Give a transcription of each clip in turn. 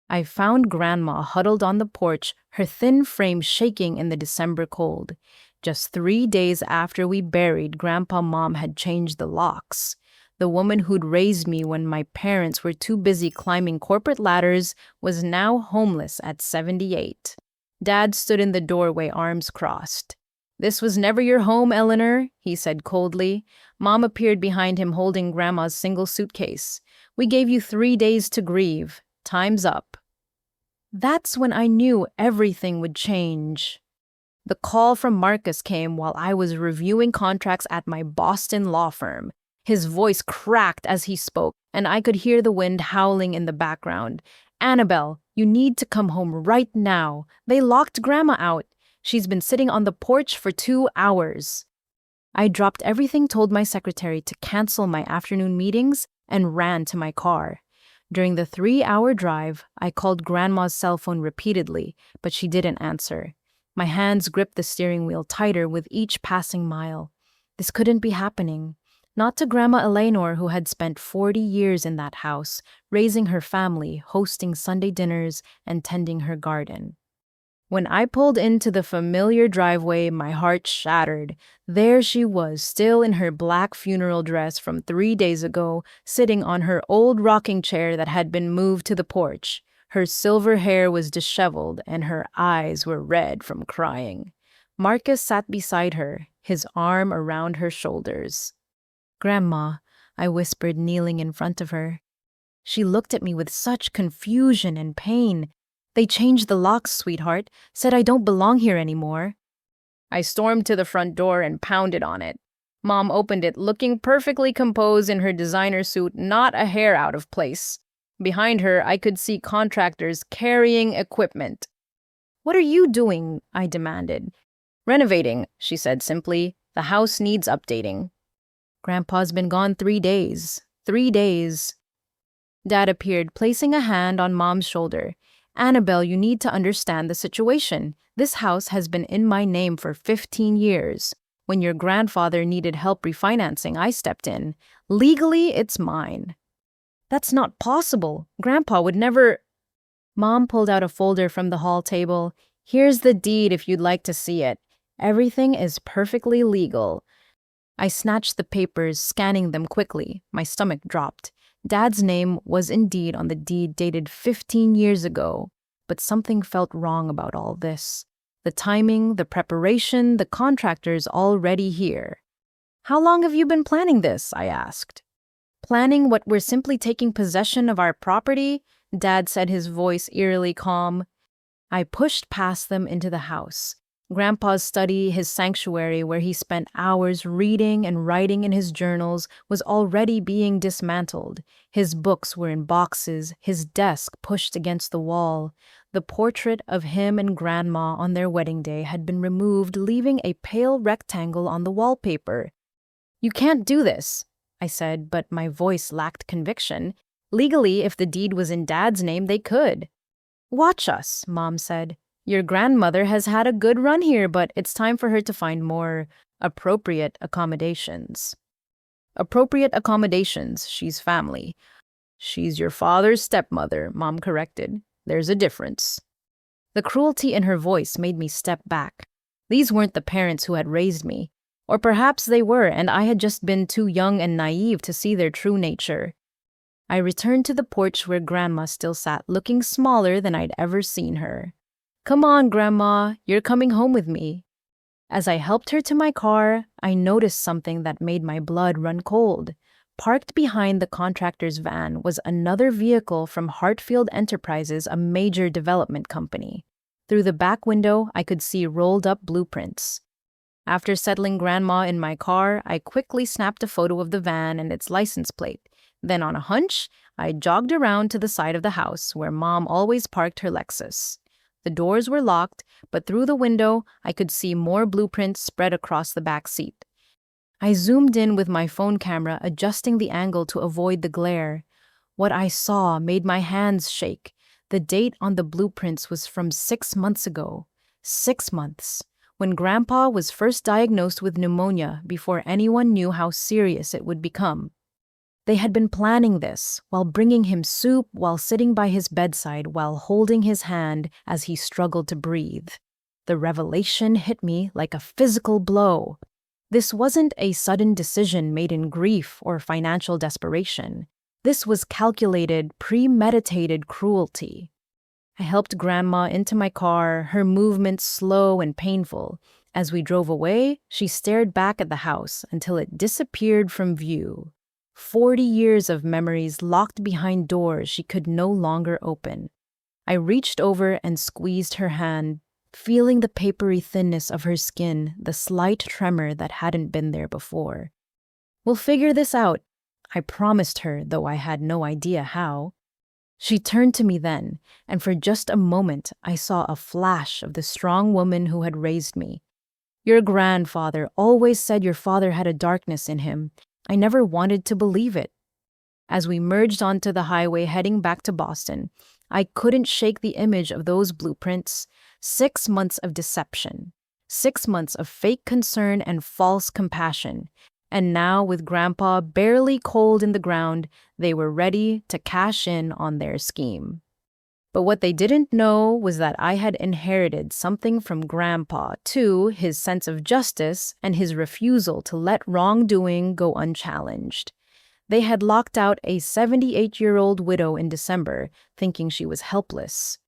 I found Grandma huddled on the porch, her thin frame shaking in the December cold. Just 3 days after we buried Grandpa, Mom had changed the locks. The woman who'd raised me when my parents were too busy climbing corporate ladders was now homeless at 78. Dad stood in the doorway, arms crossed. "This was never your home, Eleanor," he said coldly. Mom appeared behind him holding Grandma's single suitcase. "We gave you 3 days to grieve. Time's up." That's when I knew everything would change. The call from Marcus came while I was reviewing contracts at my Boston law firm. His voice cracked as he spoke, and I could hear the wind howling in the background. "Annabelle, you need to come home right now. They locked Grandma out. She's been sitting on the porch for 2 hours." I dropped everything, told my secretary to cancel my afternoon meetings, and ran to my car. During the 3-hour drive, I called Grandma's cell phone repeatedly, but she didn't answer. My hands gripped the steering wheel tighter with each passing mile. This couldn't be happening. Not to Grandma Eleanor, who had spent 40 years in that house, raising her family, hosting Sunday dinners, and tending her garden. When I pulled into the familiar driveway, my heart shattered. There she was, still in her black funeral dress from 3 days ago, sitting on her old rocking chair that had been moved to the porch. Her silver hair was disheveled, and her eyes were red from crying. Marcus sat beside her, his arm around her shoulders. "Grandma," I whispered, kneeling in front of her. She looked at me with such confusion and pain. "They changed the locks, sweetheart, said I don't belong here anymore." I stormed to the front door and pounded on it. Mom opened it, looking perfectly composed in her designer suit, not a hair out of place. Behind her, I could see contractors carrying equipment. "What are you doing?" I demanded. "Renovating," she said simply. "The house needs updating." "Grandpa's been gone 3 days. 3 days. Dad appeared, placing a hand on Mom's shoulder. "Annabelle, you need to understand the situation. This house has been in my name for 15 years. When your grandfather needed help refinancing, I stepped in. Legally, it's mine." "That's not possible. Grandpa would never—" Mom pulled out a folder from the hall table. "Here's the deed if you'd like to see it. Everything is perfectly legal." I snatched the papers, scanning them quickly. My stomach dropped. Dad's name was indeed on the deed dated 15 years ago, but something felt wrong about all this. The timing, the preparation, the contractors already here. "How long have you been planning this?" I asked. "Planning what? We're simply taking possession of our property," Dad said, his voice eerily calm. I pushed past them into the house. Grandpa's study, his sanctuary where he spent hours reading and writing in his journals, was already being dismantled. His books were in boxes, his desk pushed against the wall. The portrait of him and Grandma on their wedding day had been removed, leaving a pale rectangle on the wallpaper. "You can't do this," I said, but my voice lacked conviction. Legally, if the deed was in Dad's name, they could. "Watch us," Mom said. "Your grandmother has had a good run here, but it's time for her to find more appropriate accommodations." "Appropriate accommodations, she's family." "She's your father's stepmother," Mom corrected. "There's a difference." The cruelty in her voice made me step back. These weren't the parents who had raised me. Or perhaps they were, and I had just been too young and naive to see their true nature. I returned to the porch where Grandma still sat, looking smaller than I'd ever seen her. "Come on, Grandma, you're coming home with me." As I helped her to my car, I noticed something that made my blood run cold. Parked behind the contractor's van was another vehicle from Hartfield Enterprises, a major development company. Through the back window, I could see rolled-up blueprints. After settling Grandma in my car, I quickly snapped a photo of the van and its license plate. Then, on a hunch, I jogged around to the side of the house where Mom always parked her Lexus. The doors were locked, but through the window, I could see more blueprints spread across the back seat. I zoomed in with my phone camera, adjusting the angle to avoid the glare. What I saw made my hands shake. The date on the blueprints was from 6 months ago. 6 months. When Grandpa was first diagnosed with pneumonia, before anyone knew how serious it would become. They had been planning this, while bringing him soup, while sitting by his bedside, while holding his hand as he struggled to breathe. The revelation hit me like a physical blow. This wasn't a sudden decision made in grief or financial desperation. This was calculated, premeditated cruelty. I helped Grandma into my car, her movements slow and painful. As we drove away, she stared back at the house until it disappeared from view. 40 years of memories locked behind doors she could no longer open. I reached over and squeezed her hand, feeling the papery thinness of her skin, the slight tremor that hadn't been there before. "We'll figure this out," I promised her, though I had no idea how. She turned to me then, and for just a moment I saw a flash of the strong woman who had raised me. "Your grandfather always said your father had a darkness in him. I never wanted to believe it." As we merged onto the highway heading back to Boston, I couldn't shake the image of those blueprints. 6 months of deception, 6 months of fake concern and false compassion. And now, with Grandpa barely cold in the ground, they were ready to cash in on their scheme. But what they didn't know was that I had inherited something from Grandpa, too, his sense of justice and his refusal to let wrongdoing go unchallenged. They had locked out a 78-year-old widow in December, thinking she was helpless.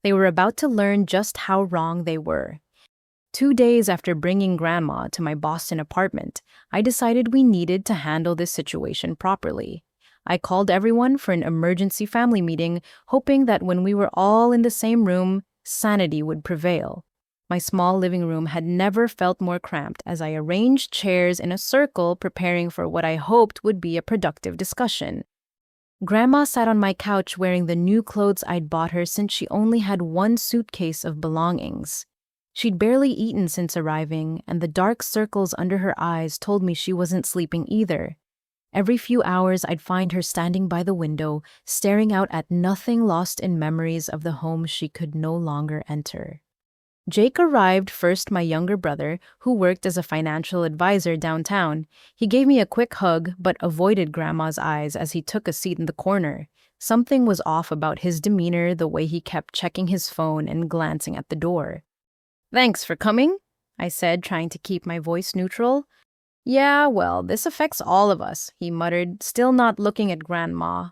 They were about to learn just how wrong they were. 2 days after bringing Grandma to my Boston apartment, I decided we needed to handle this situation properly. I called everyone for an emergency family meeting, hoping that when we were all in the same room, sanity would prevail. My small living room had never felt more cramped as I arranged chairs in a circle, preparing for what I hoped would be a productive discussion. Grandma sat on my couch wearing the new clothes I'd bought her since she only had one suitcase of belongings. She'd barely eaten since arriving, and the dark circles under her eyes told me she wasn't sleeping either. Every few hours, I'd find her standing by the window, staring out at nothing, lost in memories of the home she could no longer enter. Jake arrived first, my younger brother, who worked as a financial advisor downtown. He gave me a quick hug, but avoided Grandma's eyes as he took a seat in the corner. Something was off about his demeanor, the way he kept checking his phone and glancing at the door. "Thanks for coming," I said, trying to keep my voice neutral. "Yeah, well, this affects all of us," he muttered, still not looking at Grandma.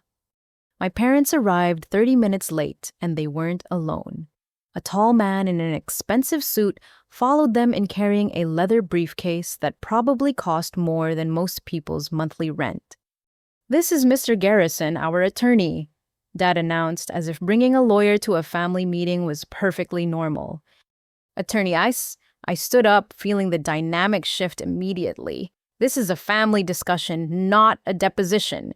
My parents arrived 30 minutes late, and they weren't alone. A tall man in an expensive suit followed them in carrying a leather briefcase that probably cost more than most people's monthly rent. "This is Mr. Garrison, our attorney," Dad announced, as if bringing a lawyer to a family meeting was perfectly normal. "Attorney Ice?" I stood up, feeling the dynamic shift immediately. This is a family discussion, not a deposition.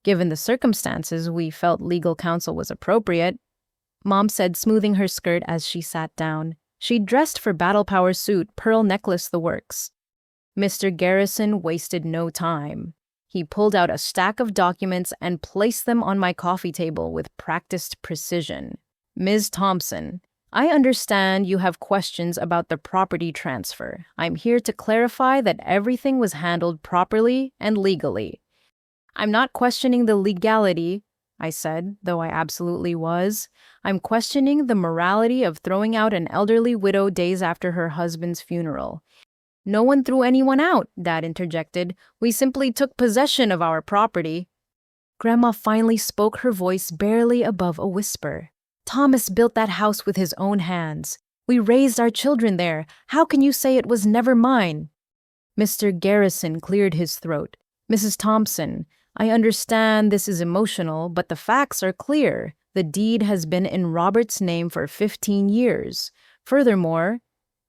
Given the circumstances, we felt legal counsel was appropriate, Mom said, smoothing her skirt as she sat down. She'd dressed for Battle Power suit, pearl necklace, the works. Mr. Garrison wasted no time. He pulled out a stack of documents and placed them on my coffee table with practiced precision. "Ms. Thompson, I understand you have questions about the property transfer. I'm here to clarify that everything was handled properly and legally." "I'm not questioning the legality," I said, though I absolutely was. "I'm questioning the morality of throwing out an elderly widow days after her husband's funeral." "No one threw anyone out," Dad interjected. "We simply took possession of our property." Grandma finally spoke, her voice barely above a whisper. "Thomas built that house with his own hands. We raised our children there. How can you say it was never mine?" Mr. Garrison cleared his throat. "Mrs. Thompson, I understand this is emotional, but the facts are clear. The deed has been in Robert's name for 15 years. Furthermore,"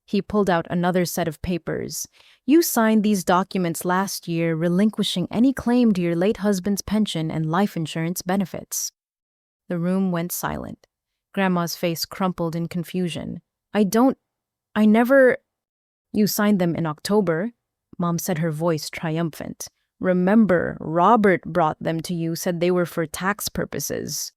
he pulled out another set of papers, "you signed these documents last year, relinquishing any claim to your late husband's pension and life insurance benefits." The room went silent. Grandma's face crumpled in confusion. I never..." "You signed them in October," Mom said, her voice triumphant. "Remember, Robert brought them to you, said they were for tax purposes."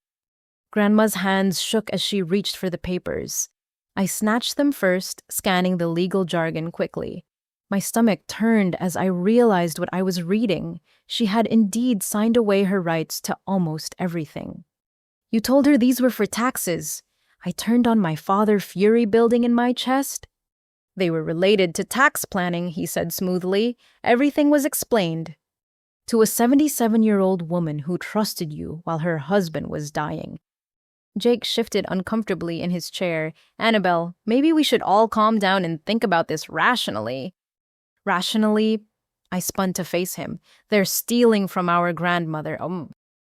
Grandma's hands shook as she reached for the papers. I snatched them first, scanning the legal jargon quickly. My stomach turned as I realized what I was reading. She had indeed signed away her rights to almost everything. You told her these were for taxes. I turned on my father, fury building in my chest. They were related to tax planning, he said smoothly. Everything was explained. To a 77-year-old woman who trusted you while her husband was dying. Jake shifted uncomfortably in his chair. Annabelle, maybe we should all calm down and think about this rationally. Rationally, I spun to face him. They're stealing from our grandmother.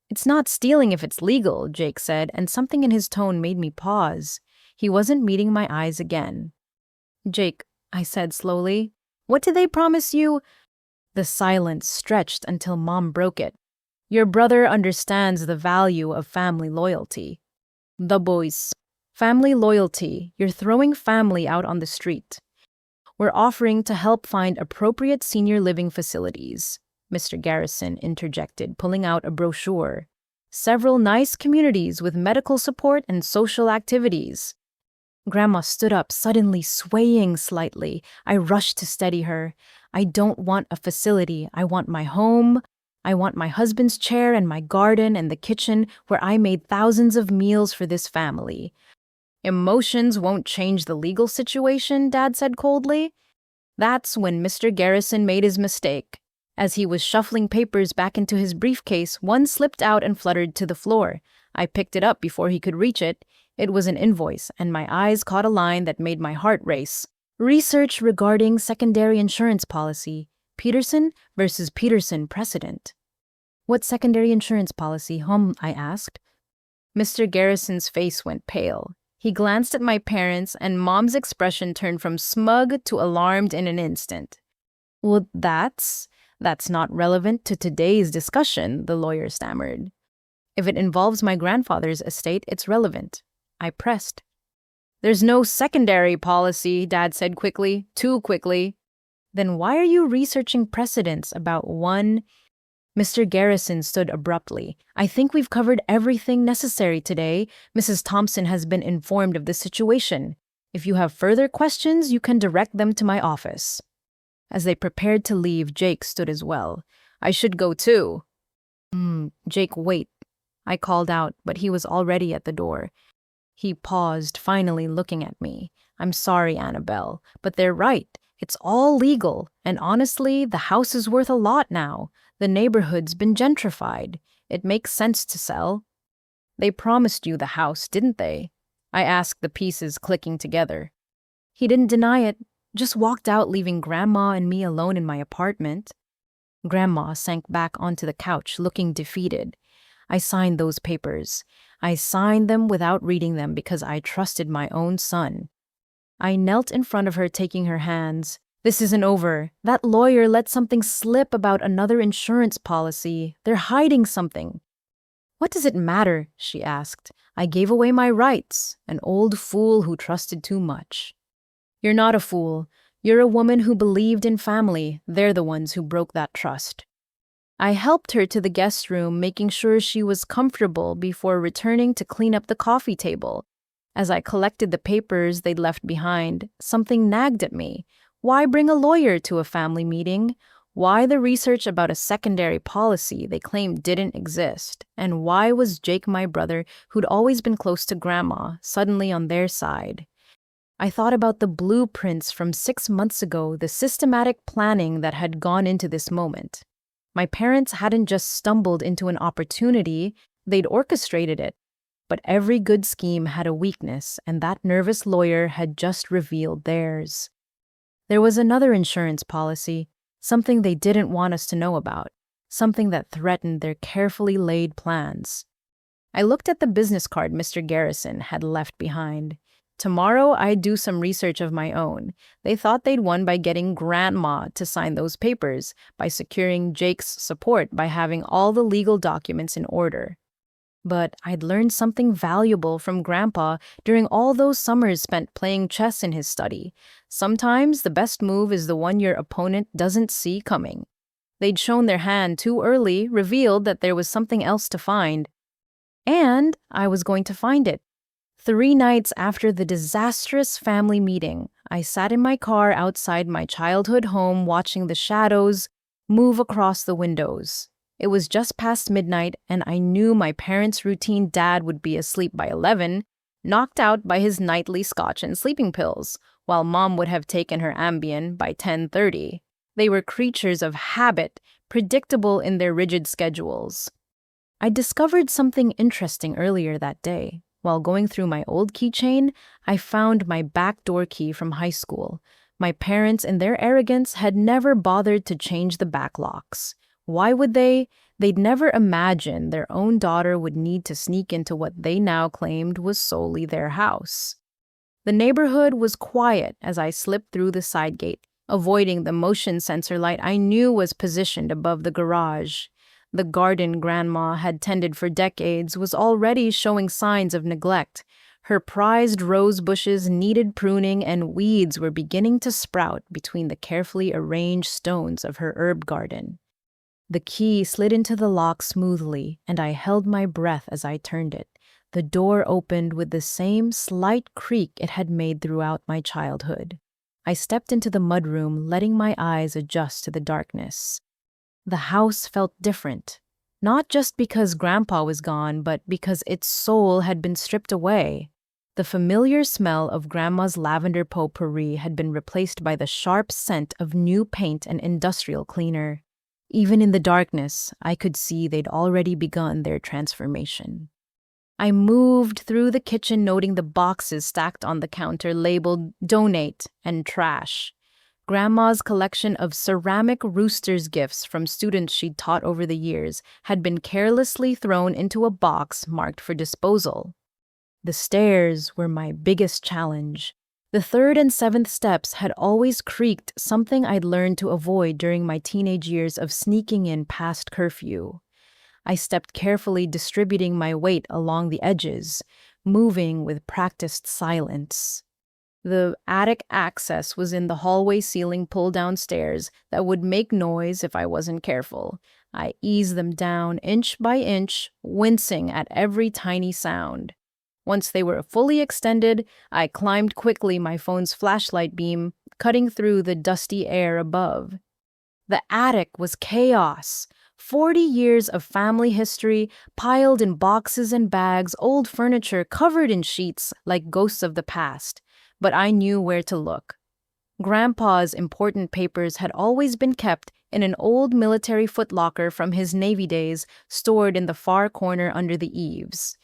It's not stealing if it's legal, Jake said, and something in his tone made me pause. He wasn't meeting my eyes again. Jake, I said slowly, what did they promise you? The silence stretched until Mom broke it. Your brother understands the value of family loyalty. The boys. Family loyalty. You're throwing family out on the street. We're offering to help find appropriate senior living facilities, Mr. Garrison interjected, pulling out a brochure. Several nice communities with medical support and social activities. Grandma stood up, suddenly swaying slightly. I rushed to steady her. I don't want a facility. I want my home. I want my husband's chair and my garden and the kitchen where I made thousands of meals for this family. Emotions won't change the legal situation, Dad said coldly. That's when Mr. Garrison made his mistake. As he was shuffling papers back into his briefcase, one slipped out and fluttered to the floor. I picked it up before he could reach it. It was an invoice, and my eyes caught a line that made my heart race. Research regarding secondary insurance policy. Peterson versus Peterson precedent. What secondary insurance policy, I asked. Mr. Garrison's face went pale. He glanced at my parents, and Mom's expression turned from smug to alarmed in an instant. Well, that's not relevant to today's discussion, the lawyer stammered. If it involves my grandfather's estate, it's relevant. I pressed. There's no secondary policy, Dad said quickly, too quickly. Then why are you researching precedents about one? Mr. Garrison stood abruptly. I think we've covered everything necessary today. Mrs. Thompson has been informed of the situation. If you have further questions, you can direct them to my office. As they prepared to leave, Jake stood as well. I should go too. Jake, wait. I called out, but he was already at the door. He paused, finally looking at me. I'm sorry, Annabelle, but they're right. It's all legal, and honestly, the house is worth a lot now. The neighborhood's been gentrified. It makes sense to sell. They promised you the house, didn't they? I asked, the pieces clicking together. He didn't deny it, just walked out, leaving Grandma and me alone in my apartment. Grandma sank back onto the couch, looking defeated. I signed those papers. I signed them without reading them because I trusted my own son. I knelt in front of her, taking her hands. This isn't over. That lawyer let something slip about another insurance policy. They're hiding something. What does it matter? She asked. I gave away my rights. An old fool who trusted too much. You're not a fool. You're a woman who believed in family. They're the ones who broke that trust. I helped her to the guest room, making sure she was comfortable before returning to clean up the coffee table. As I collected the papers they'd left behind, something nagged at me. Why bring a lawyer to a family meeting? Why the research about a secondary policy they claimed didn't exist? And why was Jake, my brother, who'd always been close to Grandma, suddenly on their side? I thought about the blueprints from 6 months ago, the systematic planning that had gone into this moment. My parents hadn't just stumbled into an opportunity, they'd orchestrated it. But every good scheme had a weakness, and that nervous lawyer had just revealed theirs. There was another insurance policy, something they didn't want us to know about, something that threatened their carefully laid plans. I looked at the business card Mr. Garrison had left behind. Tomorrow, I'd do some research of my own. They thought they'd won by getting Grandma to sign those papers, by securing Jake's support, by having all the legal documents in order. But I'd learned something valuable from Grandpa during all those summers spent playing chess in his study. Sometimes the best move is the one your opponent doesn't see coming. They'd shown their hand too early, revealed that there was something else to find. And I was going to find it. 3 nights after the disastrous family meeting, I sat in my car outside my childhood home watching the shadows move across the windows. It was just past midnight, and I knew my parents' routine dad would be asleep by 11, knocked out by his nightly scotch and sleeping pills, while mom would have taken her Ambien by 10:30. They were creatures of habit, predictable in their rigid schedules. I discovered something interesting earlier that day. While going through my old keychain, I found my backdoor key from high school. My parents, in their arrogance, had never bothered to change the back locks. Why would they? They'd never imagined their own daughter would need to sneak into what they now claimed was solely their house. The neighborhood was quiet as I slipped through the side gate, avoiding the motion sensor light I knew was positioned above the garage. The garden Grandma had tended for decades was already showing signs of neglect. Her prized rose bushes needed pruning, and weeds were beginning to sprout between the carefully arranged stones of her herb garden. The key slid into the lock smoothly, and I held my breath as I turned it. The door opened with the same slight creak it had made throughout my childhood. I stepped into the mudroom, letting my eyes adjust to the darkness. The house felt different, not just because Grandpa was gone, but because its soul had been stripped away. The familiar smell of Grandma's lavender potpourri had been replaced by the sharp scent of new paint and industrial cleaner. Even in the darkness, I could see they'd already begun their transformation. I moved through the kitchen, noting the boxes stacked on the counter labeled Donate and Trash. Grandma's collection of ceramic rooster's gifts from students she'd taught over the years had been carelessly thrown into a box marked for disposal. The stairs were my biggest challenge. The third and seventh steps had always creaked, something I'd learned to avoid during my teenage years of sneaking in past curfew. I stepped carefully, distributing my weight along the edges, moving with practiced silence. The attic access was in the hallway ceiling pull-down stairs that would make noise if I wasn't careful. I eased them down inch by inch, wincing at every tiny sound. Once they were fully extended, I climbed quickly, my phone's flashlight beam cutting through the dusty air above. The attic was chaos. 40 years of family history piled in boxes and bags, old furniture covered in sheets like ghosts of the past. But I knew where to look. Grandpa's important papers had always been kept in an old military footlocker from his Navy days, stored in the far corner under the eaves.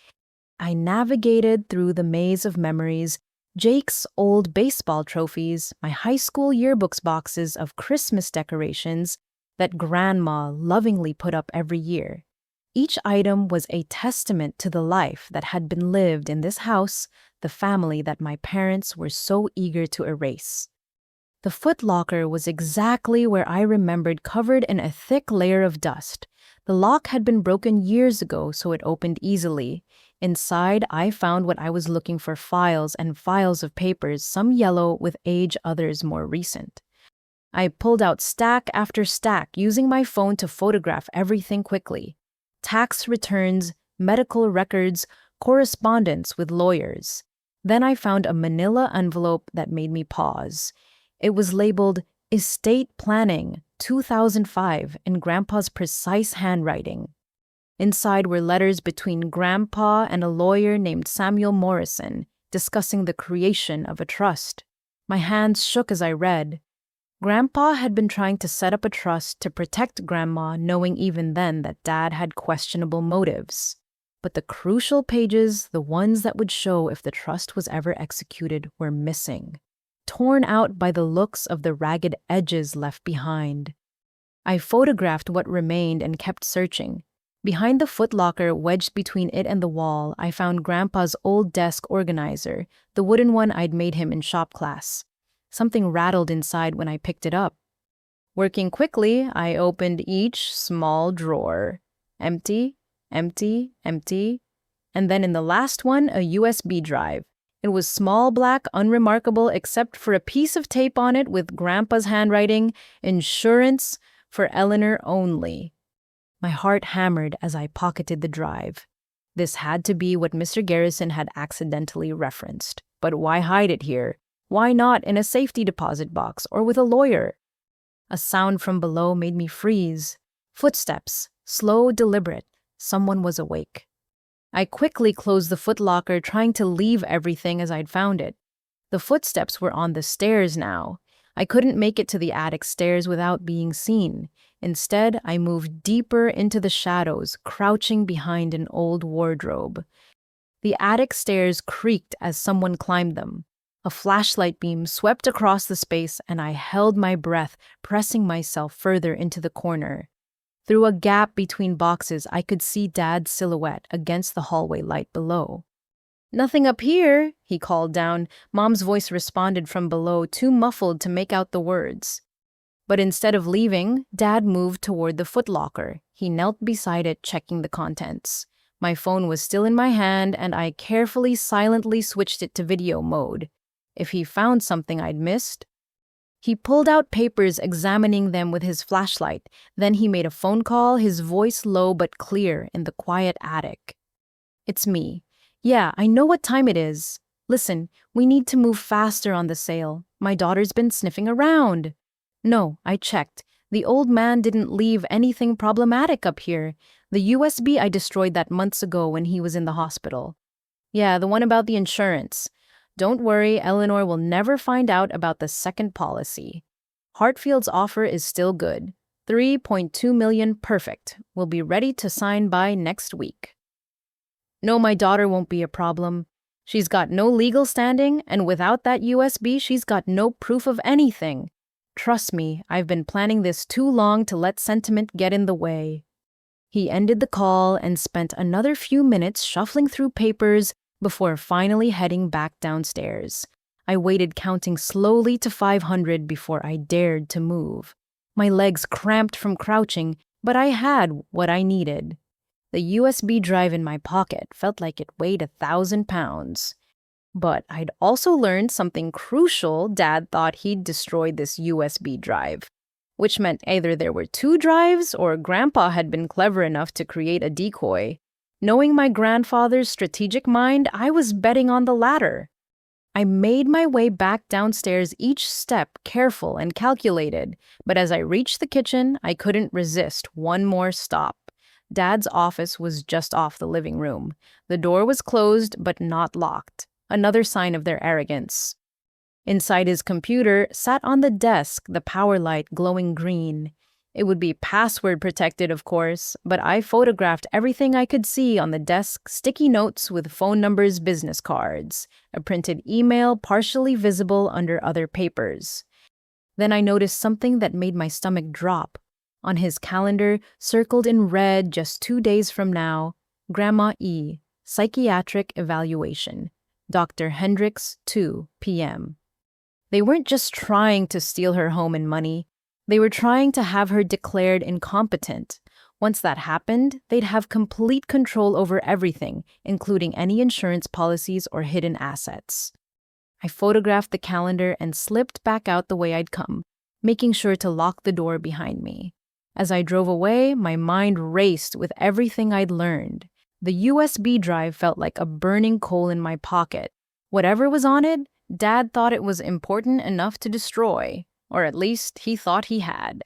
I navigated through the maze of memories, Jake's old baseball trophies, my high school yearbooks boxes of Christmas decorations that Grandma lovingly put up every year. Each item was a testament to the life that had been lived in this house, the family that my parents were so eager to erase. The footlocker was exactly where I remembered, covered in a thick layer of dust. The lock had been broken years ago, so it opened easily. Inside, I found what I was looking for: files and files of papers, some yellow with age, others more recent. I pulled out stack after stack, using my phone to photograph everything quickly. Tax returns, medical records, correspondence with lawyers. Then I found a manila envelope that made me pause. It was labeled Estate Planning, 2005, in Grandpa's precise handwriting. Inside were letters between Grandpa and a lawyer named Samuel Morrison, discussing the creation of a trust. My hands shook as I read. Grandpa had been trying to set up a trust to protect Grandma, knowing even then that Dad had questionable motives. But the crucial pages, the ones that would show if the trust was ever executed, were missing, torn out by the looks of the ragged edges left behind. I photographed what remained and kept searching. Behind the footlocker, wedged between it and the wall, I found Grandpa's old desk organizer, the wooden one I'd made him in shop class. Something rattled inside when I picked it up. Working quickly, I opened each small drawer. Empty, empty, empty. And then in the last one, a USB drive. It was small, black, unremarkable except for a piece of tape on it with Grandpa's handwriting, "Insurance for Eleanor only." My heart hammered as I pocketed the drive. This had to be what Mr. Garrison had accidentally referenced. But why hide it here? Why not in a safety deposit box or with a lawyer? A sound from below made me freeze. Footsteps, slow, deliberate. Someone was awake. I quickly closed the footlocker, trying to leave everything as I'd found it. The footsteps were on the stairs now. I couldn't make it to the attic stairs without being seen. Instead, I moved deeper into the shadows, crouching behind an old wardrobe. The attic stairs creaked as someone climbed them. A flashlight beam swept across the space, and I held my breath, pressing myself further into the corner. Through a gap between boxes, I could see Dad's silhouette against the hallway light below. "Nothing up here," he called down. Mom's voice responded from below, too muffled to make out the words. But instead of leaving, Dad moved toward the footlocker. He knelt beside it, checking the contents. My phone was still in my hand, and I carefully, silently switched it to video mode. If he found something I'd missed. He pulled out papers, examining them with his flashlight. Then he made a phone call, his voice low but clear in the quiet attic. "It's me. Yeah, I know what time it is. Listen, we need to move faster on the sale. My daughter's been sniffing around." "No, I checked. The old man didn't leave anything problematic up here. The USB I destroyed that months ago when he was in the hospital." "Yeah, the one about the insurance. Don't worry, Eleanor will never find out about the second policy. Hartfield's offer is still good. 3.2 million, perfect. We'll be ready to sign by next week." "No, my daughter won't be a problem. She's got no legal standing, and without that USB, she's got no proof of anything. Trust me, I've been planning this too long to let sentiment get in the way." He ended the call and spent another few minutes shuffling through papers before finally heading back downstairs. I waited, counting slowly to 500 before I dared to move. My legs cramped from crouching, but I had what I needed. The USB drive in my pocket felt like it weighed 1,000 pounds. But I'd also learned something crucial. Dad thought he'd destroyed this USB drive, which meant either there were two drives or Grandpa had been clever enough to create a decoy. Knowing my grandfather's strategic mind, I was betting on the latter. I made my way back downstairs, each step careful and calculated, but as I reached the kitchen, I couldn't resist one more stop. Dad's office was just off the living room. The door was closed but not locked, another sign of their arrogance. Inside his computer sat on the desk, the power light glowing green. It would be password protected, of course, but I photographed everything I could see on the desk: sticky notes with phone numbers, business cards, a printed email partially visible under other papers. Then I noticed something that made my stomach drop. On his calendar, circled in red just 2 days from now, Grandma E, psychiatric evaluation, Dr. Hendricks, 2 p.m. They weren't just trying to steal her home and money. They were trying to have her declared incompetent. Once that happened, they'd have complete control over everything, including any insurance policies or hidden assets. I photographed the calendar and slipped back out the way I'd come, making sure to lock the door behind me. As I drove away, my mind raced with everything I'd learned. The USB drive felt like a burning coal in my pocket. Whatever was on it, Dad thought it was important enough to destroy. Or at least he thought he had.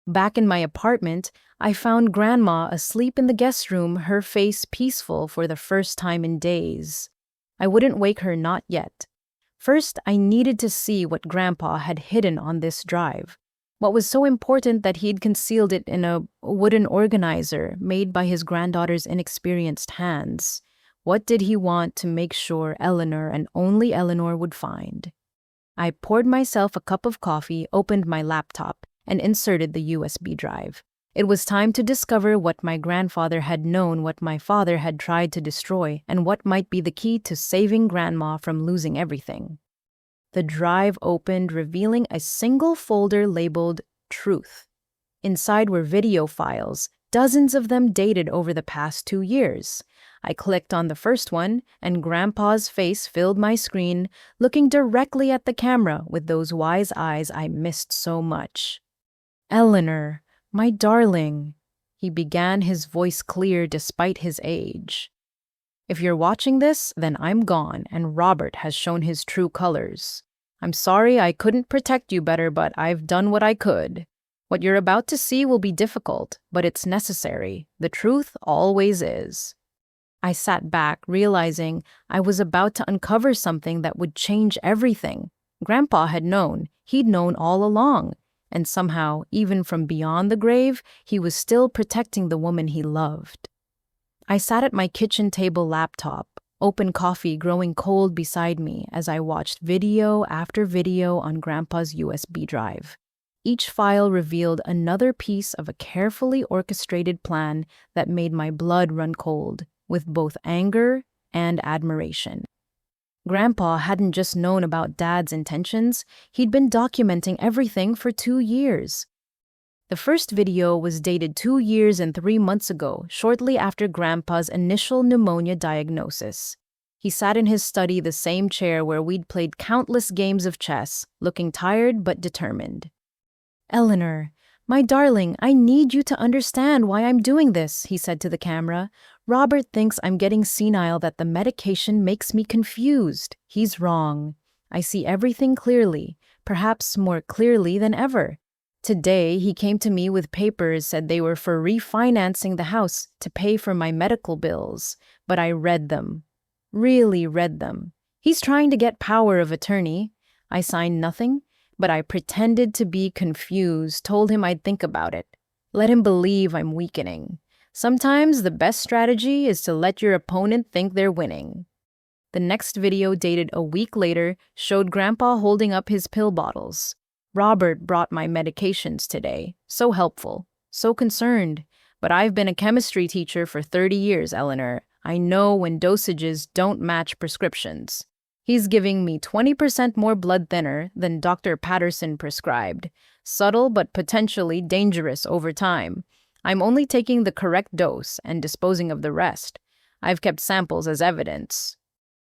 Back in my apartment, I found Grandma asleep in the guest room, her face peaceful for the first time in days. I wouldn't wake her, not yet. First, I needed to see what Grandpa had hidden on this drive. What was so important that he'd concealed it in a wooden organizer made by his granddaughter's inexperienced hands? What did he want to make sure Eleanor and only Eleanor would find? I poured myself a cup of coffee, opened my laptop, and inserted the USB drive. It was time to discover what my grandfather had known, what my father had tried to destroy, and what might be the key to saving Grandma from losing everything. The drive opened, revealing a single folder labeled Truth. Inside were video files, dozens of them dated over the past 2 years. I clicked on the first one, and Grandpa's face filled my screen, looking directly at the camera with those wise eyes I missed so much. "Eleanor, my darling," he began, his voice clear despite his age. If you're watching this, then I'm gone, and Robert has shown his true colors. I'm sorry I couldn't protect you better, but I've done what I could. What you're about to see will be difficult, but it's necessary. The truth always is. I sat back, realizing I was about to uncover something that would change everything. Grandpa had known. He'd known all along. And somehow, even from beyond the grave, he was still protecting the woman he loved. I sat at my kitchen table laptop, open coffee growing cold beside me as I watched video after video on Grandpa's USB drive. Each file revealed another piece of a carefully orchestrated plan that made my blood run cold, with both anger and admiration. Grandpa hadn't just known about Dad's intentions, he'd been documenting everything for 2 years. The first video was dated 2 years and 3 months ago, shortly after Grandpa's initial pneumonia diagnosis. He sat in his study, the same chair where we'd played countless games of chess, looking tired but determined. "Eleanor, my darling, I need you to understand why I'm doing this," he said to the camera. "Robert thinks I'm getting senile, that the medication makes me confused. He's wrong. I see everything clearly, perhaps more clearly than ever. Today, he came to me with papers, said they were for refinancing the house to pay for my medical bills. But I read them. Really read them. He's trying to get power of attorney. I signed nothing, but I pretended to be confused, told him I'd think about it. Let him believe I'm weakening. Sometimes the best strategy is to let your opponent think they're winning." The next video, dated a week later, showed Grandpa holding up his pill bottles. "Robert brought my medications today. So helpful. So concerned. But I've been a chemistry teacher for 30 years, Eleanor. I know when dosages don't match prescriptions. He's giving me 20% more blood thinner than Dr. Patterson prescribed. Subtle but potentially dangerous over time. I'm only taking the correct dose and disposing of the rest. I've kept samples as evidence."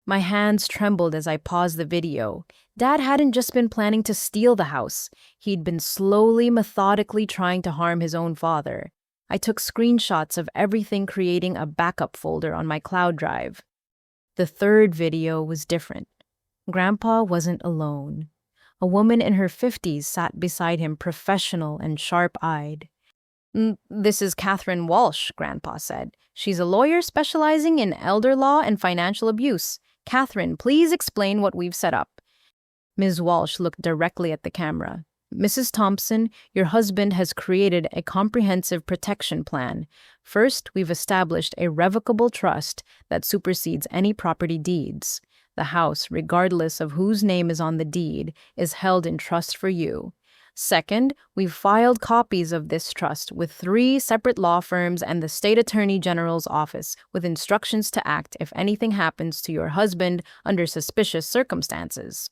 My hands trembled as I paused the video. Dad hadn't just been planning to steal the house. He'd been slowly, methodically trying to harm his own father. I took screenshots of everything, creating a backup folder on my cloud drive. The third video was different. Grandpa wasn't alone. A woman in her 50s sat beside him, professional and sharp-eyed. "This is Catherine Walsh," Grandpa said. "She's a lawyer specializing in elder law and financial abuse. Catherine, please explain what we've set up." Ms. Walsh looked directly at the camera. "Mrs. Thompson, your husband has created a comprehensive protection plan. First, we've established a revocable trust that supersedes any property deeds. The house, regardless of whose name is on the deed, is held in trust for you. Second, we've filed copies of this trust with 3 separate law firms and the State Attorney General's office, with instructions to act if anything happens to your husband under suspicious circumstances."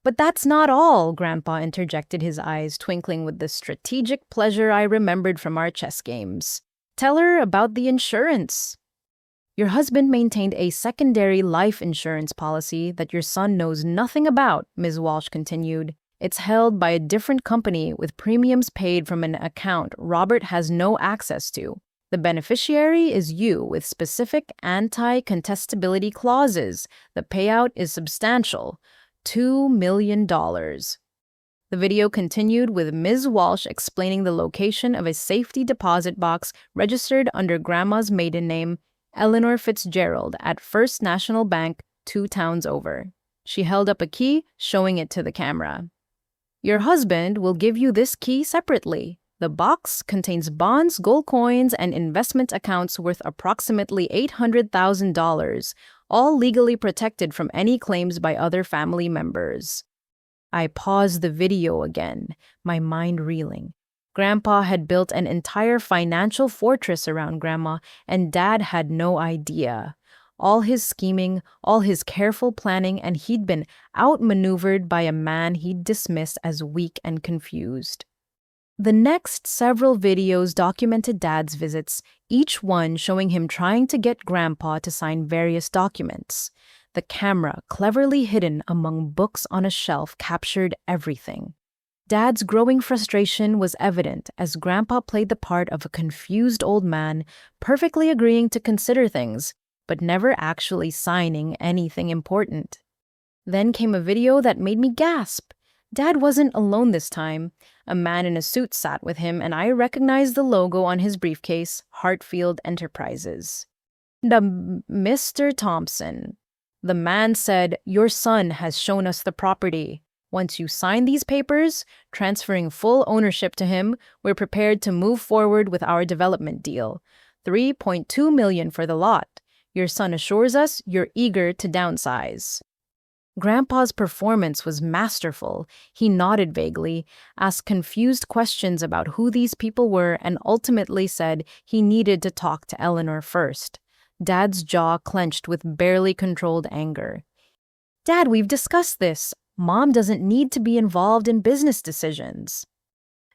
"But that's not all," Grandpa interjected, his eyes twinkling with the strategic pleasure I remembered from our chess games. "Tell her about the insurance." "Your husband maintained a secondary life insurance policy that your son knows nothing about," Ms. Walsh continued. "It's held by a different company with premiums paid from an account Robert has no access to. The beneficiary is you, with specific anti-contestability clauses. The payout is substantial. $2 million. The video continued with Ms. Walsh explaining the location of a safety deposit box registered under Grandma's maiden name, Eleanor Fitzgerald, at First National Bank, 2 towns over. She held up a key, showing it to the camera. "Your husband will give you this key separately. The box contains bonds, gold coins, and investment accounts worth approximately $800,000, all legally protected from any claims by other family members." I paused the video again, my mind reeling. Grandpa had built an entire financial fortress around Grandma, and Dad had no idea. All his scheming, all his careful planning, and he'd been outmaneuvered by a man he'd dismissed as weak and confused. The next several videos documented Dad's visits, each one showing him trying to get Grandpa to sign various documents. The camera, cleverly hidden among books on a shelf, captured everything. Dad's growing frustration was evident as Grandpa played the part of a confused old man, perfectly agreeing to consider things, but never actually signing anything important. Then came a video that made me gasp. Dad wasn't alone this time. A man in a suit sat with him, and I recognized the logo on his briefcase, Hartfield Enterprises. Mr. Thompson. The man said, "Your son has shown us the property. Once you sign these papers, transferring full ownership to him, we're prepared to move forward with our development deal. 3.2 million for the lot. Your son assures us you're eager to downsize." Grandpa's performance was masterful. He nodded vaguely, asked confused questions about who these people were, and ultimately said he needed to talk to Eleanor first. Dad's jaw clenched with barely controlled anger. "Dad, we've discussed this. Mom doesn't need to be involved in business decisions."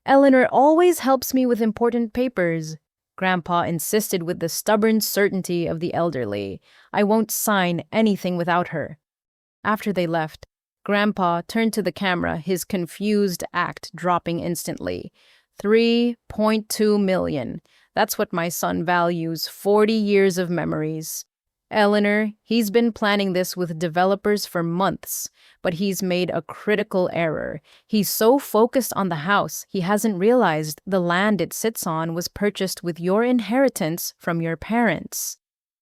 "Eleanor always helps me with important papers," Grandpa insisted with the stubborn certainty of the elderly. "I won't sign anything without her." After they left, Grandpa turned to the camera, his confused act dropping instantly. 3.2 million. That's what my son values, 40 years of memories. Eleanor, he's been planning this with developers for months, but he's made a critical error. He's so focused on the house, he hasn't realized the land it sits on was purchased with your inheritance from your parents.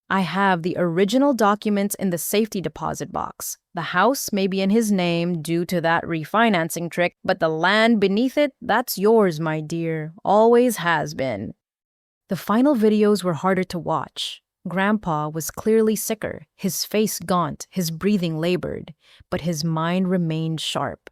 I have the original documents in the safety deposit box. The house may be in his name due to that refinancing trick, but the land beneath it, that's yours, my dear. Always has been. The final videos were harder to watch. Grandpa was clearly sicker, his face gaunt, his breathing labored, but his mind remained sharp.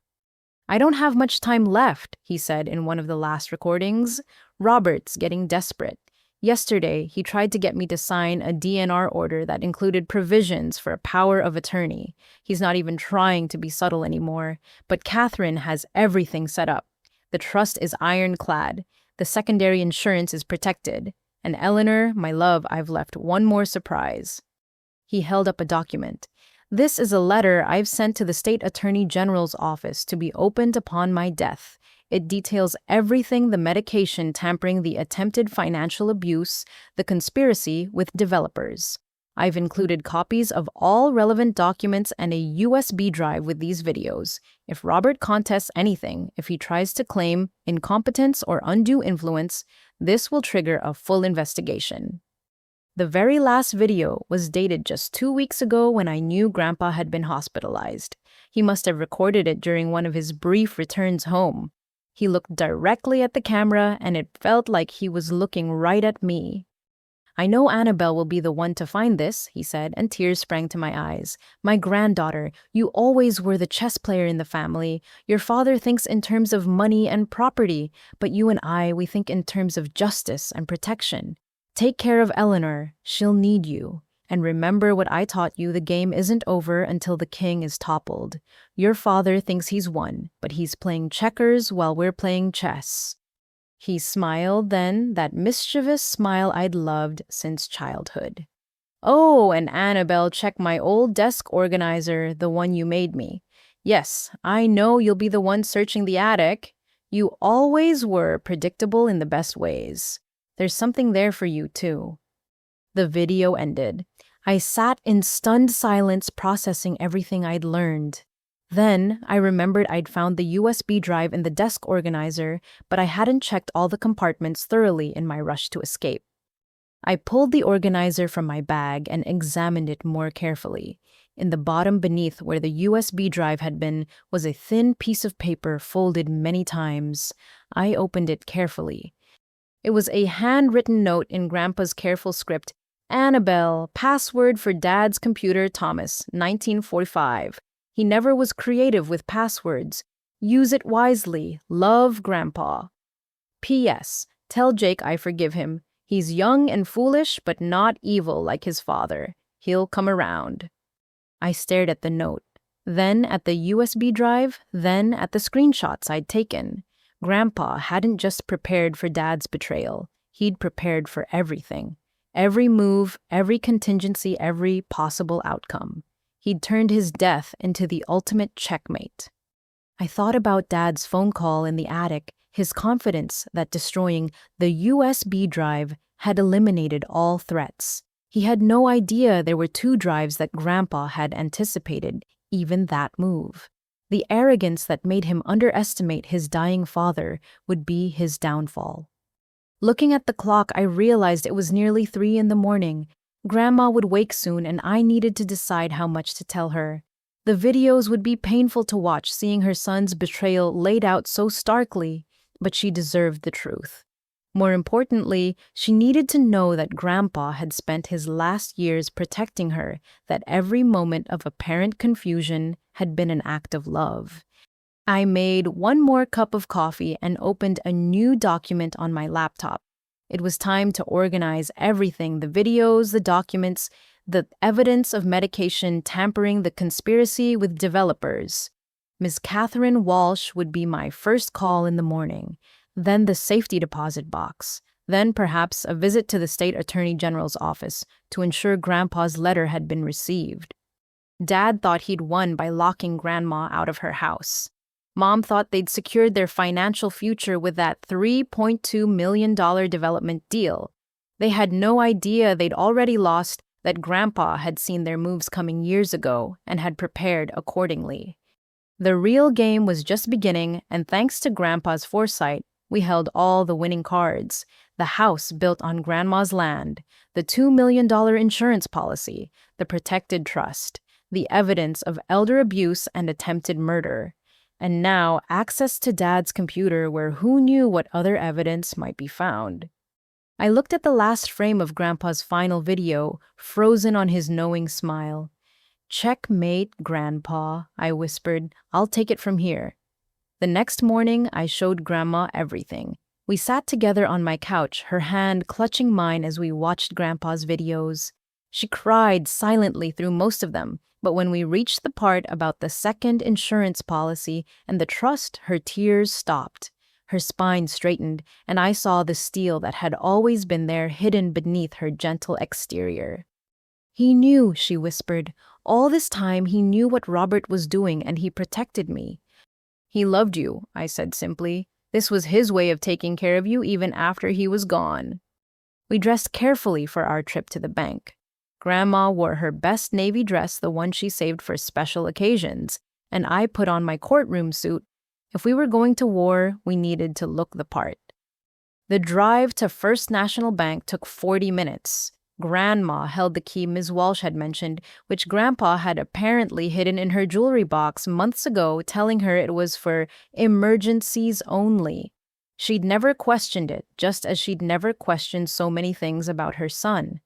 "I don't have much time left," he said in one of the last recordings. "Robert's getting desperate. Yesterday, he tried to get me to sign a DNR order that included provisions for a power of attorney. He's not even trying to be subtle anymore, but Catherine has everything set up. The trust is ironclad. The secondary insurance is protected. And Eleanor, my love, I've left one more surprise." He held up a document. "This is a letter I've sent to the State Attorney General's office to be opened upon my death. It details everything: the medication tampering, the attempted financial abuse, the conspiracy with developers. I've included copies of all relevant documents and a USB drive with these videos. If Robert contests anything, if he tries to claim incompetence or undue influence, this will trigger a full investigation." The very last video was dated just 2 weeks ago when I knew Grandpa had been hospitalized. He must have recorded it during one of his brief returns home. He looked directly at the camera, and it felt like he was looking right at me. "I know Annabelle will be the one to find this," he said, and tears sprang to my eyes. "My granddaughter, you always were the chess player in the family. Your father thinks in terms of money and property, but you and we think in terms of justice and protection. Take care of Eleanor. She'll need you. And remember what I taught you: the game isn't over until the king is toppled. Your father thinks he's won, but he's playing checkers while we're playing chess." He smiled then, that mischievous smile I'd loved since childhood. "Oh, and Annabelle, check my old desk organizer, the one you made me. Yes, I know you'll be the one searching the attic. You always were predictable in the best ways. There's something there for you, too." The video ended. I sat in stunned silence, processing everything I'd learned. Then I remembered I'd found the USB drive in the desk organizer, but I hadn't checked all the compartments thoroughly in my rush to escape. I pulled the organizer from my bag and examined it more carefully. In the bottom beneath where the USB drive had been was a thin piece of paper folded many times. I opened it carefully. It was a handwritten note in Grandpa's careful script. "Annabelle, password for Dad's computer, Thomas, 1945. He never was creative with passwords. Use it wisely. Love, Grandpa. P.S. Tell Jake I forgive him. He's young and foolish, but not evil like his father. He'll come around." I stared at the note, then at the USB drive, then at the screenshots I'd taken. Grandpa hadn't just prepared for Dad's betrayal. He'd prepared for everything. Every move, every contingency, every possible outcome. He'd turned his death into the ultimate checkmate. I thought about Dad's phone call in the attic, his confidence that destroying the USB drive had eliminated all threats. He had no idea there were two drives that Grandpa had anticipated, even that move. The arrogance that made him underestimate his dying father would be his downfall. Looking at the clock, I realized it was nearly 3 in the morning. Grandma would wake soon, and I needed to decide how much to tell her. The videos would be painful to watch, seeing her son's betrayal laid out so starkly, but she deserved the truth. More importantly, she needed to know that Grandpa had spent his last years protecting her, that every moment of apparent confusion had been an act of love. I made one more cup of coffee and opened a new document on my laptop. It was time to organize everything: the videos, the documents, the evidence of medication tampering, the conspiracy with developers. Ms. Catherine Walsh would be my first call in the morning, then the safety deposit box, then perhaps a visit to the state attorney general's office to ensure Grandpa's letter had been received. Dad thought he'd won by locking Grandma out of her house. Mom thought they'd secured their financial future with that $3.2 million development deal. They had no idea they'd already lost, that Grandpa had seen their moves coming years ago and had prepared accordingly. The real game was just beginning, and thanks to Grandpa's foresight, we held all the winning cards: the house built on Grandma's land, the $2 million insurance policy, the protected trust, the evidence of elder abuse and attempted murder, and now access to Dad's computer where who knew what other evidence might be found. I looked at the last frame of Grandpa's final video, frozen on his knowing smile. "Checkmate, Grandpa," I whispered. "I'll take it from here." The next morning, I showed Grandma everything. We sat together on my couch, her hand clutching mine as we watched Grandpa's videos. She cried silently through most of them, but when we reached the part about the second insurance policy and the trust, her tears stopped. Her spine straightened, and I saw the steel that had always been there, hidden beneath her gentle exterior. "He knew," she whispered. "All this time he knew what Robert was doing, and he protected me." "He loved you," I said simply. "This was his way of taking care of you even after he was gone." We dressed carefully for our trip to the bank. Grandma wore her best navy dress, the one she saved for special occasions, and I put on my courtroom suit. If we were going to war, we needed to look the part. The drive to First National Bank took 40 minutes. Grandma held the key Ms. Walsh had mentioned, which Grandpa had apparently hidden in her jewelry box months ago, telling her it was for emergencies only. She'd never questioned it, just as she'd never questioned so many things about her son.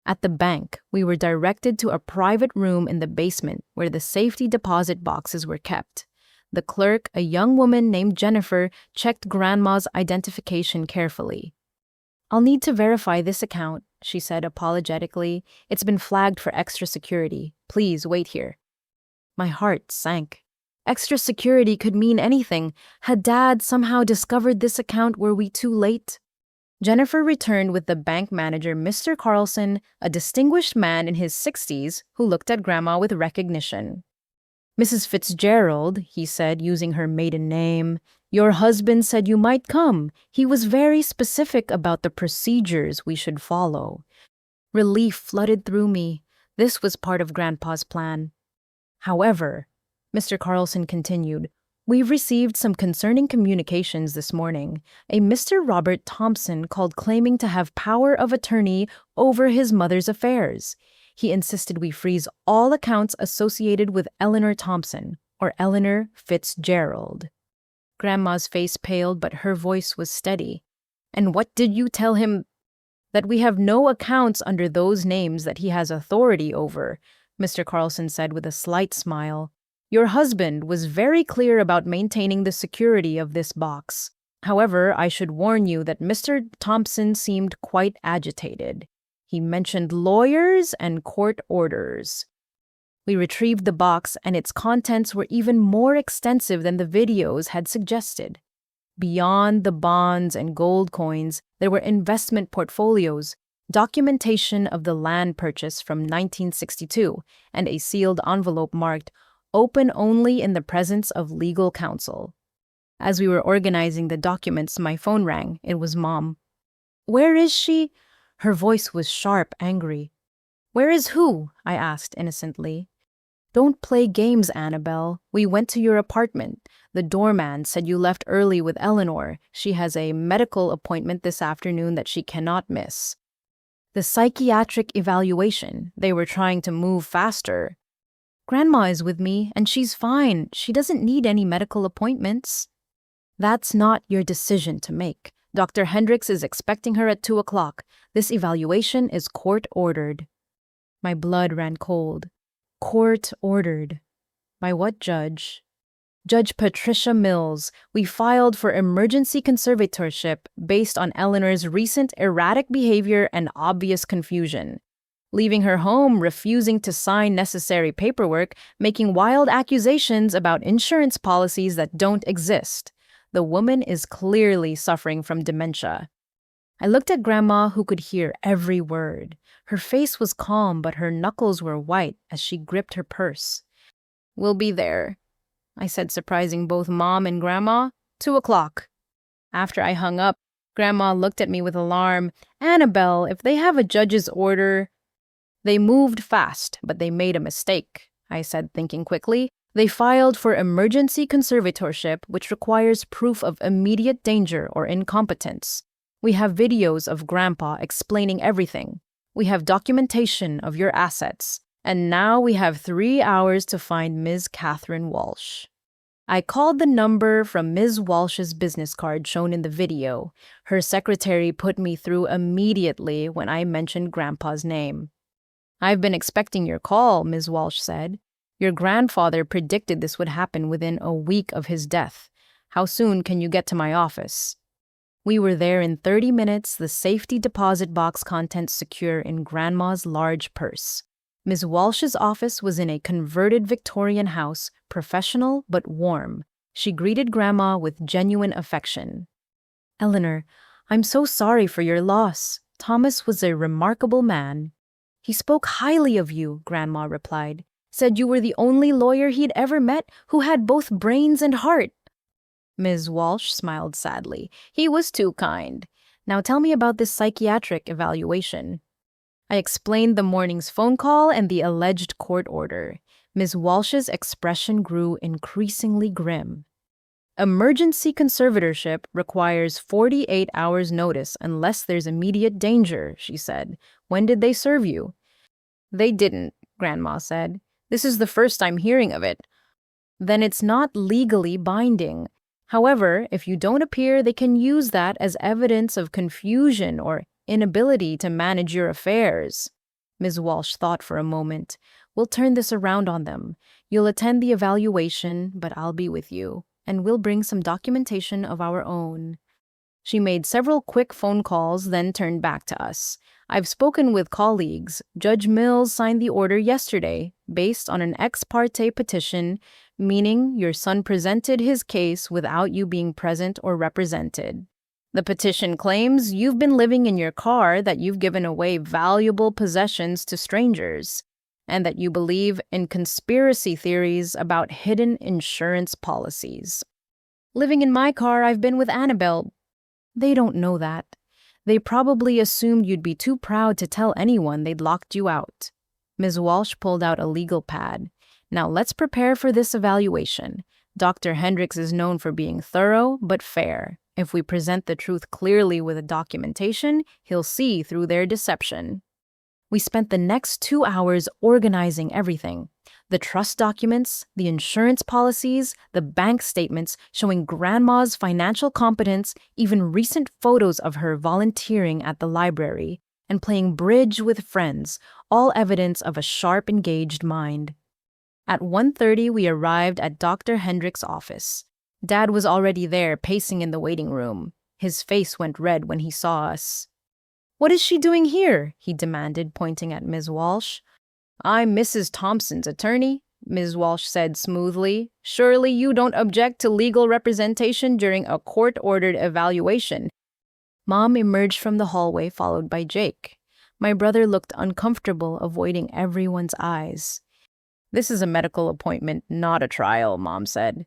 At the bank, we were directed to a private room in the basement where the safety deposit boxes were kept. The clerk, a young woman named Jennifer, checked Grandma's identification carefully. "I'll need to verify this account," she said apologetically. "It's been flagged for extra security. Please wait here." My heart sank. Extra security could mean anything. Had Dad somehow discovered this account? Were we too late? Jennifer returned with the bank manager, Mr. Carlson, a distinguished man in his 60s who looked at Grandma with recognition. "Mrs. Fitzgerald," he said, using her maiden name, "your husband said you might come. He was very specific about the procedures we should follow." Relief flooded through me. This was part of Grandpa's plan. "However," Mr. Carlson continued, "we've received some concerning communications this morning. A Mr. Robert Thompson called claiming to have power of attorney over his mother's affairs. He insisted we freeze all accounts associated with Eleanor Thompson, or Eleanor Fitzgerald." Grandma's face paled, but her voice was steady. "And what did you tell him?" "That we have no accounts under those names that he has authority over," Mr. Carlson said with a slight smile. "Your husband was very clear about maintaining the security of this box. However, I should warn you that Mr. Thompson seemed quite agitated. He mentioned lawyers and court orders." We retrieved the box, and its contents were even more extensive than the videos had suggested. Beyond the bonds and gold coins, there were investment portfolios, documentation of the land purchase from 1962, and a sealed envelope marked "Open only in the presence of legal counsel." As we were organizing the documents, my phone rang. It was Mom. "Where is she?" Her voice was sharp, angry. Where is who? I asked innocently. Don't play games, Annabelle. We went to your apartment. The doorman said you left early with Eleanor. She has a medical appointment this afternoon that she cannot miss. The psychiatric evaluation. They were trying to move faster. Grandma is with me, and she's fine. She doesn't need any medical appointments. That's not your decision to make. Dr. Hendricks is expecting her at 2 o'clock. This evaluation is court-ordered. My blood ran cold. Court-ordered. By what judge? Judge Patricia Mills. We filed for emergency conservatorship based on Eleanor's recent erratic behavior and obvious confusion. Leaving her home, refusing to sign necessary paperwork, making wild accusations about insurance policies that don't exist. The woman is clearly suffering from dementia. I looked at Grandma, who could hear every word. Her face was calm, but her knuckles were white as she gripped her purse. We'll be there, I said, surprising both Mom and Grandma. 2 o'clock. After I hung up, Grandma looked at me with alarm. Annabelle, if they have a judge's order... They moved fast, but they made a mistake, I said, thinking quickly. They filed for emergency conservatorship, which requires proof of immediate danger or incompetence. We have videos of Grandpa explaining everything. We have documentation of your assets. And now we have 3 hours to find Ms. Catherine Walsh. I called the number from Ms. Walsh's business card shown in the video. Her secretary put me through immediately when I mentioned Grandpa's name. I've been expecting your call, Ms. Walsh said. Your grandfather predicted this would happen within a week of his death. How soon can you get to my office? We were there in 30 minutes, the safety deposit box contents secure in Grandma's large purse. Ms. Walsh's office was in a converted Victorian house, professional but warm. She greeted Grandma with genuine affection. Eleanor, I'm so sorry for your loss. Thomas was a remarkable man. He spoke highly of you, Grandma replied. Said you were the only lawyer he'd ever met who had both brains and heart. Ms. Walsh smiled sadly. He was too kind. Now tell me about this psychiatric evaluation. I explained the morning's phone call and the alleged court order. Ms. Walsh's expression grew increasingly grim. Emergency conservatorship requires 48 hours notice unless there's immediate danger, she said. When did they serve you? They didn't, Grandma said. This is the first I'm hearing of it. Then it's not legally binding. However, if you don't appear, they can use that as evidence of confusion or inability to manage your affairs. Ms. Walsh thought for a moment. We'll turn this around on them. You'll attend the evaluation, but I'll be with you, and we'll bring some documentation of our own. She made several quick phone calls, then turned back to us. I've spoken with colleagues. Judge Mills signed the order yesterday, based on an ex parte petition, meaning your son presented his case without you being present or represented. The petition claims you've been living in your car, that you've given away valuable possessions to strangers, and that you believe in conspiracy theories about hidden insurance policies. Living in my car, I've been with Annabelle. They don't know that. They probably assumed you'd be too proud to tell anyone they'd locked you out. Ms. Walsh pulled out a legal pad. Now let's prepare for this evaluation. Dr. Hendricks is known for being thorough but fair. If we present the truth clearly with a documentation, he'll see through their deception. We spent the next 2 hours organizing everything. The trust documents, the insurance policies, the bank statements showing Grandma's financial competence, even recent photos of her volunteering at the library and playing bridge with friends, all evidence of a sharp, engaged mind. At 1:30, we arrived at Dr. Hendricks' office. Dad was already there, pacing in the waiting room. His face went red when he saw us. What is she doing here? He demanded, pointing at Ms. Walsh. I'm Mrs. Thompson's attorney, Ms. Walsh said smoothly. Surely you don't object to legal representation during a court-ordered evaluation. Mom emerged from the hallway, followed by Jake. My brother looked uncomfortable, avoiding everyone's eyes. This is a medical appointment, not a trial, Mom said.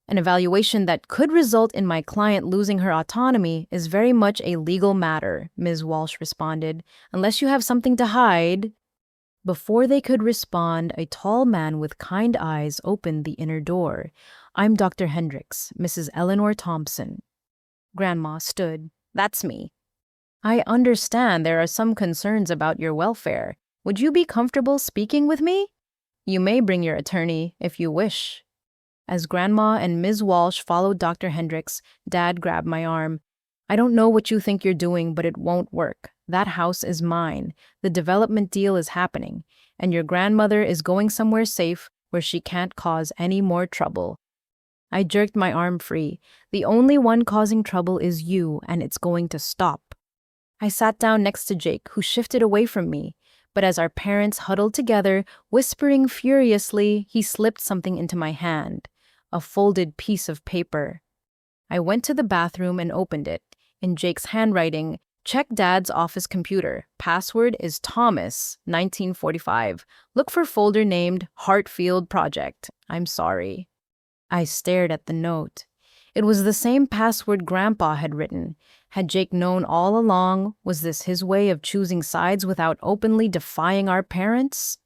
An evaluation that could result in my client losing her autonomy is very much a legal matter, Ms. Walsh responded. Unless you have something to hide. Before they could respond, a tall man with kind eyes opened the inner door. "I'm Dr. Hendricks, Mrs. Eleanor Thompson." Grandma stood. "That's me." "I understand there are some concerns about your welfare. Would you be comfortable speaking with me? You may bring your attorney if you wish." As Grandma and Ms. Walsh followed Dr. Hendricks, Dad grabbed my arm. "I don't know what you think you're doing, but it won't work. That house is mine. The development deal is happening, and your grandmother is going somewhere safe where she can't cause any more trouble." I jerked my arm free. "The only one causing trouble is you, and it's going to stop." I sat down next to Jake, who shifted away from me. But as our parents huddled together, whispering furiously, he slipped something into my hand. A folded piece of paper. I went to the bathroom and opened it. In Jake's handwriting, "Check Dad's office computer. Password is Thomas, 1945. Look for folder named Hartfield Project. I'm sorry." I stared at the note. It was the same password Grandpa had written. Had Jake known all along? Was this his way of choosing sides without openly defying our parents?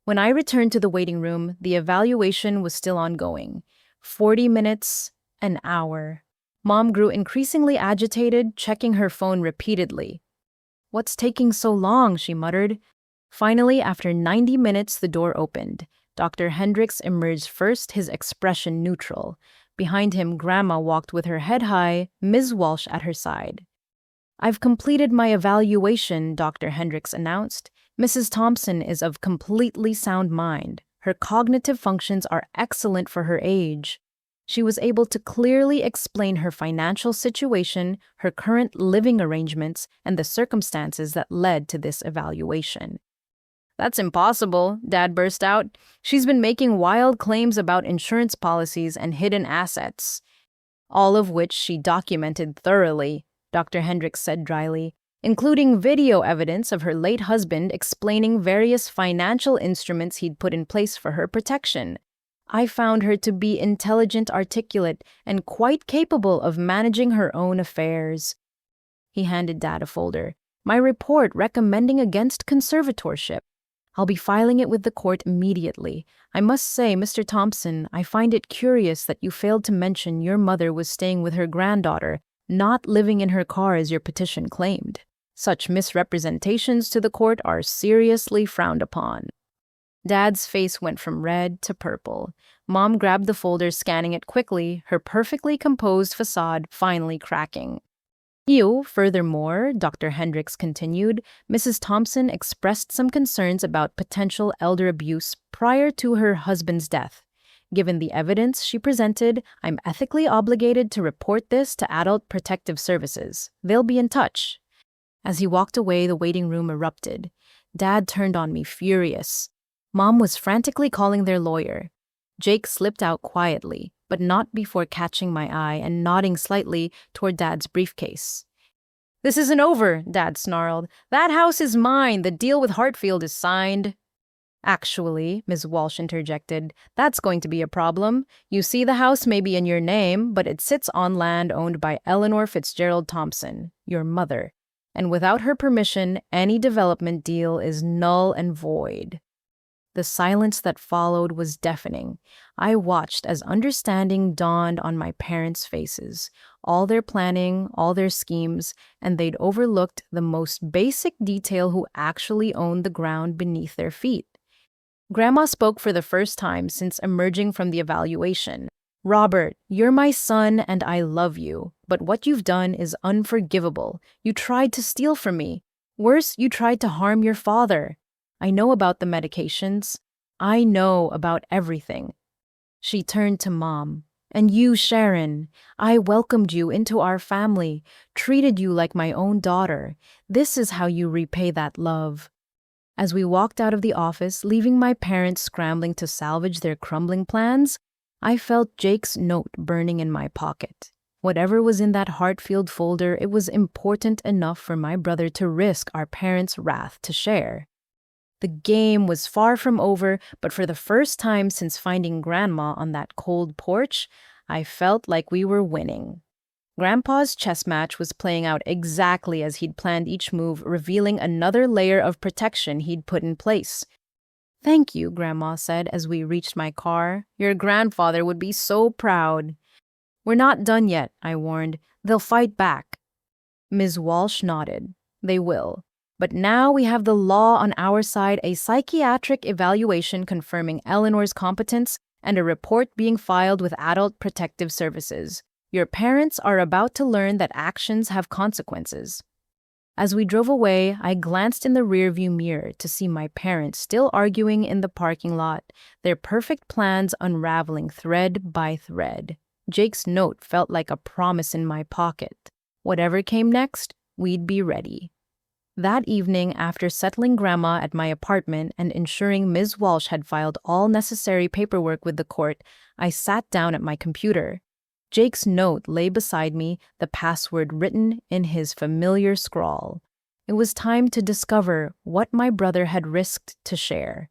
When I returned to the waiting room, the evaluation was still ongoing. 40 minutes, an hour. Mom grew increasingly agitated, checking her phone repeatedly. "What's taking so long?" she muttered. Finally, after 90 minutes, the door opened. Dr. Hendricks emerged first, his expression neutral. Behind him, Grandma walked with her head high, Ms. Walsh at her side. "I've completed my evaluation," Dr. Hendricks announced. "Mrs. Thompson is of completely sound mind. Her cognitive functions are excellent for her age." She was able to clearly explain her financial situation, her current living arrangements, and the circumstances that led to this evaluation. "That's impossible," Dad burst out. "She's been making wild claims about insurance policies and hidden assets." "All of which she documented thoroughly," Dr. Hendricks said dryly, "including video evidence of her late husband explaining various financial instruments he'd put in place for her protection. I found her to be intelligent, articulate, and quite capable of managing her own affairs." He handed Dad a folder. "My report recommending against conservatorship. I'll be filing it with the court immediately. I must say, Mr. Thompson, I find it curious that you failed to mention your mother was staying with her granddaughter, not living in her car as your petition claimed. Such misrepresentations to the court are seriously frowned upon." Dad's face went from red to purple. Mom grabbed the folder, scanning it quickly, her perfectly composed facade finally cracking. Furthermore, Dr. Hendricks continued, Mrs. Thompson expressed some concerns about potential elder abuse prior to her husband's death. Given the evidence she presented, I'm ethically obligated to report this to Adult Protective Services. They'll be in touch." As he walked away, the waiting room erupted. Dad turned on me, furious. Mom was frantically calling their lawyer. Jake slipped out quietly, but not before catching my eye and nodding slightly toward Dad's briefcase. "This isn't over," Dad snarled. "That house is mine. The deal with Hartfield is signed." "Actually," Ms. Walsh interjected, "that's going to be a problem. You see, the house may be in your name, but it sits on land owned by Eleanor Fitzgerald Thompson, your mother. And without her permission, any development deal is null and void." The silence that followed was deafening. I watched as understanding dawned on my parents' faces. All their planning, all their schemes, and they'd overlooked the most basic detail: who actually owned the ground beneath their feet. Grandma spoke for the first time since emerging from the evaluation. "Robert, you're my son and I love you, but what you've done is unforgivable. You tried to steal from me. Worse, you tried to harm your father. I know about the medications. I know about everything." She turned to Mom. "And you, Sharon, I welcomed you into our family, treated you like my own daughter. This is how you repay that love." As we walked out of the office, leaving my parents scrambling to salvage their crumbling plans, I felt Jake's note burning in my pocket. Whatever was in that Hartfield folder, it was important enough for my brother to risk our parents' wrath to share. The game was far from over, but for the first time since finding Grandma on that cold porch, I felt like we were winning. Grandpa's chess match was playing out exactly as he'd planned each move, revealing another layer of protection he'd put in place. Thank you, Grandma said as we reached my car. Your grandfather would be so proud. We're not done yet, I warned. They'll fight back. Ms. Walsh nodded. They will. But now we have the law on our side, a psychiatric evaluation confirming Eleanor's competence, and a report being filed with Adult Protective Services. Your parents are about to learn that actions have consequences. As we drove away, I glanced in the rearview mirror to see my parents still arguing in the parking lot, their perfect plans unraveling thread by thread. Jake's note felt like a promise in my pocket. Whatever came next, we'd be ready. That evening, after settling Grandma at my apartment and ensuring Ms. Walsh had filed all necessary paperwork with the court, I sat down at my computer. Jake's note lay beside me, the password written in his familiar scrawl. It was time to discover what my brother had risked to share.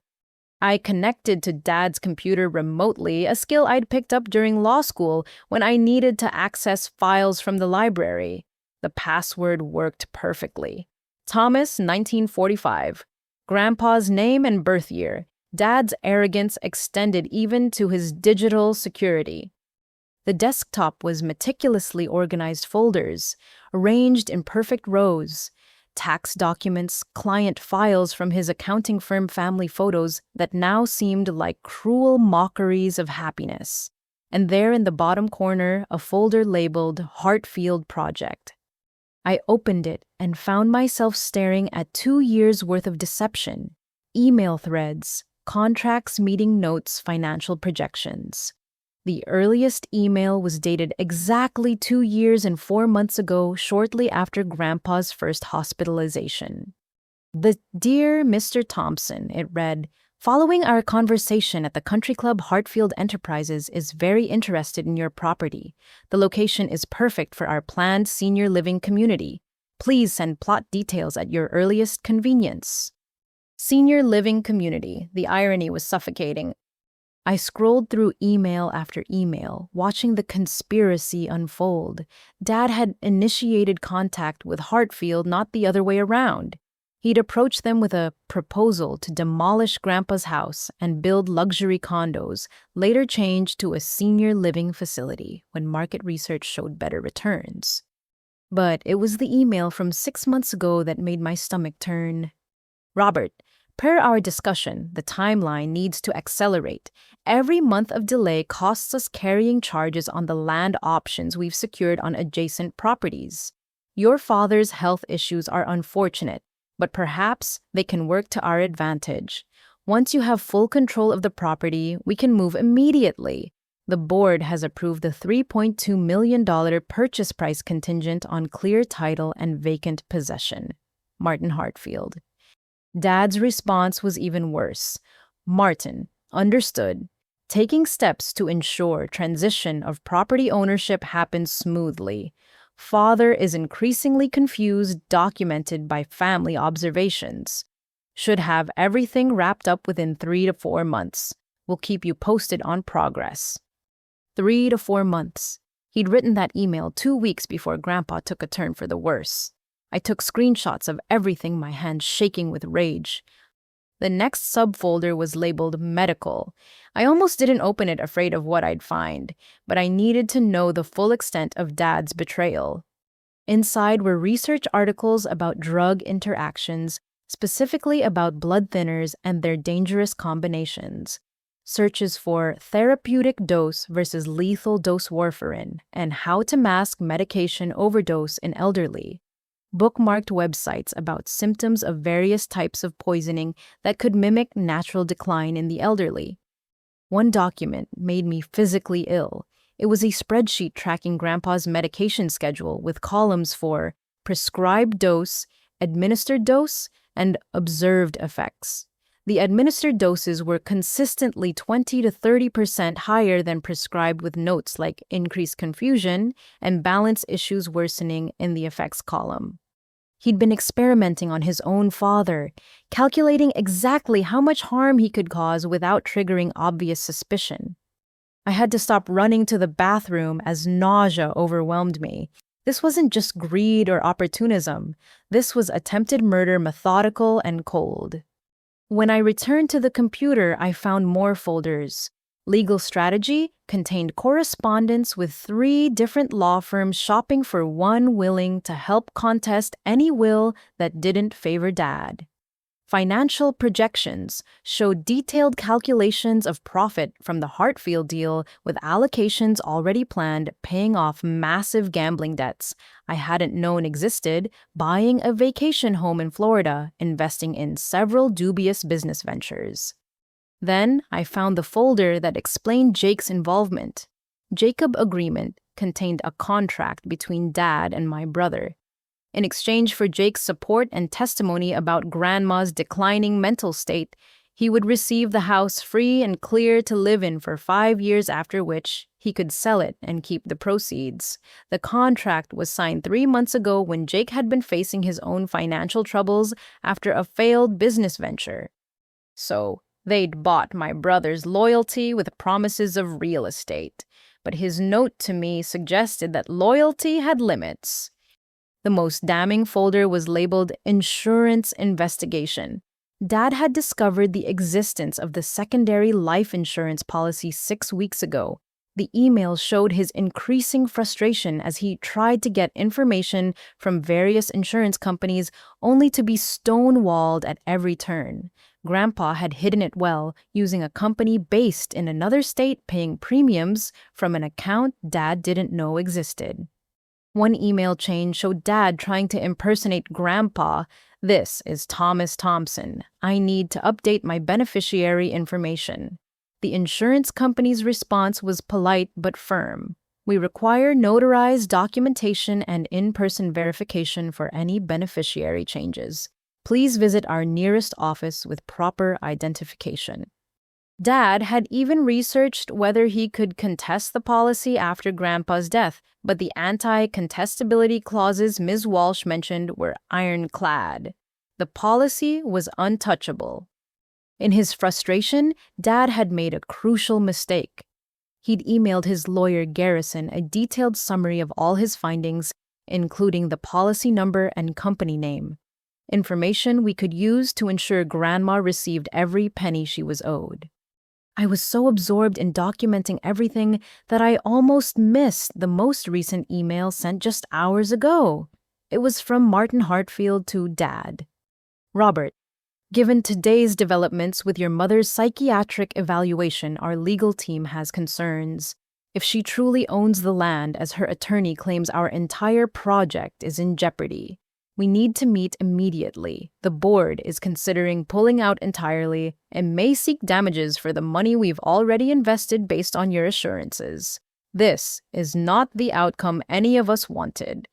I connected to Dad's computer remotely, a skill I'd picked up during law school when I needed to access files from the library. The password worked perfectly. Thomas, 1945. Grandpa's name and birth year. Dad's arrogance extended even to his digital security. The desktop was meticulously organized folders, arranged in perfect rows. Tax documents, client files from his accounting firm, family photos that now seemed like cruel mockeries of happiness. And there in the bottom corner, a folder labeled Hartfield Project. I opened it and found myself staring at 2 years' worth of deception. Email threads, contracts, meeting notes, financial projections. The earliest email was dated exactly 2 years and 4 months ago, shortly after Grandpa's first hospitalization. The Dear Mr. Thompson, it read, following our conversation at the Country Club, Hartfield Enterprises is very interested in your property. The location is perfect for our planned senior living community. Please send plot details at your earliest convenience. Senior living community. The irony was suffocating. I scrolled through email after email, watching the conspiracy unfold. Dad had initiated contact with Hartfield, not the other way around. He'd approached them with a proposal to demolish Grandpa's house and build luxury condos, later changed to a senior living facility when market research showed better returns. But it was the email from 6 months ago that made my stomach turn. Robert, per our discussion, the timeline needs to accelerate. Every month of delay costs us carrying charges on the land options we've secured on adjacent properties. Your father's health issues are unfortunate, but perhaps they can work to our advantage. Once you have full control of the property, we can move immediately. The board has approved the $3.2 million purchase price contingent on clear title and vacant possession. Martin Hartfield. Dad's response was even worse. Martin, understood. Taking steps to ensure transition of property ownership happens smoothly. Father is increasingly confused, documented by family observations. Should have everything wrapped up within 3 to 4 months. We'll keep you posted on progress. 3 to 4 months. He'd written that email 2 weeks before Grandpa took a turn for the worse. I took screenshots of everything, my hands shaking with rage. The next subfolder was labeled medical. I almost didn't open it, afraid of what I'd find, but I needed to know the full extent of Dad's betrayal. Inside were research articles about drug interactions, specifically about blood thinners and their dangerous combinations. Searches for therapeutic dose versus lethal dose warfarin and how to mask medication overdose in elderly. Bookmarked websites about symptoms of various types of poisoning that could mimic natural decline in the elderly. One document made me physically ill. It was a spreadsheet tracking Grandpa's medication schedule with columns for prescribed dose, administered dose, and observed effects. The administered doses were consistently 20 to 30% higher than prescribed, with notes like increased confusion and balance issues worsening in the effects column. He'd been experimenting on his own father, calculating exactly how much harm he could cause without triggering obvious suspicion. I had to stop running to the bathroom as nausea overwhelmed me. This wasn't just greed or opportunism. This was attempted murder, methodical and cold. When I returned to the computer, I found more folders. Legal strategy contained correspondence with 3 different law firms shopping for one willing to help contest any will that didn't favor Dad. Financial projections showed detailed calculations of profit from the Hartfield deal with allocations already planned, paying off massive gambling debts I hadn't known existed, buying a vacation home in Florida, investing in several dubious business ventures. Then I found the folder that explained Jake's involvement. Jacob Agreement contained a contract between Dad and my brother. In exchange for Jake's support and testimony about Grandma's declining mental state, he would receive the house free and clear to live in for 5 years, after which he could sell it and keep the proceeds. The contract was signed 3 months ago when Jake had been facing his own financial troubles after a failed business venture. So, they'd bought my brother's loyalty with promises of real estate. But his note to me suggested that loyalty had limits. The most damning folder was labeled Insurance Investigation. Dad had discovered the existence of the secondary life insurance policy 6 weeks ago. The email showed his increasing frustration as he tried to get information from various insurance companies only to be stonewalled at every turn. Grandpa had hidden it well, using a company based in another state paying premiums from an account Dad didn't know existed. One email chain showed Dad trying to impersonate Grandpa. "This is Thomas Thompson. I need to update my beneficiary information." The insurance company's response was polite but firm. "We require notarized documentation and in-person verification for any beneficiary changes. Please visit our nearest office with proper identification." Dad had even researched whether he could contest the policy after Grandpa's death, but the anti-contestability clauses Ms. Walsh mentioned were ironclad. The policy was untouchable. In his frustration, Dad had made a crucial mistake. He'd emailed his lawyer Garrison a detailed summary of all his findings, including the policy number and company name. Information we could use to ensure Grandma received every penny she was owed. I was so absorbed in documenting everything that I almost missed the most recent email sent just hours ago. It was from Martin Hartfield to Dad. "Robert, given today's developments with your mother's psychiatric evaluation, our legal team has concerns. If she truly owns the land, as her attorney claims, our entire project is in jeopardy. We need to meet immediately. The board is considering pulling out entirely and may seek damages for the money we've already invested based on your assurances. This is not the outcome any of us wanted."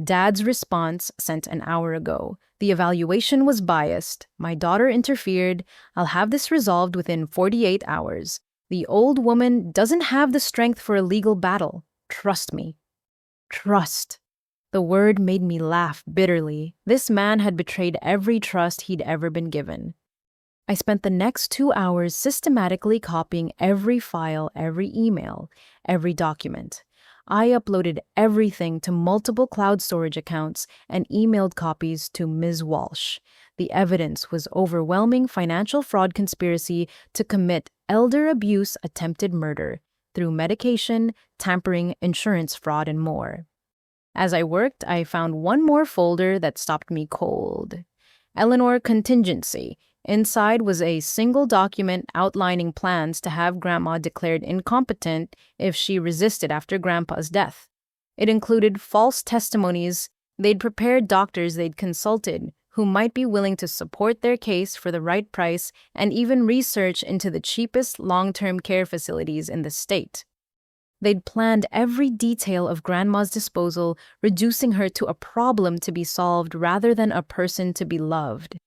Dad's response sent an hour ago. "The evaluation was biased. My daughter interfered. I'll have this resolved within 48 hours. The old woman doesn't have the strength for a legal battle. Trust me." Trust. The word made me laugh bitterly. This man had betrayed every trust he'd ever been given. I spent the next 2 hours systematically copying every file, every email, every document. I uploaded everything to multiple cloud storage accounts and emailed copies to Ms. Walsh. The evidence was overwhelming: financial fraud conspiracy to commit elder abuse, attempted murder, through medication, tampering, insurance fraud, and more. As I worked, I found one more folder that stopped me cold. Eleanor Contingency. Inside was a single document outlining plans to have Grandma declared incompetent if she resisted after Grandpa's death. It included false testimonies. They'd prepared doctors they'd consulted who might be willing to support their case for the right price, and even research into the cheapest long-term care facilities in the state. They'd planned every detail of Grandma's disposal, reducing her to a problem to be solved rather than a person to be loved.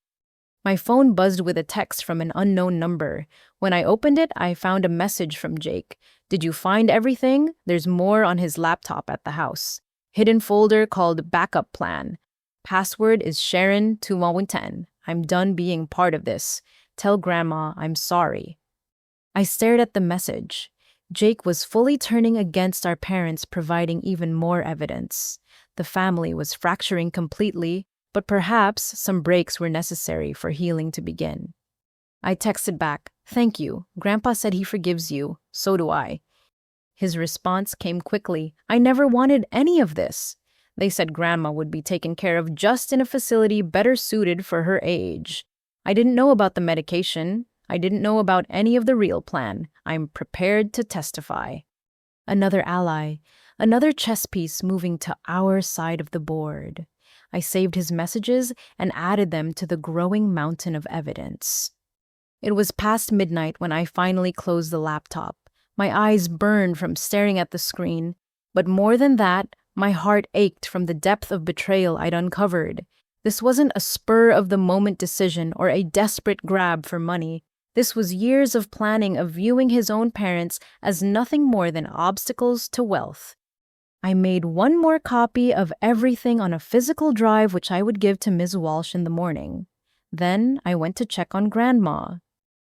My phone buzzed with a text from an unknown number. When I opened it, I found a message from Jake. "Did you find everything? There's more on his laptop at the house. Hidden folder called Backup Plan. Password is Sharon2110. I'm done being part of this. Tell Grandma I'm sorry." I stared at the message. Jake was fully turning against our parents, providing even more evidence. The family was fracturing completely, but perhaps some breaks were necessary for healing to begin. I texted back, "Thank you. Grandpa said he forgives you. So do I." His response came quickly. "I never wanted any of this. They said Grandma would be taken care of just in a facility better suited for her age. I didn't know about the medication. I didn't know about any of the real plan. I'm prepared to testify." Another ally, another chess piece moving to our side of the board. I saved his messages and added them to the growing mountain of evidence. It was past midnight when I finally closed the laptop. My eyes burned from staring at the screen, but more than that, my heart ached from the depth of betrayal I'd uncovered. This wasn't a spur-of-the-moment decision or a desperate grab for money. This was years of planning of viewing his own parents as nothing more than obstacles to wealth. I made one more copy of everything on a physical drive which I would give to Ms. Walsh in the morning. Then I went to check on Grandma.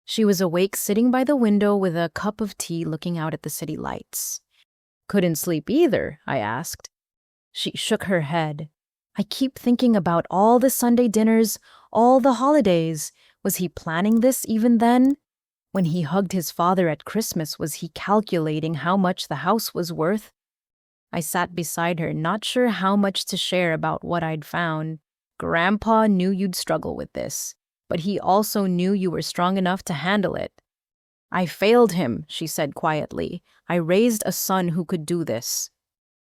She was awake sitting by the window with a cup of tea looking out at the city lights. "Couldn't sleep either?" I asked. She shook her head. "I keep thinking about all the Sunday dinners, all the holidays. Was he planning this even then? When he hugged his father at Christmas, was he calculating how much the house was worth?" I sat beside her, not sure how much to share about what I'd found. "Grandpa knew you'd struggle with this, but he also knew you were strong enough to handle it." "I failed him," she said quietly. "I raised a son who could do this."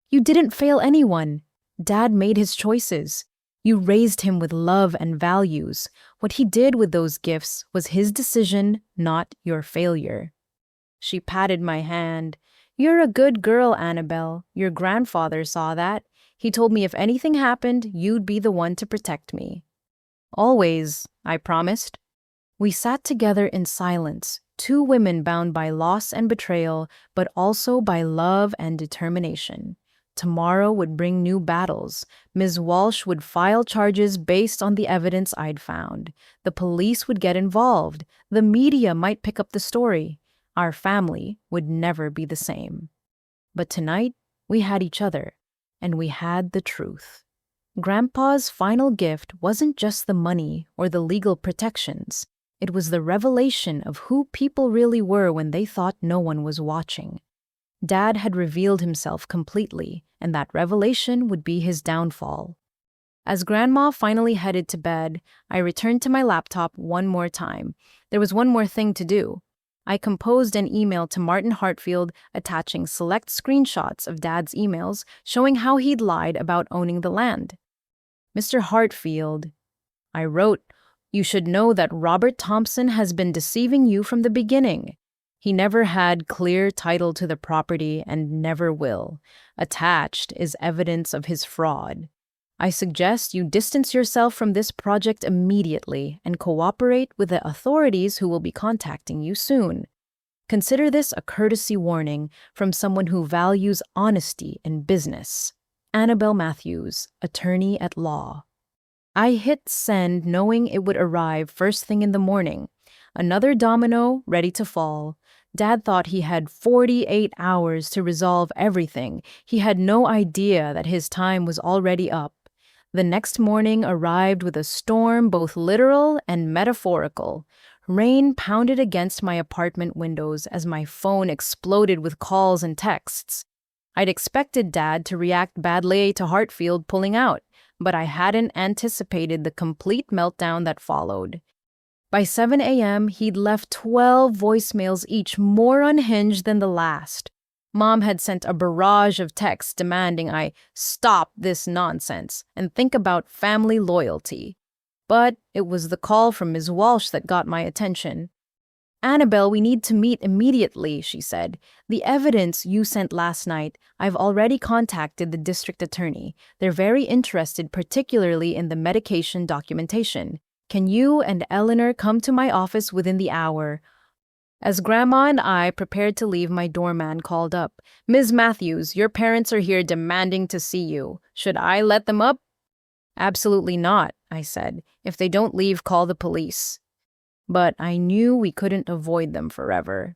"You didn't fail anyone. Dad made his choices. You raised him with love and values. What he did with those gifts was his decision, not your failure." She patted my hand. "You're a good girl, Annabelle. Your grandfather saw that. He told me if anything happened, you'd be the one to protect me." "Always," I promised. We sat together in silence, two women bound by loss and betrayal, but also by love and determination. Tomorrow would bring new battles. Ms. Walsh would file charges based on the evidence I'd found. The police would get involved. The media might pick up the story. Our family would never be the same. But tonight, we had each other, and we had the truth. Grandpa's final gift wasn't just the money or the legal protections. It was the revelation of who people really were when they thought no one was watching. Dad had revealed himself completely, and that revelation would be his downfall. As Grandma finally headed to bed, I returned to my laptop one more time. There was one more thing to do. I composed an email to Martin Hartfield attaching select screenshots of Dad's emails showing how he'd lied about owning the land. "Mr. Hartfield," I wrote, "you should know that Robert Thompson has been deceiving you from the beginning. He never had clear title to the property and never will. Attached is evidence of his fraud. I suggest you distance yourself from this project immediately and cooperate with the authorities who will be contacting you soon. Consider this a courtesy warning from someone who values honesty in business. Annabelle Matthews, attorney at law." I hit send knowing it would arrive first thing in the morning. Another domino ready to fall. Dad thought he had 48 hours to resolve everything. He had no idea that his time was already up. The next morning arrived with a storm both literal and metaphorical. Rain pounded against my apartment windows as my phone exploded with calls and texts. I'd expected Dad to react badly to Hartfield pulling out, but I hadn't anticipated the complete meltdown that followed. By 7 a.m., he'd left 12 voicemails, each more unhinged than the last. Mom had sent a barrage of texts demanding I stop this nonsense and think about family loyalty. But it was the call from Ms. Walsh that got my attention. "Annabelle, we need to meet immediately," she said. "The evidence you sent last night, I've already contacted the district attorney. They're very interested, particularly in the medication documentation. Can you and Eleanor come to my office within the hour?" As Grandma and I prepared to leave, my doorman called up. "Ms. Matthews, your parents are here demanding to see you. Should I let them up?" "Absolutely not," I said. "If they don't leave, call the police." But I knew we couldn't avoid them forever.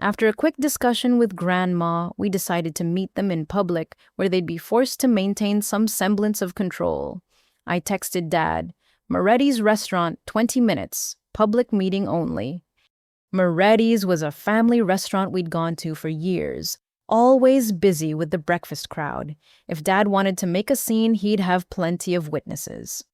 After a quick discussion with Grandma, we decided to meet them in public where they'd be forced to maintain some semblance of control. I texted Dad, "Moretti's restaurant, 20 minutes. public meeting only. Moretti's was a family restaurant we'd gone to for years, always busy with the breakfast crowd. If Dad wanted to make a scene, he'd have plenty of witnesses.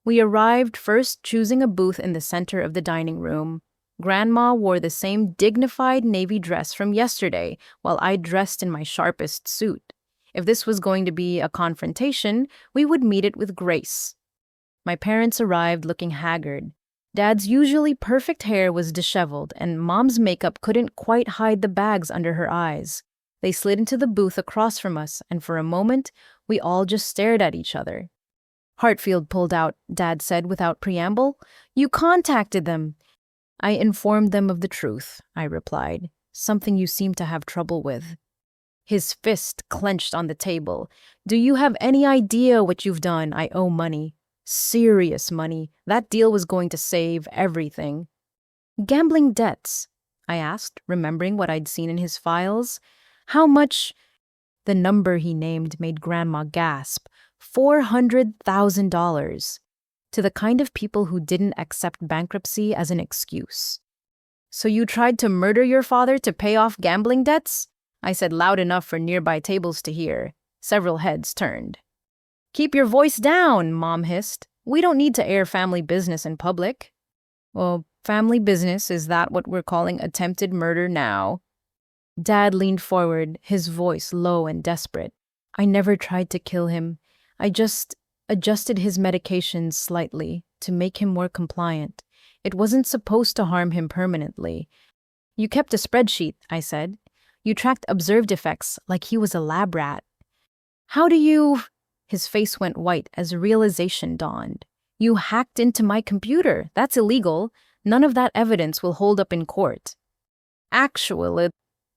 We arrived first choosing a booth in the center of the dining room. Grandma wore the same dignified navy dress from yesterday, while I dressed in my sharpest suit. If this was going to be a confrontation, we would meet it with grace. My parents arrived looking haggard. Dad's usually perfect hair was disheveled, and Mom's makeup couldn't quite hide the bags under her eyes. They slid into the booth across from us, and for a moment, we all just stared at each other. "Hartfield pulled out," Dad said without preamble. "You contacted them." "I informed them of the truth," I replied, "something you seem to have trouble with." His fist clenched on the table. "Do you have any idea what you've done? I owe money. Serious money. That deal was going to save everything." "Gambling debts?" I asked, remembering what I'd seen in his files. "How much?" The number he named made Grandma gasp. $400,000. To the kind of people who didn't accept bankruptcy as an excuse. "So you tried to murder your father to pay off gambling debts?" I said loud enough for nearby tables to hear. Several heads turned. "Keep your voice down," Mom hissed. "We don't need to air family business in public." "Well, family business, is that what we're calling attempted murder now?" Dad leaned forward, his voice low and desperate. "I never tried to kill him. I just adjusted his medications slightly to make him more compliant. It wasn't supposed to harm him permanently." "You kept a spreadsheet," I said. "You tracked observed effects like he was a lab rat." "How do you—" His face went white as realization dawned. "You hacked into my computer. That's illegal. None of that evidence will hold up in court." "Actually,"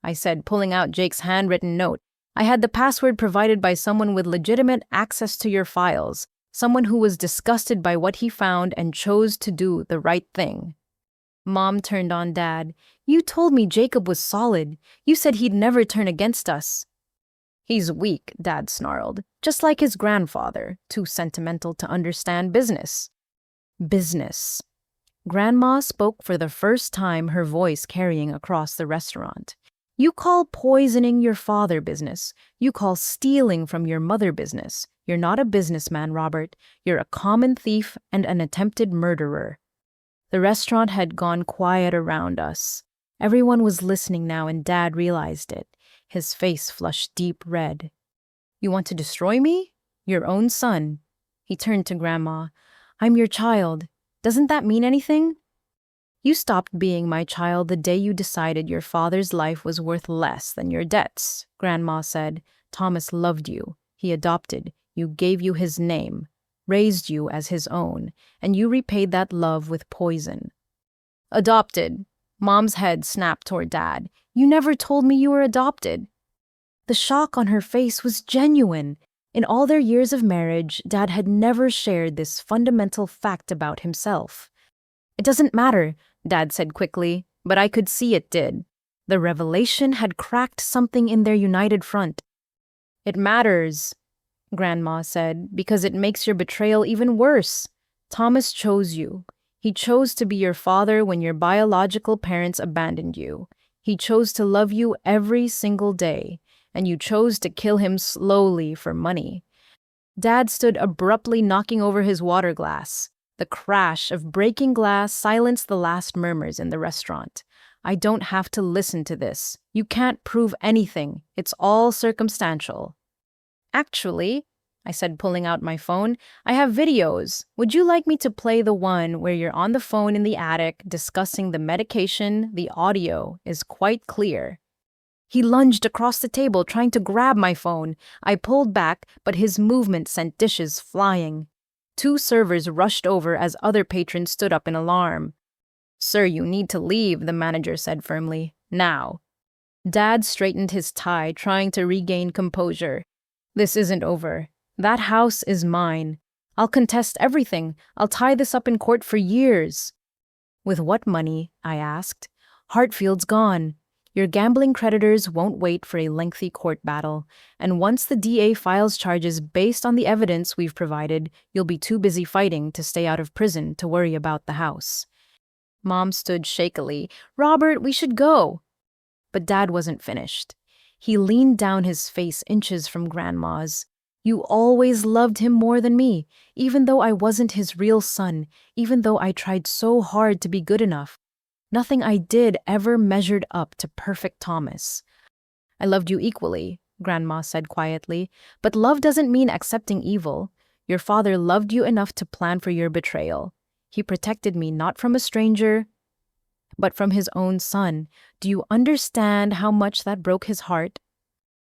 I said, pulling out Jake's handwritten note, "I had the password provided by someone with legitimate access to your files, someone who was disgusted by what he found and chose to do the right thing." Mom turned on Dad. "You told me Jacob was solid. You said he'd never turn against us." "He's weak," Dad snarled, "just like his grandfather, too sentimental to understand business." Business. Grandma spoke for the first time, her voice carrying across the restaurant. "You call poisoning your father business. You call stealing from your mother business. You're not a businessman, Robert. You're a common thief and an attempted murderer." The restaurant had gone quiet around us. Everyone was listening now, and Dad realized it. His face flushed deep red. "You want to destroy me? Your own son." He turned to Grandma. "I'm your child. Doesn't that mean anything?" "You stopped being my child the day you decided your father's life was worth less than your debts," Grandma said. "Thomas loved you. He adopted you, gave you his name, raised you as his own, and you repaid that love with poison." "Adopted?" Mom's head snapped toward Dad. "You never told me you were adopted." The shock on her face was genuine. In all their years of marriage, Dad had never shared this fundamental fact about himself. "It doesn't matter," Dad said quickly, but I could see it did. The revelation had cracked something in their united front. "It matters," Grandma said, "because it makes your betrayal even worse. Thomas chose you. He chose to be your father when your biological parents abandoned you. He chose to love you every single day, and you chose to kill him slowly for money." Dad stood abruptly, knocking over his water glass. The crash of breaking glass silenced the last murmurs in the restaurant. "I don't have to listen to this. You can't prove anything. It's all circumstantial." "Actually," I said, pulling out my phone, "I have videos. Would you like me to play the one where you're on the phone in the attic discussing the medication? The audio is quite clear." He lunged across the table, trying to grab my phone. I pulled back, but his movement sent dishes flying. 2 servers rushed over as other patrons stood up in alarm. "Sir, you need to leave," the manager said firmly. "Now." Dad straightened his tie, trying to regain composure. "This isn't over. That house is mine. I'll contest everything. I'll tie this up in court for years." "With what money?" I asked. "Hartfield's gone. Your gambling creditors won't wait for a lengthy court battle, and once the DA files charges based on the evidence we've provided, you'll be too busy fighting to stay out of prison to worry about the house." Mom stood shakily. Robert, we should go. But Dad wasn't finished. He leaned down, his face inches from Grandma's. You always loved him more than me, even though I wasn't his real son, even though I tried so hard to be good enough. Nothing I did ever measured up to perfect Thomas. I loved you equally, Grandma said quietly, but love doesn't mean accepting evil. Your father loved you enough to plan for your betrayal. He protected me not from a stranger, but from his own son. Do you understand how much that broke his heart?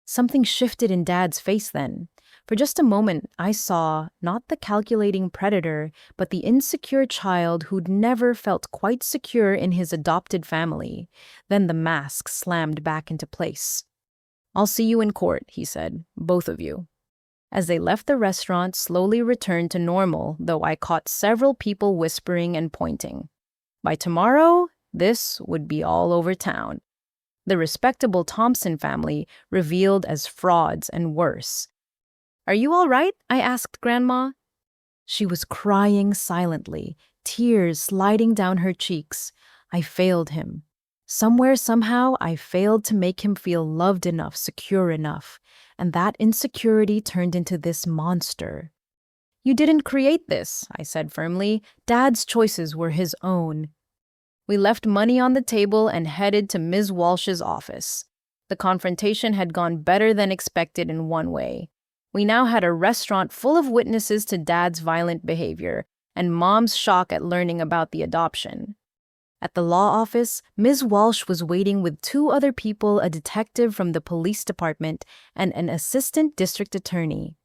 Something shifted in Dad's face then. For just a moment, I saw not the calculating predator, but the insecure child who'd never felt quite secure in his adopted family. Then the mask slammed back into place. I'll see you in court, he said, both of you. As they left, the restaurant slowly returned to normal, though I caught several people whispering and pointing. By tomorrow, this would be all over town. The respectable Thompson family revealed as frauds and worse. Are you all right? I asked Grandma. She was crying silently, tears sliding down her cheeks. I failed him. Somewhere, somehow, I failed to make him feel loved enough, secure enough, and that insecurity turned into this monster. You didn't create this, I said firmly. Dad's choices were his own. We left money on the table and headed to Ms. Walsh's office. The confrontation had gone better than expected in one way. We now had a restaurant full of witnesses to Dad's violent behavior and Mom's shock at learning about the adoption. At the law office, Ms. Walsh was waiting with two other people, a detective from the police department and an assistant district attorney.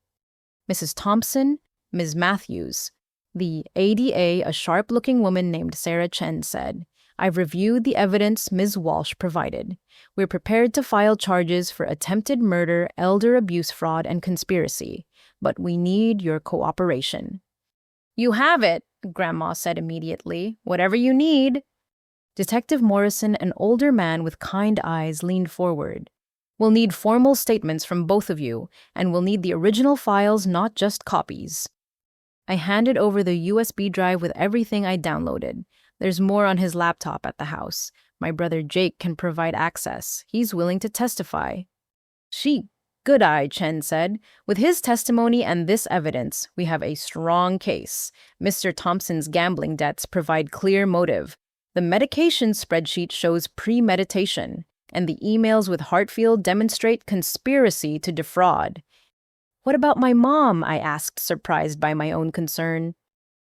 Mrs. Thompson, Ms. Matthews. The ADA, a sharp-looking woman named Sarah Chen, said, I've reviewed the evidence Ms. Walsh provided. We're prepared to file charges for attempted murder, elder abuse fraud, and conspiracy, but we need your cooperation. You have it, Grandma said immediately. Whatever you need. Detective Morrison, an older man with kind eyes, leaned forward. We'll need formal statements from both of you, and we'll need the original files, not just copies. I handed over the USB drive with everything I downloaded. There's more on his laptop at the house. My brother Jake can provide access. He's willing to testify. Good eye, Chen said. With his testimony and this evidence, we have a strong case. Mr. Thompson's gambling debts provide clear motive. The medication spreadsheet shows premeditation, and the emails with Hartfield demonstrate conspiracy to defraud. What about my mom? I asked, surprised by my own concern.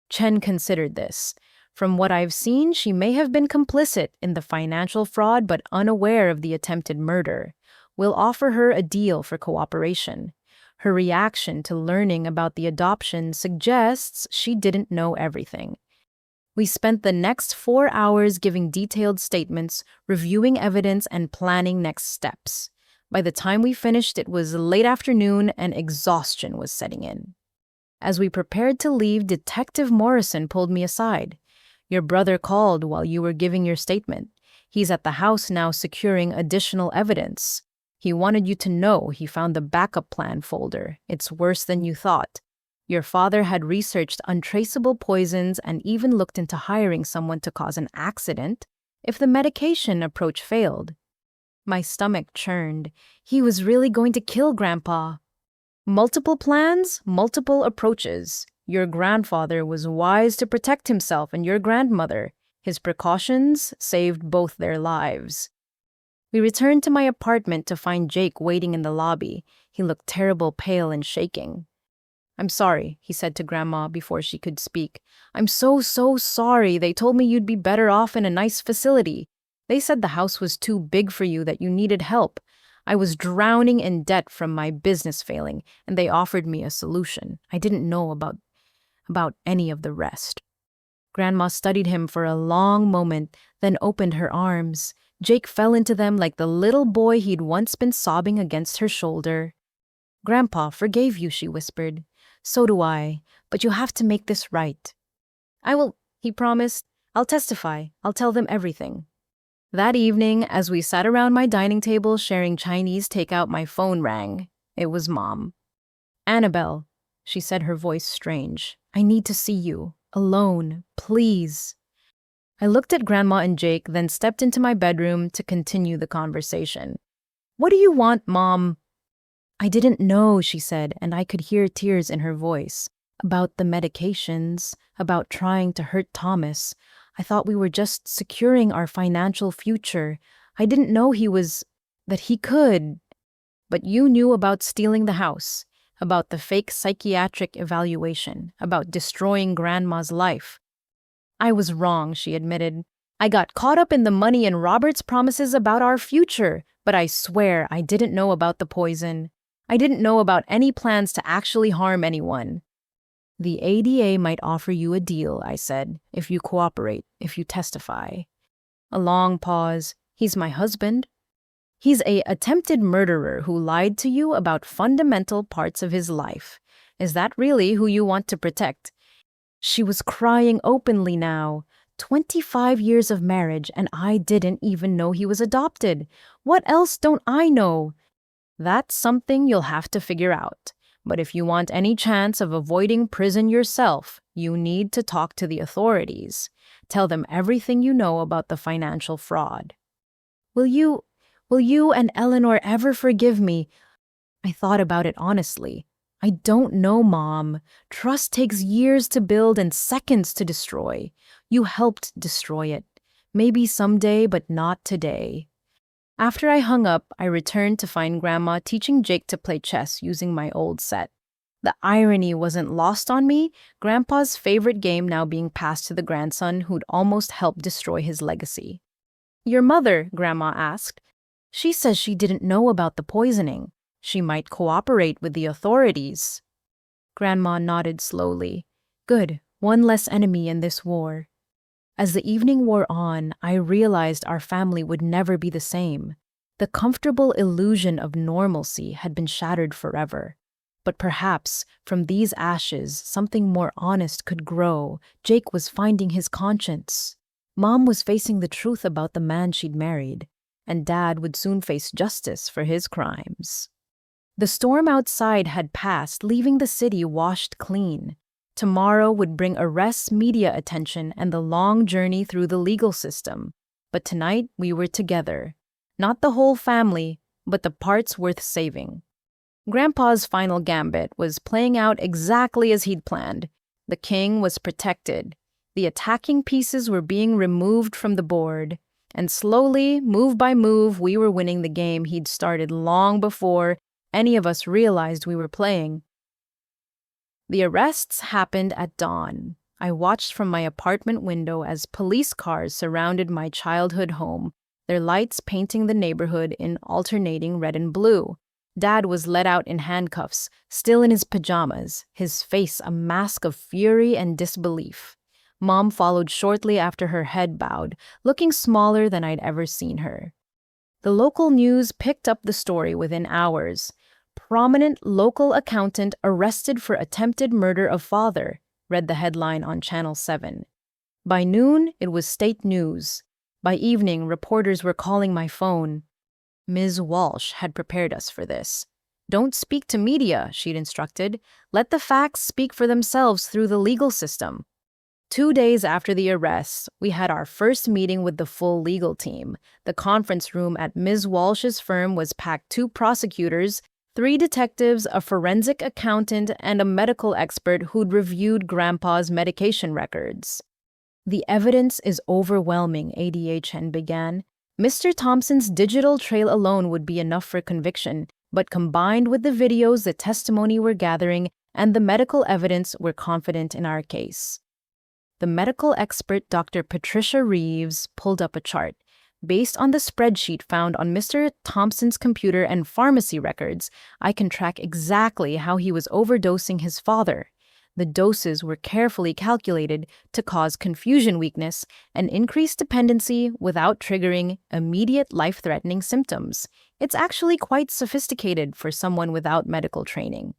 Chen considered this. From what I've seen, she may have been complicit in the financial fraud but unaware of the attempted murder. We'll offer her a deal for cooperation. Her reaction to learning about the adoption suggests she didn't know everything. We spent the next 4 hours giving detailed statements, reviewing evidence, and planning next steps. By the time we finished, it was late afternoon and exhaustion was setting in. As we prepared to leave, Detective Morrison pulled me aside. Your brother called while you were giving your statement. He's at the house now securing additional evidence. He wanted you to know he found the backup plan folder. It's worse than you thought. Your father had researched untraceable poisons and even looked into hiring someone to cause an accident if the medication approach failed. My stomach churned. He was really going to kill Grandpa. Multiple plans, multiple approaches. Your grandfather was wise to protect himself and your grandmother. His precautions saved both their lives. We returned to my apartment to find Jake waiting in the lobby. He looked terrible, pale, and shaking. I'm sorry, he said to Grandma before she could speak. I'm so sorry. They told me you'd be better off in a nice facility. They said the house was too big for you, that you needed help. I was drowning in debt from my business failing, and they offered me a solution. I didn't know about any of the rest. Grandma studied him for a long moment, then opened her arms. Jake fell into them like the little boy he'd once been sobbing against her shoulder. Grandpa forgave you, she whispered. So do I, but you have to make this right. I will, he promised. I'll testify. I'll tell them everything. That evening, as we sat around my dining table sharing Chinese takeout, my phone rang. It was Mom. Annabelle, she said, her voice strange. I need to see you. Alone, please. I looked at Grandma and Jake, then stepped into my bedroom to continue the conversation. What do you want, Mom? I didn't know, she said, and I could hear tears in her voice. About the medications, about trying to hurt Thomas. I thought we were just securing our financial future. I didn't know that he could. But you knew about stealing the house, about the fake psychiatric evaluation, about destroying Grandma's life. I was wrong, she admitted. I got caught up in the money and Robert's promises about our future, but I swear I didn't know about the poison. I didn't know about any plans to actually harm anyone. The ADA might offer you a deal, I said, if you cooperate, if you testify. A long pause. He's my husband. He's an attempted murderer who lied to you about fundamental parts of his life. Is that really who you want to protect? She was crying openly now. 25 years of marriage, and I didn't even know he was adopted. What else don't I know? That's something you'll have to figure out. But if you want any chance of avoiding prison yourself, you need to talk to the authorities. Tell them everything you know about the financial fraud. Will you and Eleanor ever forgive me? I thought about it honestly. I don't know, Mom. Trust takes years to build and seconds to destroy. You helped destroy it. Maybe someday, but not today. After I hung up, I returned to find Grandma teaching Jake to play chess using my old set. The irony wasn't lost on me, Grandpa's favorite game now being passed to the grandson who'd almost helped destroy his legacy. Your mother, Grandma asked. She says she didn't know about the poisoning. She might cooperate with the authorities. Grandma nodded slowly. Good, one less enemy in this war. As the evening wore on, I realized our family would never be the same. The comfortable illusion of normalcy had been shattered forever. But perhaps, from these ashes, something more honest could grow. Jake was finding his conscience. Mom was facing the truth about the man she'd married. And Dad would soon face justice for his crimes. The storm outside had passed, leaving the city washed clean. Tomorrow would bring arrests, media attention, and the long journey through the legal system. But tonight we were together. Not the whole family, but the parts worth saving. Grandpa's final gambit was playing out exactly as he'd planned. The king was protected. The attacking pieces were being removed from the board. And slowly, move by move, we were winning the game he'd started long before any of us realized we were playing. The arrests happened at dawn. I watched from my apartment window as police cars surrounded my childhood home, their lights painting the neighborhood in alternating red and blue. Dad was let out in handcuffs, still in his pajamas, his face a mask of fury and disbelief. Mom followed shortly after, her head bowed, looking smaller than I'd ever seen her. The local news picked up the story within hours. Prominent local accountant arrested for attempted murder of father, read the headline on Channel 7. By noon, it was state news. By evening, reporters were calling my phone. Ms. Walsh had prepared us for this. Don't speak to media, she'd instructed. Let the facts speak for themselves through the legal system. 2 days after the arrests, we had our first meeting with the full legal team. The conference room at Ms. Walsh's firm was packed: 2 prosecutors, 3 detectives, a forensic accountant, and a medical expert who'd reviewed Grandpa's medication records. The evidence is overwhelming, ADHN began. Mr. Thompson's digital trail alone would be enough for conviction, but combined with the videos, the testimony we're gathering, and the medical evidence, we're confident in our case. The medical expert, Dr. Patricia Reeves, pulled up a chart. Based on the spreadsheet found on Mr. Thompson's computer and pharmacy records, I can track exactly how he was overdosing his father. The doses were carefully calculated to cause confusion weakness and increase dependency without triggering immediate life-threatening symptoms. It's actually quite sophisticated for someone without medical training.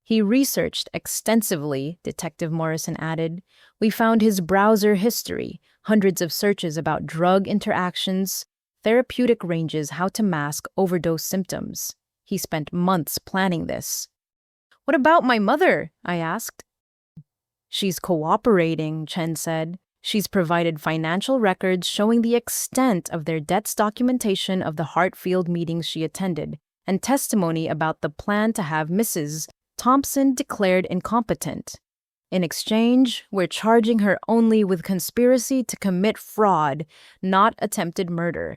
He researched extensively, Detective Morrison added. We found his browser history, hundreds of searches about drug interactions, therapeutic ranges, how to mask overdose symptoms. He spent months planning this. What about my mother? I asked. She's cooperating, Chen said. She's provided financial records showing the extent of their debts, documentation of the Hartfield meetings she attended, and testimony about the plan to have Mrs. Thompson declared incompetent. In exchange, we're charging her only with conspiracy to commit fraud, not attempted murder.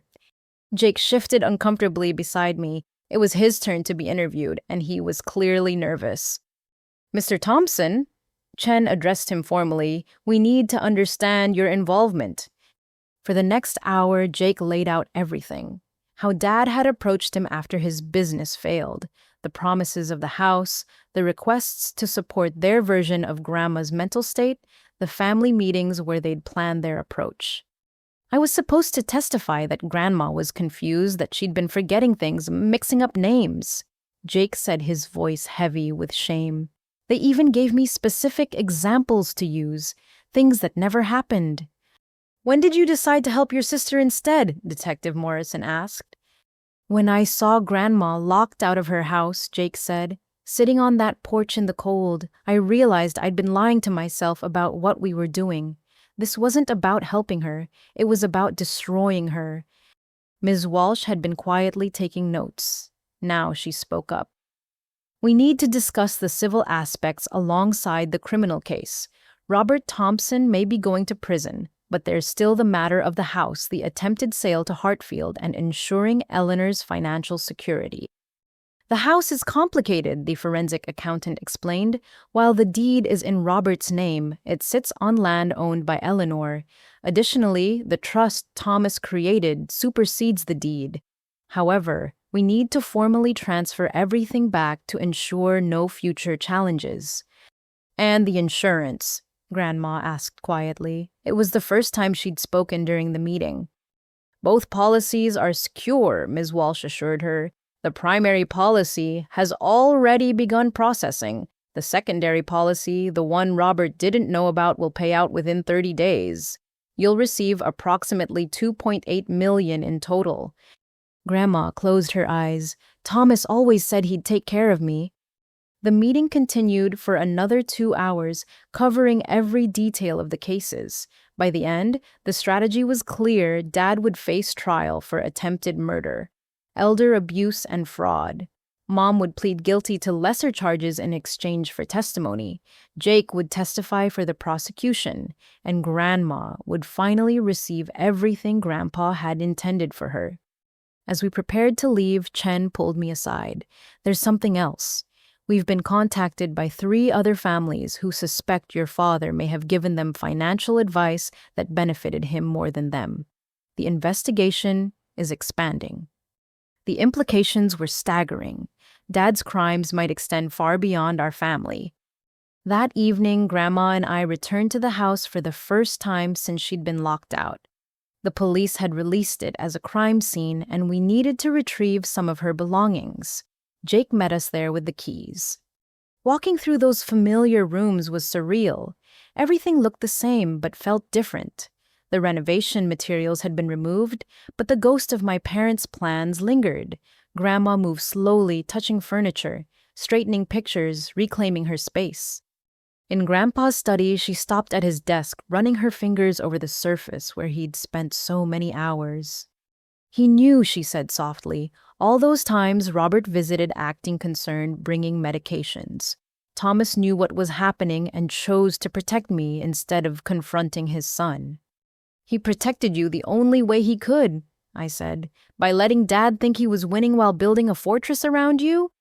Jake shifted uncomfortably beside me. It was his turn to be interviewed, and he was clearly nervous. "Mr. Thompson," Chen addressed him formally, "we need to understand your involvement." For the next hour, Jake laid out everything. How Dad had approached him after his business failed, the promises of the house, the requests to support their version of Grandma's mental state, the family meetings where they'd planned their approach. I was supposed to testify that Grandma was confused, that she'd been forgetting things, mixing up names. Jake said, his voice heavy with shame. They even gave me specific examples to use, things that never happened. "When did you decide to help your sister instead?" Detective Morrison asked. "When I saw Grandma locked out of her house," Jake said, "sitting on that porch in the cold, I realized I'd been lying to myself about what we were doing. This wasn't about helping her, it was about destroying her." Ms. Walsh had been quietly taking notes. Now she spoke up. "We need to discuss the civil aspects alongside the criminal case. Robert Thompson may be going to prison, but there's still the matter of the house, the attempted sale to Hartfield, and ensuring Eleanor's financial security." "The house is complicated," the forensic accountant explained. "While the deed is in Robert's name, it sits on land owned by Eleanor. Additionally, the trust Thomas created supersedes the deed. However, we need to formally transfer everything back to ensure no future challenges." "And the insurance?" Grandma asked quietly. It was the first time she'd spoken during the meeting. "Both policies are secure," Ms. Walsh assured her. "The primary policy has already begun processing. The secondary policy, the one Robert didn't know about, will pay out within 30 days. You'll receive approximately $2.8 million in total." Grandma closed her eyes. "Thomas always said he'd take care of me." The meeting continued for another 2 hours, covering every detail of the cases. By the end, the strategy was clear. Dad would face trial for attempted murder, elder abuse, and fraud. Mom would plead guilty to lesser charges in exchange for testimony. Jake would testify for the prosecution, and Grandma would finally receive everything Grandpa had intended for her. As we prepared to leave, Chen pulled me aside. "There's something else. We've been contacted by 3 other families who suspect your father may have given them financial advice that benefited him more than them. The investigation is expanding." The implications were staggering. Dad's crimes might extend far beyond our family. That evening, Grandma and I returned to the house for the first time since she'd been locked out. The police had released it as a crime scene, and we needed to retrieve some of her belongings. Jake met us there with the keys. Walking through those familiar rooms was surreal. Everything looked the same but felt different. The renovation materials had been removed, but the ghost of my parents' plans lingered. Grandma moved slowly, touching furniture, straightening pictures, reclaiming her space. In Grandpa's study, she stopped at his desk, running her fingers over the surface where he'd spent so many hours. "He knew," she said softly. "All those times Robert visited acting concerned, bringing medications. Thomas knew what was happening and chose to protect me instead of confronting his son." "He protected you the only way he could," I said, "by letting Dad think he was winning while building a fortress around you?"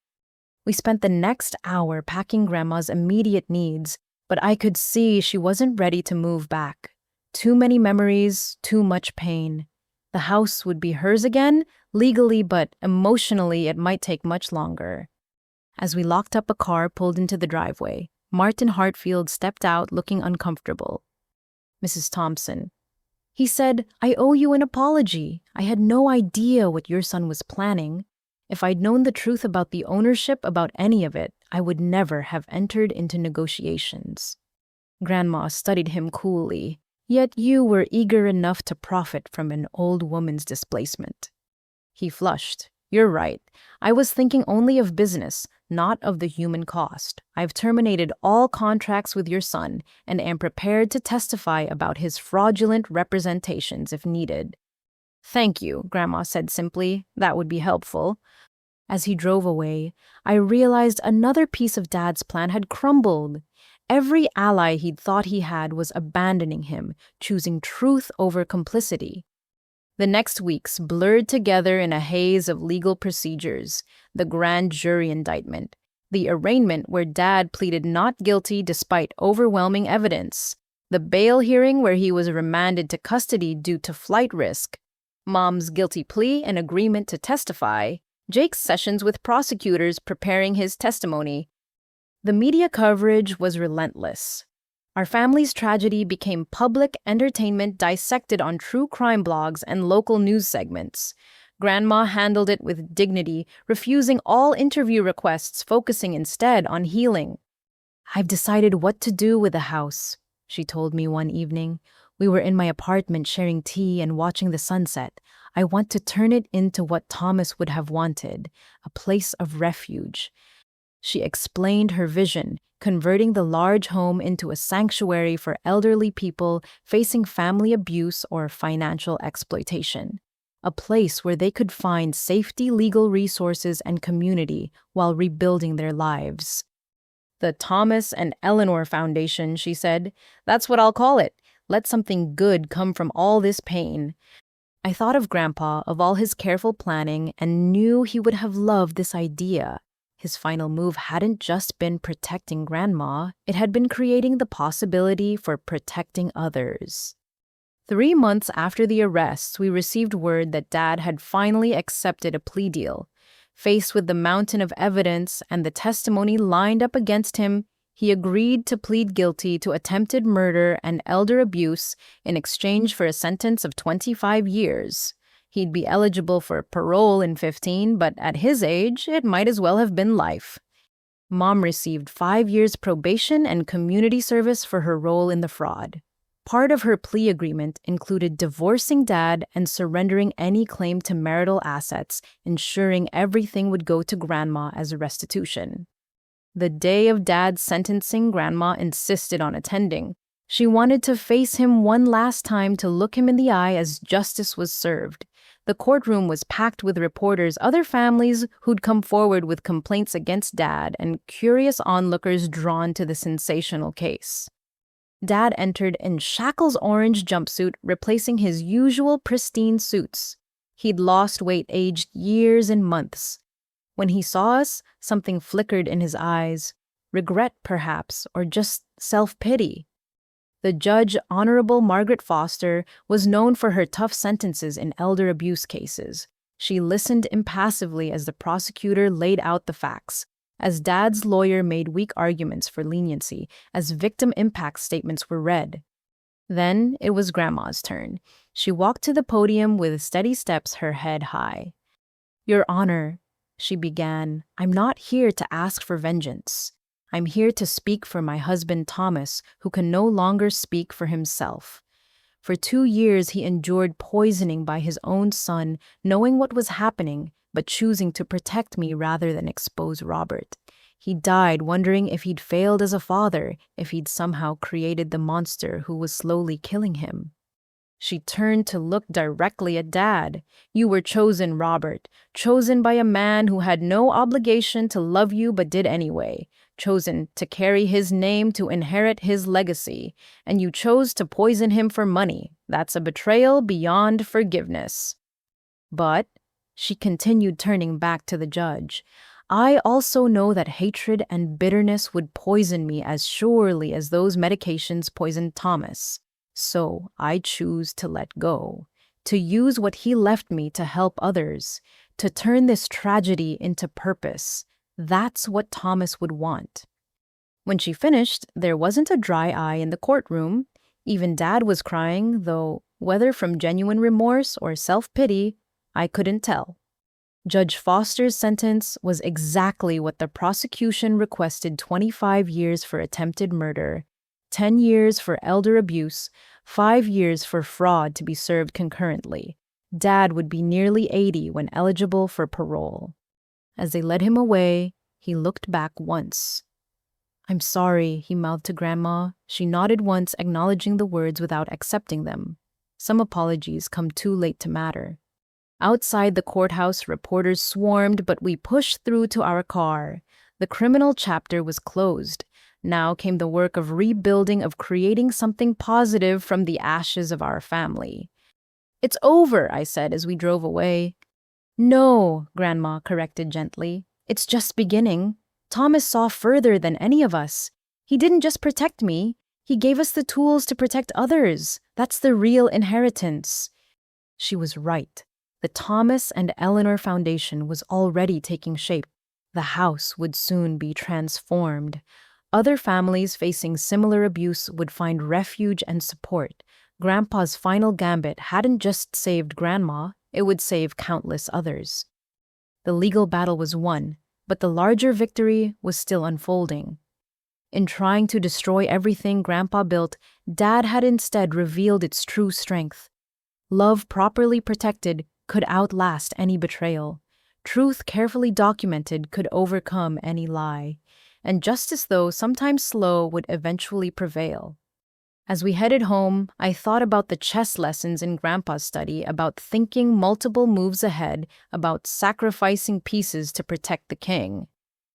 We spent the next hour packing Grandma's immediate needs, but I could see she wasn't ready to move back. Too many memories, too much pain. The house would be hers again, legally, but emotionally it might take much longer. As we locked up a car pulled into the driveway, Martin Hartfield stepped out looking uncomfortable. "Mrs. Thompson," he said, "I owe you an apology. I had no idea what your son was planning. If I'd known the truth about the ownership, about any of it, I would never have entered into negotiations." Grandma studied him coolly. "Yet you were eager enough to profit from an old woman's displacement." He flushed. "You're right. I was thinking only of business, not of the human cost. I've terminated all contracts with your son and am prepared to testify about his fraudulent representations if needed." "Thank you," Grandma said simply. "That would be helpful." As he drove away, I realized another piece of Dad's plan had crumbled. Every ally he'd thought he had was abandoning him, choosing truth over complicity. The next weeks blurred together in a haze of legal procedures: the grand jury indictment, the arraignment where Dad pleaded not guilty despite overwhelming evidence, the bail hearing where he was remanded to custody due to flight risk, Mom's guilty plea and agreement to testify, Jake's sessions with prosecutors preparing his testimony. The media coverage was relentless. Our family's tragedy became public entertainment dissected on true crime blogs and local news segments. Grandma handled it with dignity, refusing all interview requests, focusing instead on healing. "I've decided what to do with the house," she told me one evening. We were in my apartment sharing tea and watching the sunset. "I want to turn it into what Thomas would have wanted, a place of refuge." She explained her vision, converting the large home into a sanctuary for elderly people facing family abuse or financial exploitation. A place where they could find safety, legal resources, and community while rebuilding their lives. "The Thomas and Eleanor Foundation," she said. "That's what I'll call it. Let something good come from all this pain." I thought of Grandpa, of all his careful planning, and knew he would have loved this idea. His final move hadn't just been protecting Grandma, it had been creating the possibility for protecting others. 3 months after the arrests, we received word that Dad had finally accepted a plea deal. Faced with the mountain of evidence and the testimony lined up against him, he agreed to plead guilty to attempted murder and elder abuse in exchange for a sentence of 25 years. He'd be eligible for parole in 15, but at his age, it might as well have been life. Mom received 5 years probation and community service for her role in the fraud. Part of her plea agreement included divorcing Dad and surrendering any claim to marital assets, ensuring everything would go to Grandma as a restitution. The day of Dad's sentencing, Grandma insisted on attending. She wanted to face him one last time, to look him in the eye as justice was served. The courtroom was packed with reporters, other families who'd come forward with complaints against Dad, and curious onlookers drawn to the sensational case. Dad entered in Shackle's orange jumpsuit, replacing his usual pristine suits. He'd lost weight, aged years and months. When he saw us, something flickered in his eyes. Regret, perhaps, or just self-pity. The judge, Honorable Margaret Foster, was known for her tough sentences in elder abuse cases. She listened impassively as the prosecutor laid out the facts, as Dad's lawyer made weak arguments for leniency, as victim impact statements were read. Then it was Grandma's turn. She walked to the podium with steady steps, her head high. "Your Honor," she began, "I'm not here to ask for vengeance. I'm here to speak for my husband Thomas, who can no longer speak for himself. For 2 years he endured poisoning by his own son, knowing what was happening, but choosing to protect me rather than expose Robert. He died wondering if he'd failed as a father, if he'd somehow created the monster who was slowly killing him." She turned to look directly at Dad. "You were chosen, Robert. Chosen by a man who had no obligation to love you but did anyway. Chosen to carry his name, to inherit his legacy. And you chose to poison him for money. That's a betrayal beyond forgiveness." "But," she continued, turning back to the judge, "I also know that hatred and bitterness would poison me as surely as those medications poisoned Thomas. So I choose to let go, to use what he left me to help others, to turn this tragedy into purpose. That's what Thomas would want." When she finished, there wasn't a dry eye in the courtroom. Even Dad was crying, though whether from genuine remorse or self-pity, I couldn't tell. Judge Foster's sentence was exactly what the prosecution requested: 25 years for attempted murder, 10 years for elder abuse, 5 years for fraud to be served concurrently. Dad would be nearly 80 when eligible for parole. As they led him away, He looked back once. "I'm sorry," he mouthed to Grandma. She nodded once, acknowledging the words without accepting them. Some apologies come too late to matter. Outside the courthouse, reporters swarmed, but we pushed through to our car. The criminal chapter was closed. Now came the work of rebuilding, of creating something positive from the ashes of our family. "It's over," I said as we drove away. "No," Grandma corrected gently. "It's just beginning. Thomas saw further than any of us. He didn't just protect me, he gave us the tools to protect others. That's the real inheritance." She was right. The Thomas and Eleanor Foundation was already taking shape. The house would soon be transformed. Other families facing similar abuse would find refuge and support. Grandpa's final gambit hadn't just saved Grandma, it would save countless others. The legal battle was won, but the larger victory was still unfolding. In trying to destroy everything Grandpa built, Dad had instead revealed its true strength. Love properly protected could outlast any betrayal. Truth carefully documented could overcome any lie. And justice, though sometimes slow, would eventually prevail. As we headed home, I thought about the chess lessons in Grandpa's study, about thinking multiple moves ahead, about sacrificing pieces to protect the king.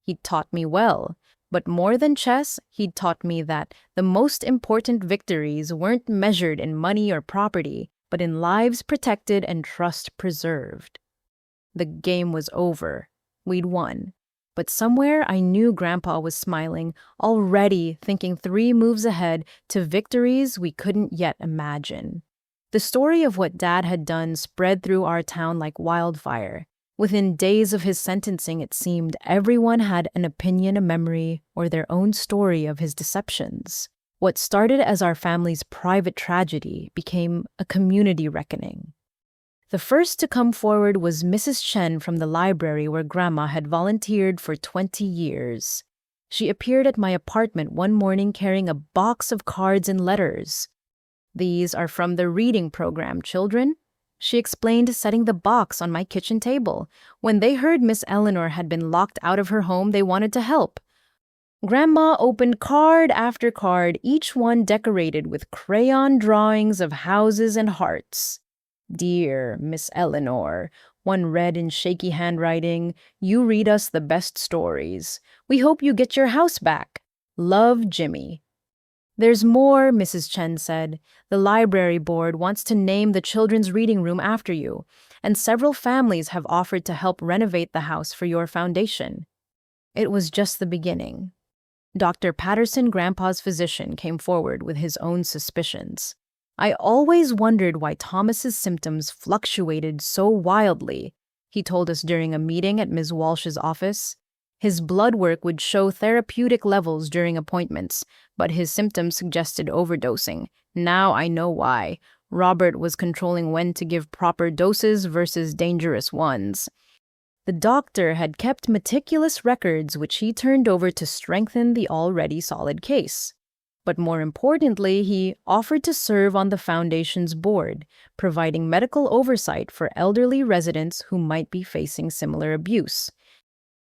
He'd taught me well, but more than chess, he'd taught me that the most important victories weren't measured in money or property, but in lives protected and trust preserved. The game was over. We'd won. But somewhere I knew Grandpa was smiling, already thinking 3 moves ahead to victories we couldn't yet imagine. The story of what Dad had done spread through our town like wildfire. Within days of his sentencing, it seemed everyone had an opinion, a memory, or their own story of his deceptions. What started as our family's private tragedy became a community reckoning. The first to come forward was Mrs. Chen from the library where Grandma had volunteered for 20 years. She appeared at my apartment one morning carrying a box of cards and letters. "These are from the reading program, children," she explained, setting the box on my kitchen table. When they heard Miss Eleanor had been locked out of her home, they wanted to help. Grandma opened card after card, each one decorated with crayon drawings of houses and hearts. "Dear Miss Eleanor," one read in shaky handwriting, "you read us the best stories. We hope you get your house back. Love, Jimmy." "There's more," Mrs. Chen said. "The library board wants to name the children's reading room after you, and several families have offered to help renovate the house for your foundation." It was just the beginning. Dr. Patterson, Grandpa's physician, came forward with his own suspicions. "I always wondered why Thomas's symptoms fluctuated so wildly," he told us during a meeting at Ms. Walsh's office. "His blood work would show therapeutic levels during appointments, but his symptoms suggested overdosing. Now I know why. Robert was controlling when to give proper doses versus dangerous ones." The doctor had kept meticulous records which he turned over to strengthen the already solid case. But more importantly, he offered to serve on the foundation's board, providing medical oversight for elderly residents who might be facing similar abuse.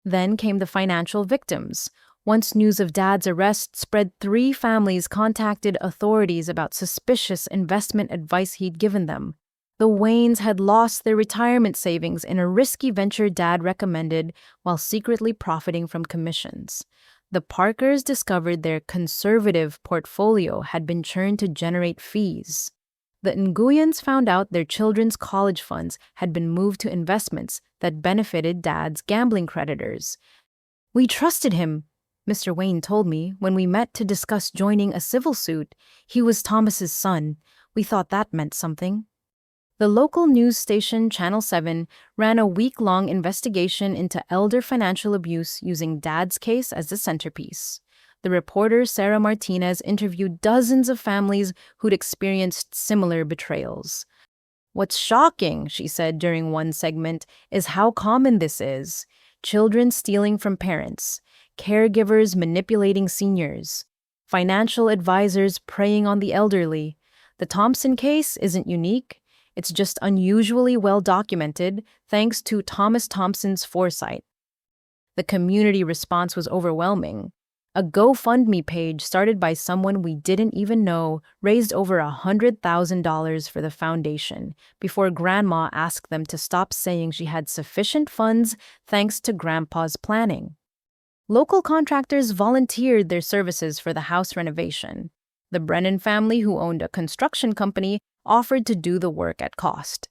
Then came the financial victims. Once news of Dad's arrest spread, 3 families contacted authorities about suspicious investment advice he'd given them. The Waynes had lost their retirement savings in a risky venture Dad recommended while secretly profiting from commissions. The Parkers discovered their conservative portfolio had been churned to generate fees. The Nguyens found out their children's college funds had been moved to investments that benefited Dad's gambling creditors. "We trusted him," Mr. Wayne told me when we met to discuss joining a civil suit. "He was Thomas's son. We thought that meant something." The local news station, Channel 7, ran a week-long investigation into elder financial abuse using Dad's case as the centerpiece. The reporter, Sarah Martinez, interviewed dozens of families who'd experienced similar betrayals. "What's shocking," she said during one segment, "is how common this is. Children stealing from parents, caregivers manipulating seniors, financial advisors preying on the elderly. The Thompson case isn't unique. It's just unusually well documented, thanks to Thomas Thompson's foresight." The community response was overwhelming. A GoFundMe page started by someone we didn't even know raised over $100,000 for the foundation before Grandma asked them to stop saying she had sufficient funds thanks to Grandpa's planning. Local contractors volunteered their services for the house renovation. The Brennan family, who owned a construction company, offered to do the work at cost.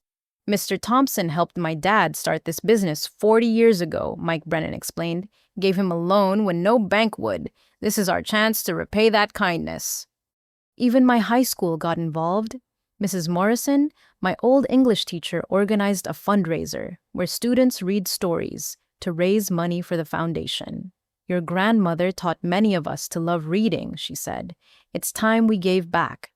Mr. Thompson helped my dad start this business 40 years ago, Mike Brennan explained. Gave him a loan when no bank would. This is our chance to repay that kindness. Even my high school got involved. Mrs. Morrison, my old English teacher, organized a fundraiser where students read stories to raise money for the foundation. Your grandmother taught many of us to love reading, she said. It's time we gave back.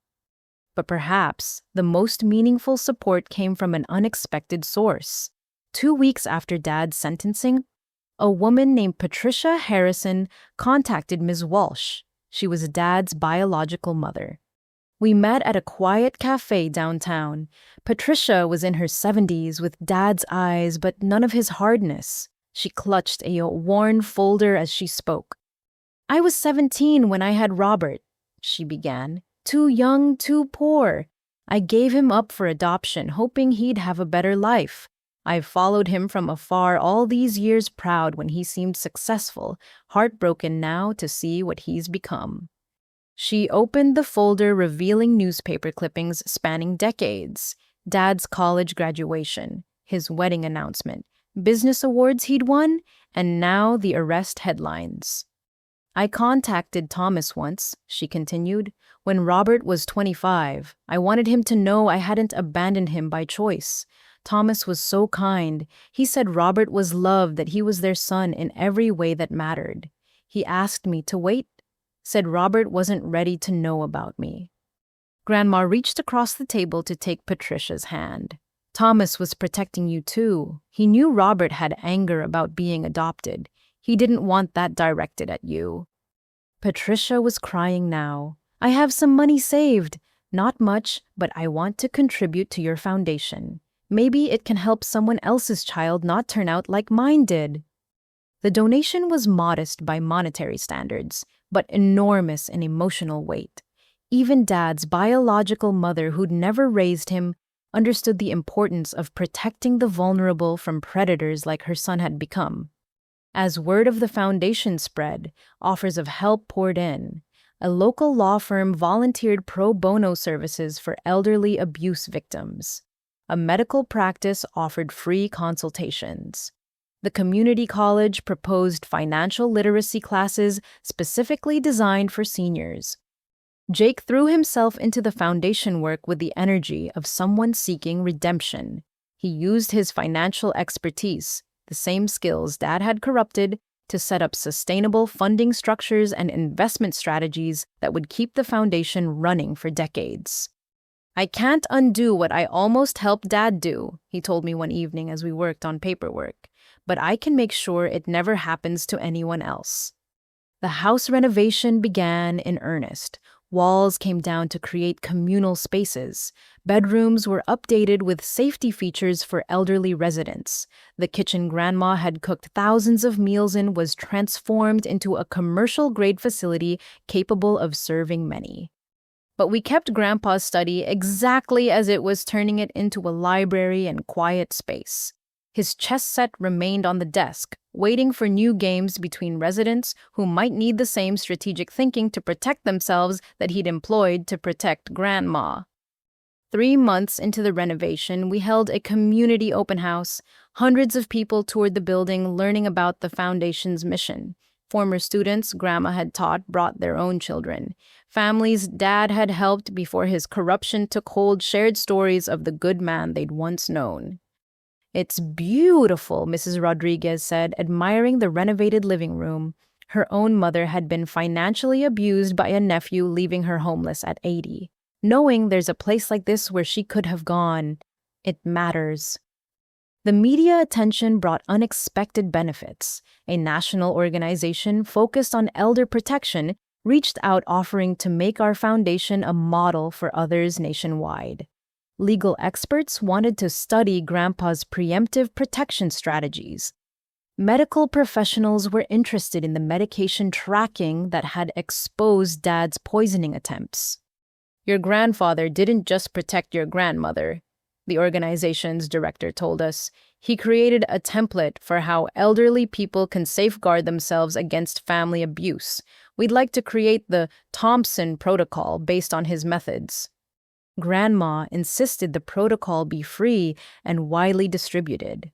But perhaps the most meaningful support came from an unexpected source. 2 weeks after Dad's sentencing, a woman named Patricia Harrison contacted Ms. Walsh. She was Dad's biological mother. We met at a quiet cafe downtown. Patricia was in her 70s with Dad's eyes, but none of his hardness. She clutched a worn folder as she spoke. I was 17 when I had Robert, she began. Too young, too poor. I gave him up for adoption, hoping he'd have a better life. I've followed him from afar all these years, proud when he seemed successful, heartbroken now to see what he's become. She opened the folder, revealing newspaper clippings spanning decades. Dad's college graduation, his wedding announcement, business awards he'd won, and now the arrest headlines. I contacted Thomas once, she continued, when Robert was 25. I wanted him to know I hadn't abandoned him by choice. Thomas was so kind. He said Robert was loved, that he was their son in every way that mattered. He asked me to wait, said Robert wasn't ready to know about me. Grandma reached across the table to take Patricia's hand. Thomas was protecting you too. He knew Robert had anger about being adopted. He didn't want that directed at you. Patricia was crying now. I have some money saved. Not much, but I want to contribute to your foundation. Maybe it can help someone else's child not turn out like mine did. The donation was modest by monetary standards, but enormous in emotional weight. Even Dad's biological mother, who'd never raised him, understood the importance of protecting the vulnerable from predators like her son had become. As word of the foundation spread, offers of help poured in. A local law firm volunteered pro bono services for elderly abuse victims. A medical practice offered free consultations. The community college proposed financial literacy classes specifically designed for seniors. Jake threw himself into the foundation work with the energy of someone seeking redemption. He used his financial expertise, the same skills Dad had corrupted, to set up sustainable funding structures and investment strategies that would keep the foundation running for decades. I can't undo what I almost helped Dad do, he told me one evening as we worked on paperwork, but I can make sure it never happens to anyone else. The house renovation began in earnest. Walls came down to create communal spaces. Bedrooms were updated with safety features for elderly residents. The kitchen Grandma had cooked thousands of meals in was transformed into a commercial-grade facility capable of serving many. But we kept Grandpa's study exactly as it was, turning it into a library and quiet space. His chess set remained on the desk, waiting for new games between residents who might need the same strategic thinking to protect themselves that he'd employed to protect Grandma. 3 months into the renovation, we held a community open house. Hundreds of people toured the building, learning about the foundation's mission. Former students Grandma had taught brought their own children. Families Dad had helped before his corruption took hold shared stories of the good man they'd once known. It's beautiful, Mrs. Rodriguez said, admiring the renovated living room. Her own mother had been financially abused by a nephew, leaving her homeless at 80. Knowing there's a place like this where she could have gone, it matters. The media attention brought unexpected benefits. A national organization focused on elder protection reached out, offering to make our foundation a model for others nationwide. Legal experts wanted to study Grandpa's preemptive protection strategies. Medical professionals were interested in the medication tracking that had exposed Dad's poisoning attempts. Your grandfather didn't just protect your grandmother, the organization's director told us. He created a template for how elderly people can safeguard themselves against family abuse. We'd like to create the Thompson Protocol based on his methods. Grandma insisted the protocol be free and widely distributed.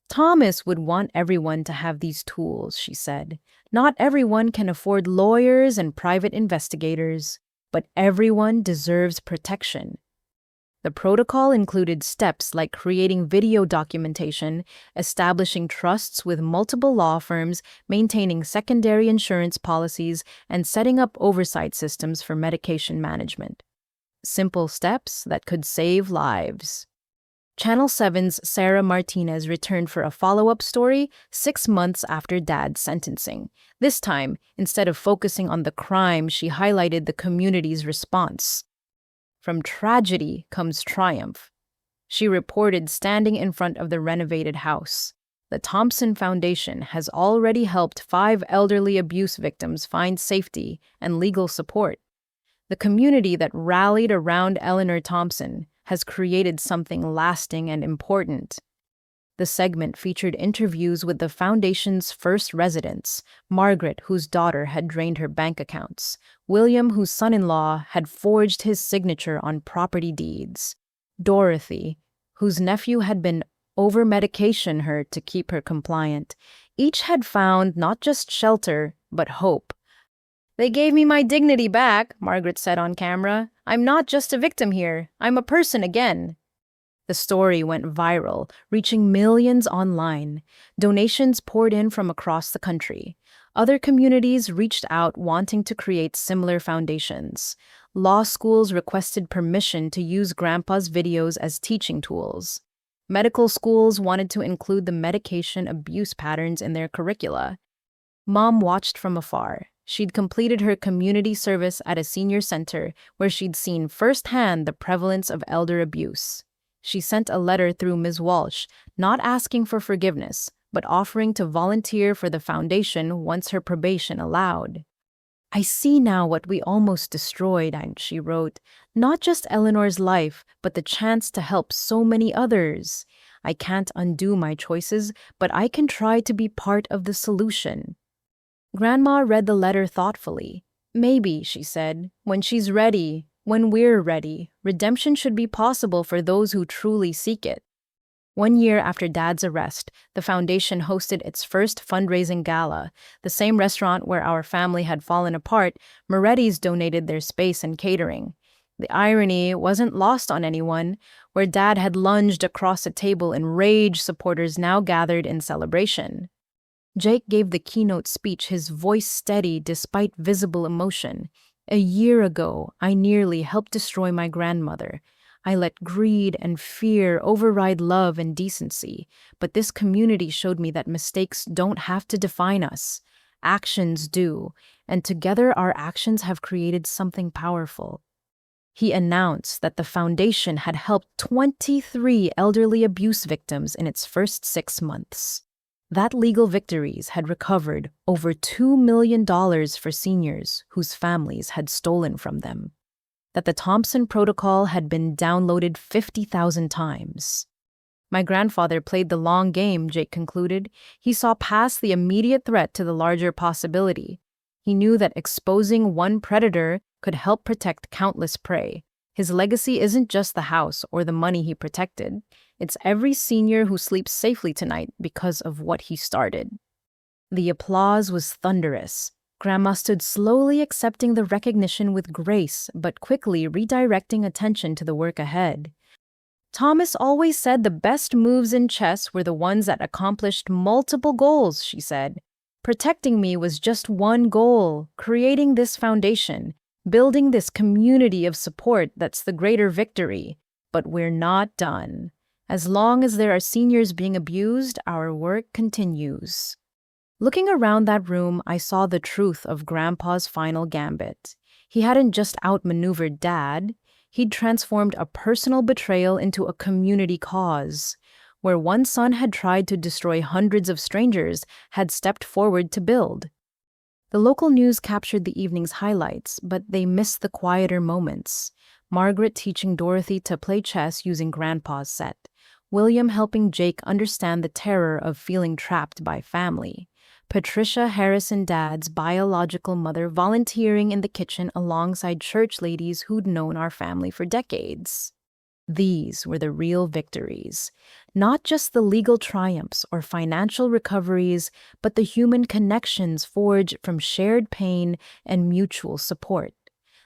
Thomas would want everyone to have these tools, she said. Not everyone can afford lawyers and private investigators, but everyone deserves protection. The protocol included steps like creating video documentation, establishing trusts with multiple law firms, maintaining secondary insurance policies, and setting up oversight systems for medication management. Simple steps that could save lives. Channel 7's Sarah Martinez returned for a follow-up story 6 months after Dad's sentencing. This time, instead of focusing on the crime, she highlighted the community's response. From tragedy comes triumph. She reported standing in front of the renovated house. The Thompson Foundation has already helped 5 elderly abuse victims find safety and legal support. The community that rallied around Eleanor Thompson has created something lasting and important. The segment featured interviews with the foundation's first residents, Margaret, whose daughter had drained her bank accounts, William, whose son-in-law had forged his signature on property deeds, Dorothy, whose nephew had been over-medication her to keep her compliant. Each had found not just shelter, but hope. "They gave me my dignity back," Margaret said on camera. "I'm not just a victim here. I'm a person again." The story went viral, reaching millions online. Donations poured in from across the country. Other communities reached out wanting to create similar foundations. Law schools requested permission to use Grandpa's videos as teaching tools. Medical schools wanted to include the medication abuse patterns in their curricula. Mom watched from afar. She'd completed her community service at a senior center where she'd seen firsthand the prevalence of elder abuse. She sent a letter through Ms. Walsh, not asking for forgiveness, but offering to volunteer for the foundation once her probation allowed. "I see now what we almost destroyed," she wrote. "Not just Eleanor's life, but the chance to help so many others. I can't undo my choices, but I can try to be part of the solution." Grandma read the letter thoughtfully. "Maybe," she said, "when she's ready, when we're ready, redemption should be possible for those who truly seek it." 1 year after Dad's arrest, the foundation hosted its first fundraising gala. The same restaurant where our family had fallen apart, Moretti's donated their space and catering. The irony wasn't lost on anyone. Where Dad had lunged across a table in rage, supporters now gathered in celebration. Jake gave the keynote speech, his voice steady despite visible emotion. "A year ago, I nearly helped destroy my grandmother. I let greed and fear override love and decency, but this community showed me that mistakes don't have to define us. Actions do, and together our actions have created something powerful." He announced that the foundation had helped 23 elderly abuse victims in its first 6 months. That legal victories had recovered over $2 million for seniors whose families had stolen from them. That the Thompson Protocol had been downloaded 50,000 times. "My grandfather played the long game," Jake concluded. "He saw past the immediate threat to the larger possibility. He knew that exposing one predator could help protect countless prey. His legacy isn't just the house or the money he protected. It's every senior who sleeps safely tonight because of what he started." The applause was thunderous. Grandma stood slowly accepting the recognition with grace, but quickly redirecting attention to the work ahead. "Thomas always said the best moves in chess were the ones that accomplished multiple goals," she said. "Protecting me was just one goal, creating this foundation, building this community of support that's the greater victory. But we're not done. As long as there are seniors being abused, our work continues." Looking around that room, I saw the truth of Grandpa's final gambit. He hadn't just outmaneuvered Dad, he'd transformed a personal betrayal into a community cause. where one son had tried to destroy hundreds of strangers, had stepped forward to build. The local news captured the evening's highlights, but they missed the quieter moments. Margaret teaching Dorothy to play chess using Grandpa's set. William helping Jake understand the terror of feeling trapped by family. Patricia Harrison Dad's biological mother volunteering in the kitchen alongside church ladies who'd known our family for decades. These were the real victories, not just the legal triumphs or financial recoveries, but the human connections forged from shared pain and mutual support.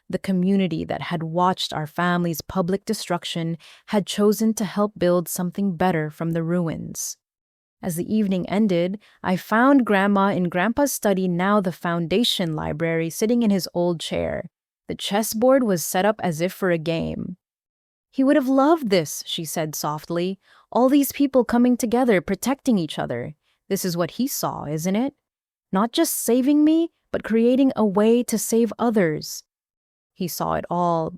The community that had watched our family's public destruction had chosen to help build something better from the ruins. As the evening ended, I found Grandma in Grandpa's study, now the foundation library, sitting in his old chair. The chessboard was set up as if for a game. "He would have loved this," she said softly. "All these people coming together, protecting each other. This is what he saw, isn't it? Not just saving me, but creating a way to save others." He saw it all,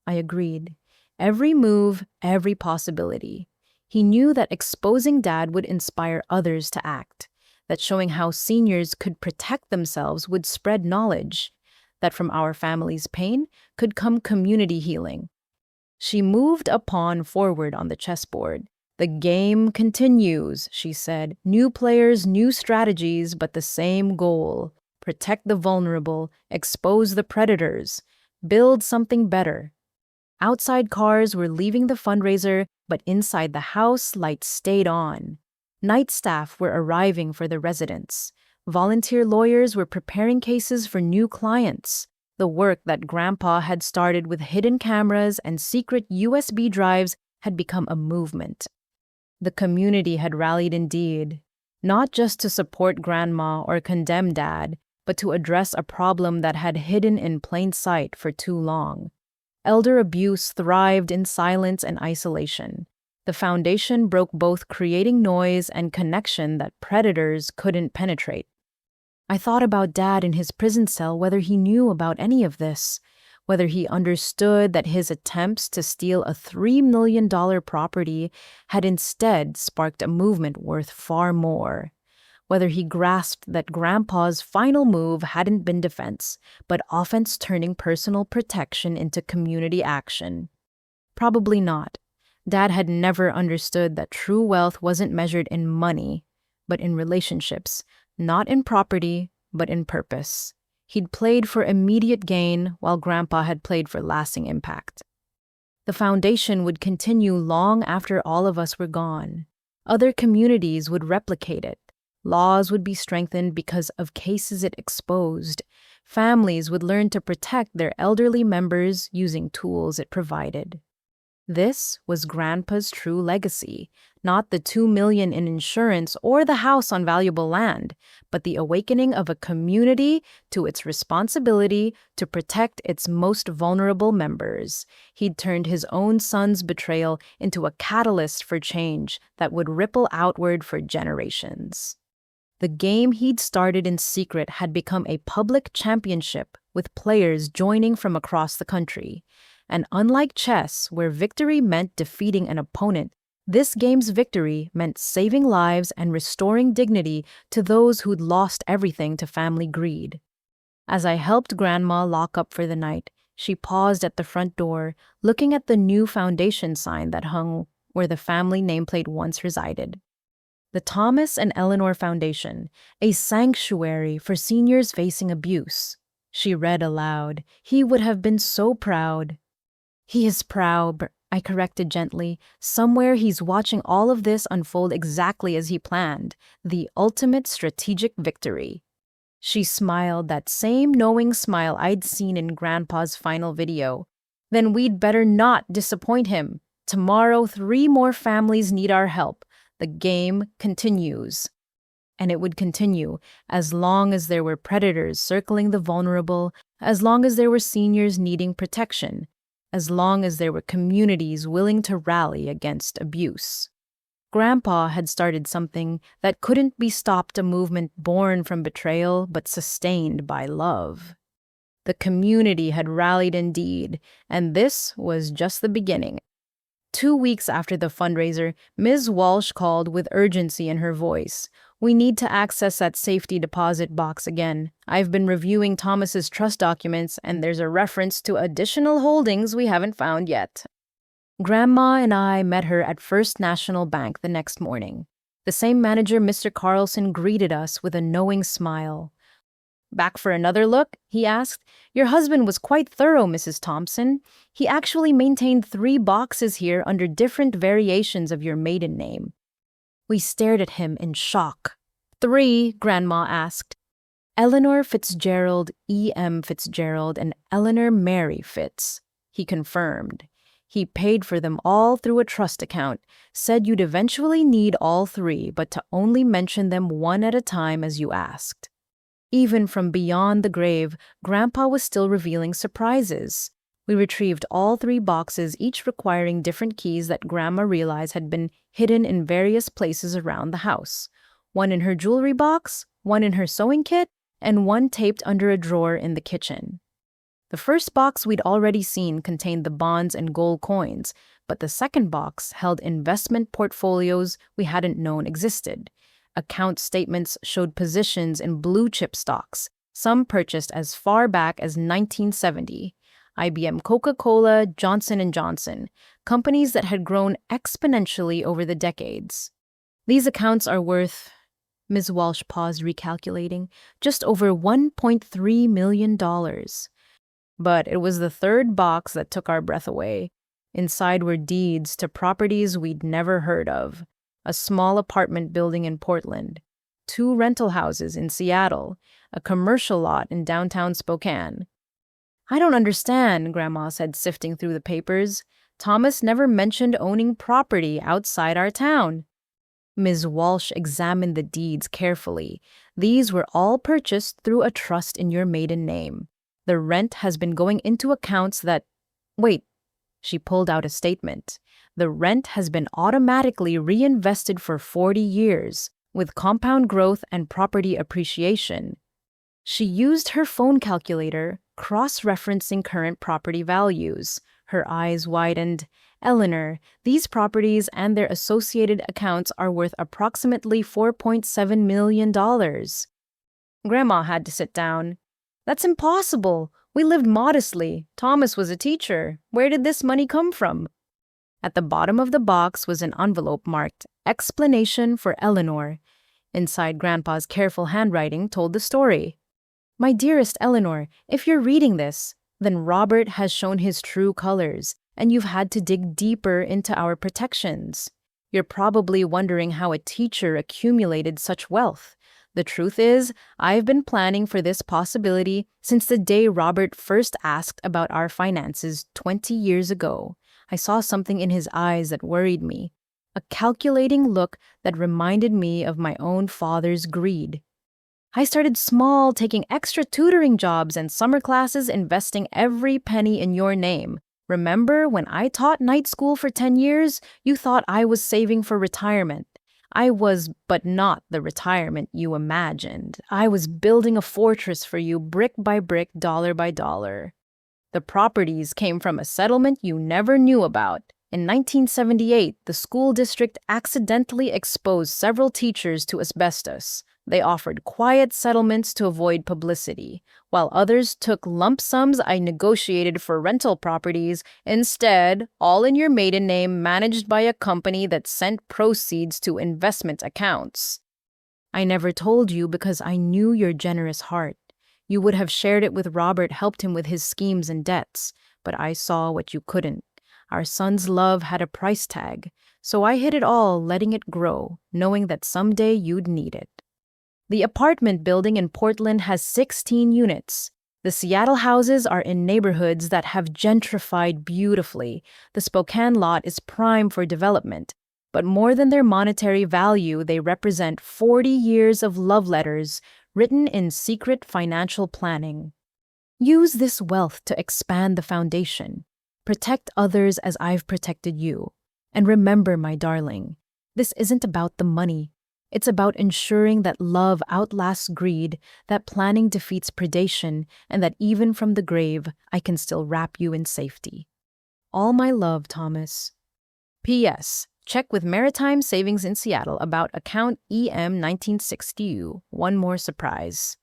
I agreed. Every move, every possibility. He knew that exposing Dad would inspire others to act, that showing how seniors could protect themselves would spread knowledge, that from our family's pain could come community healing. She moved a pawn forward on the chessboard. "The game continues," she said. "New players, new strategies, but the same goal. Protect the vulnerable, expose the predators, build something better." Outside cars were leaving the fundraiser, but inside the house, lights stayed on. Night staff were arriving for the residents. Volunteer lawyers were preparing cases for new clients. The work that Grandpa had started with hidden cameras and secret USB drives had become a movement. The community had rallied indeed, not just to support Grandma or condemn Dad, but to address a problem that had hidden in plain sight for too long. Elder abuse thrived in silence and isolation. The foundation broke both, creating noise and connection that predators couldn't penetrate. I thought about Dad in his prison cell, whether he knew about any of this, whether he understood that his attempts to steal a $3 million property had instead sparked a movement worth far more, whether he grasped that Grandpa's final move hadn't been defense, but offense, turning personal protection into community action. Probably not. Dad had never understood that true wealth wasn't measured in money, but in relationships, not in property, but in purpose. He'd played for immediate gain, while Grandpa had played for lasting impact. The foundation would continue long after all of us were gone. Other communities would replicate it. Laws would be strengthened because of cases it exposed. Families would learn to protect their elderly members using tools it provided. This was Grandpa's true legacy, not the $2 million in insurance or the house on valuable land, but the awakening of a community to its responsibility to protect its most vulnerable members. He'd turned his own son's betrayal into a catalyst for change that would ripple outward for generations. The game he'd started in secret had become a public championship, with players joining from across the country. And unlike chess, where victory meant defeating an opponent, this game's victory meant saving lives and restoring dignity to those who'd lost everything to family greed. As I helped Grandma lock up for the night, she paused at the front door, looking at the new foundation sign that hung where the family nameplate once resided. The Thomas and Eleanor Foundation, a sanctuary for seniors facing abuse. She read aloud. "He would have been so proud." "He is proud," I corrected gently. "Somewhere he's watching all of this unfold exactly as he planned. The ultimate strategic victory." She smiled, that same knowing smile I'd seen in Grandpa's final video. "Then we'd better not disappoint him. Tomorrow, 3 more families need our help. The game continues." And it would continue as long as there were predators circling the vulnerable, as long as there were seniors needing protection, as long as there were communities willing to rally against abuse. Grandpa had started something that couldn't be stopped, a movement born from betrayal but sustained by love. The community had rallied indeed, and this was just the beginning. 2 weeks after the fundraiser, Ms. Walsh called with urgency in her voice. We need to access that safety deposit box again. I've been reviewing Thomas's trust documents, and there's a reference to additional holdings we haven't found yet. Grandma and I met her at First National Bank the next morning. The same manager, Mr. Carlson, greeted us with a knowing smile. "Back for another look?" he asked. "Your husband was quite thorough, Mrs. Thompson. He actually maintained 3 boxes here under different variations of your maiden name." We stared at him in shock. "3?" Grandma asked. "Eleanor Fitzgerald, E.M. Fitzgerald, and Eleanor Mary Fitz," he confirmed. "He paid for them all through a trust account, said you'd eventually need all 3, but to only mention them one at a time as you asked." Even from beyond the grave, Grandpa was still revealing surprises. We retrieved all 3 boxes, each requiring different keys that Grandma realized had been hidden in various places around the house. One in her jewelry box, one in her sewing kit, and one taped under a drawer in the kitchen. The first box we'd already seen contained the bonds and gold coins, but the second box held investment portfolios we hadn't known existed. Account statements showed positions in blue-chip stocks, some purchased as far back as 1970. IBM, Coca-Cola, Johnson & Johnson, companies that had grown exponentially over the decades. These accounts are worth, Ms. Walsh paused, recalculating, just over $1.3 million. But it was the third box that took our breath away. Inside were deeds to properties we'd never heard of. A small apartment building in Portland, 2 rental houses in Seattle, a commercial lot in downtown Spokane. "I don't understand," Grandma said, sifting through the papers. "Thomas never mentioned owning property outside our town." Ms. Walsh examined the deeds carefully. "These were all purchased through a trust in your maiden name. The rent has been going into accounts that—" Wait, she pulled out a statement. "The rent has been automatically reinvested for 40 years, with compound growth and property appreciation." She used her phone calculator, cross-referencing current property values. Her eyes widened. "Eleanor, these properties and their associated accounts are worth approximately $4.7 million. Grandma had to sit down. "That's impossible. We lived modestly. Thomas was a teacher. Where did this money come from?" At the bottom of the box was an envelope marked "Explanation for Eleanor." Inside, Grandpa's careful handwriting told the story. "My dearest Eleanor, if you're reading this, then Robert has shown his true colors, and you've had to dig deeper into our protections. You're probably wondering how a teacher accumulated such wealth. The truth is, I've been planning for this possibility since the day Robert first asked about our finances 20 years ago. I saw something in his eyes that worried me, a calculating look that reminded me of my own father's greed. I started small, taking extra tutoring jobs and summer classes, investing every penny in your name. Remember when I taught night school for 10 years? You thought I was saving for retirement. I was, but not the retirement you imagined. I was building a fortress for you, brick by brick, dollar by dollar. The properties came from a settlement you never knew about. In 1978, the school district accidentally exposed several teachers to asbestos. They offered quiet settlements to avoid publicity, while others took lump sums I negotiated for rental properties, instead, all in your maiden name, managed by a company that sent proceeds to investment accounts. I never told you because I knew your generous heart. You would have shared it with Robert, helped him with his schemes and debts, but I saw what you couldn't. Our son's love had a price tag, so I hid it all, letting it grow, knowing that someday you'd need it. The apartment building in Portland has 16 units. The Seattle houses are in neighborhoods that have gentrified beautifully. The Spokane lot is prime for development. But more than their monetary value, they represent 40 years of love letters written in secret financial planning. Use this wealth to expand the foundation. Protect others as I've protected you. And remember, my darling, this isn't about the money. It's about ensuring that love outlasts greed, that planning defeats predation, and that even from the grave, I can still wrap you in safety. All my love, Thomas. P.S. Check with Maritime Savings in Seattle about account EM 1960U. One more surprise.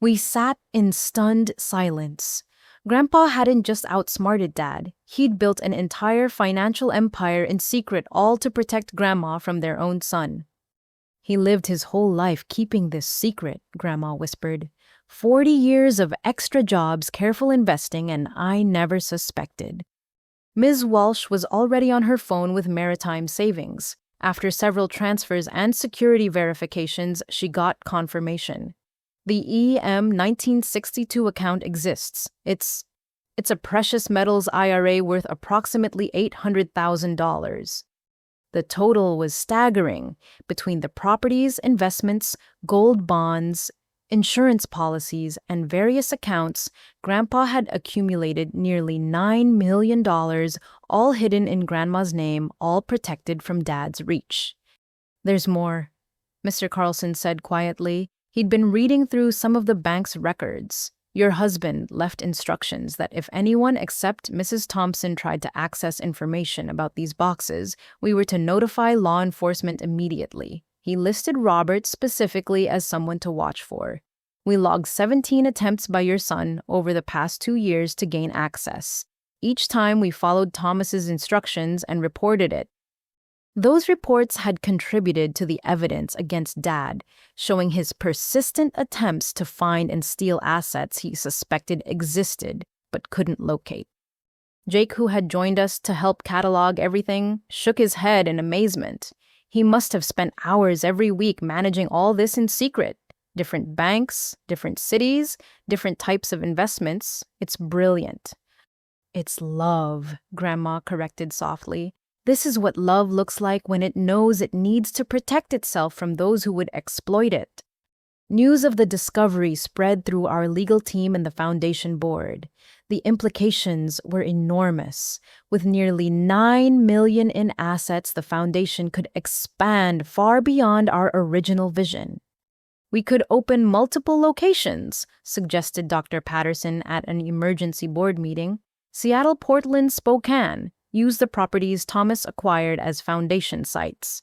We sat in stunned silence. Grandpa hadn't just outsmarted Dad. He'd built an entire financial empire in secret, all to protect Grandma from their own son. He lived his whole life keeping this secret, Grandma whispered. 40 years of extra jobs, careful investing, and I never suspected. Ms. Walsh was already on her phone with Maritime Savings. After several transfers and security verifications, she got confirmation. The EM 1962 account exists. It's a precious metals IRA worth approximately $800,000. The total was staggering. Between the properties, investments, gold bonds, insurance policies, and various accounts, Grandpa had accumulated nearly $9 million, all hidden in Grandma's name, all protected from Dad's reach. There's more, Mr. Carlson said quietly. He'd been reading through some of the bank's records. Your husband left instructions that if anyone except Mrs. Thompson tried to access information about these boxes, we were to notify law enforcement immediately. He listed Robert specifically as someone to watch for. We logged 17 attempts by your son over the past 2 years to gain access. Each time we followed Thomas's instructions and reported it. Those reports had contributed to the evidence against Dad, showing his persistent attempts to find and steal assets he suspected existed but couldn't locate. Jake, who had joined us to help catalog everything, shook his head in amazement. He must have spent hours every week managing all this in secret. Different banks, different cities, different types of investments. It's brilliant. It's love, Grandma corrected softly. This is what love looks like when it knows it needs to protect itself from those who would exploit it. News of the discovery spread through our legal team and the foundation board. The implications were enormous. With nearly $9 million in assets, the foundation could expand far beyond our original vision. We could open multiple locations, suggested Dr. Patterson at an emergency board meeting. Seattle, Portland, Spokane. Use the properties Thomas acquired as foundation sites.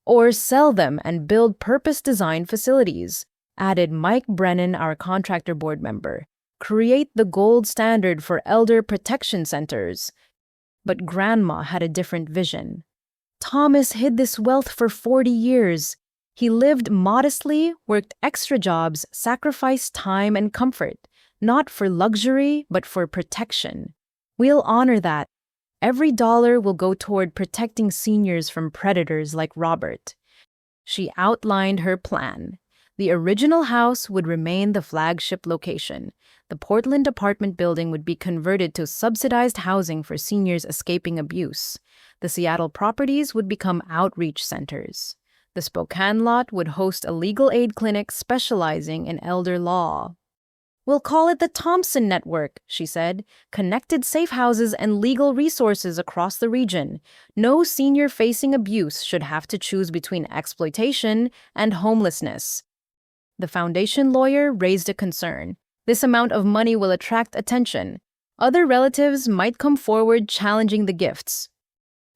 Or sell them and build purpose-designed facilities, added Mike Brennan, our contractor board member. Create the gold standard for elder protection centers. But Grandma had a different vision. Thomas hid this wealth for 40 years. He lived modestly, worked extra jobs, sacrificed time and comfort, not for luxury, but for protection. We'll honor that. Every dollar will go toward protecting seniors from predators like Robert. She outlined her plan. The original house would remain the flagship location. The Portland apartment building would be converted to subsidized housing for seniors escaping abuse. The Seattle properties would become outreach centers. The Spokane lot would host a legal aid clinic specializing in elder law. We'll call it the Thompson Network, she said. Connected safe houses and legal resources across the region. No senior facing abuse should have to choose between exploitation and homelessness. The foundation lawyer raised a concern. This amount of money will attract attention. Other relatives might come forward challenging the gifts.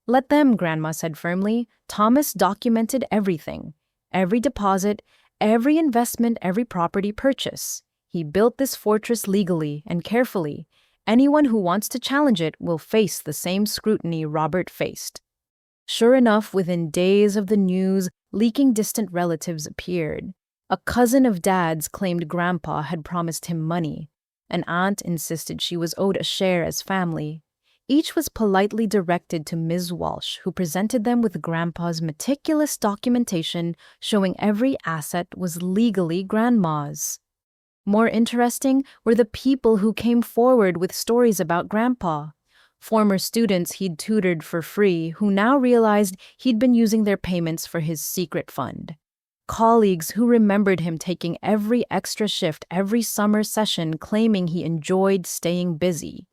Let them, Grandma said firmly. Thomas documented everything. Every deposit, every investment, every property purchase. He built this fortress legally and carefully. Anyone who wants to challenge it will face the same scrutiny Robert faced. Sure enough, within days of the news, leaking distant relatives appeared. A cousin of Dad's claimed Grandpa had promised him money. An aunt insisted she was owed a share as family. Each was politely directed to Ms. Walsh, who presented them with Grandpa's meticulous documentation showing every asset was legally Grandma's. More interesting were the people who came forward with stories about Grandpa. Former students he'd tutored for free who now realized he'd been using their payments for his secret fund. Colleagues who remembered him taking every extra shift every summer session claiming he enjoyed staying busy.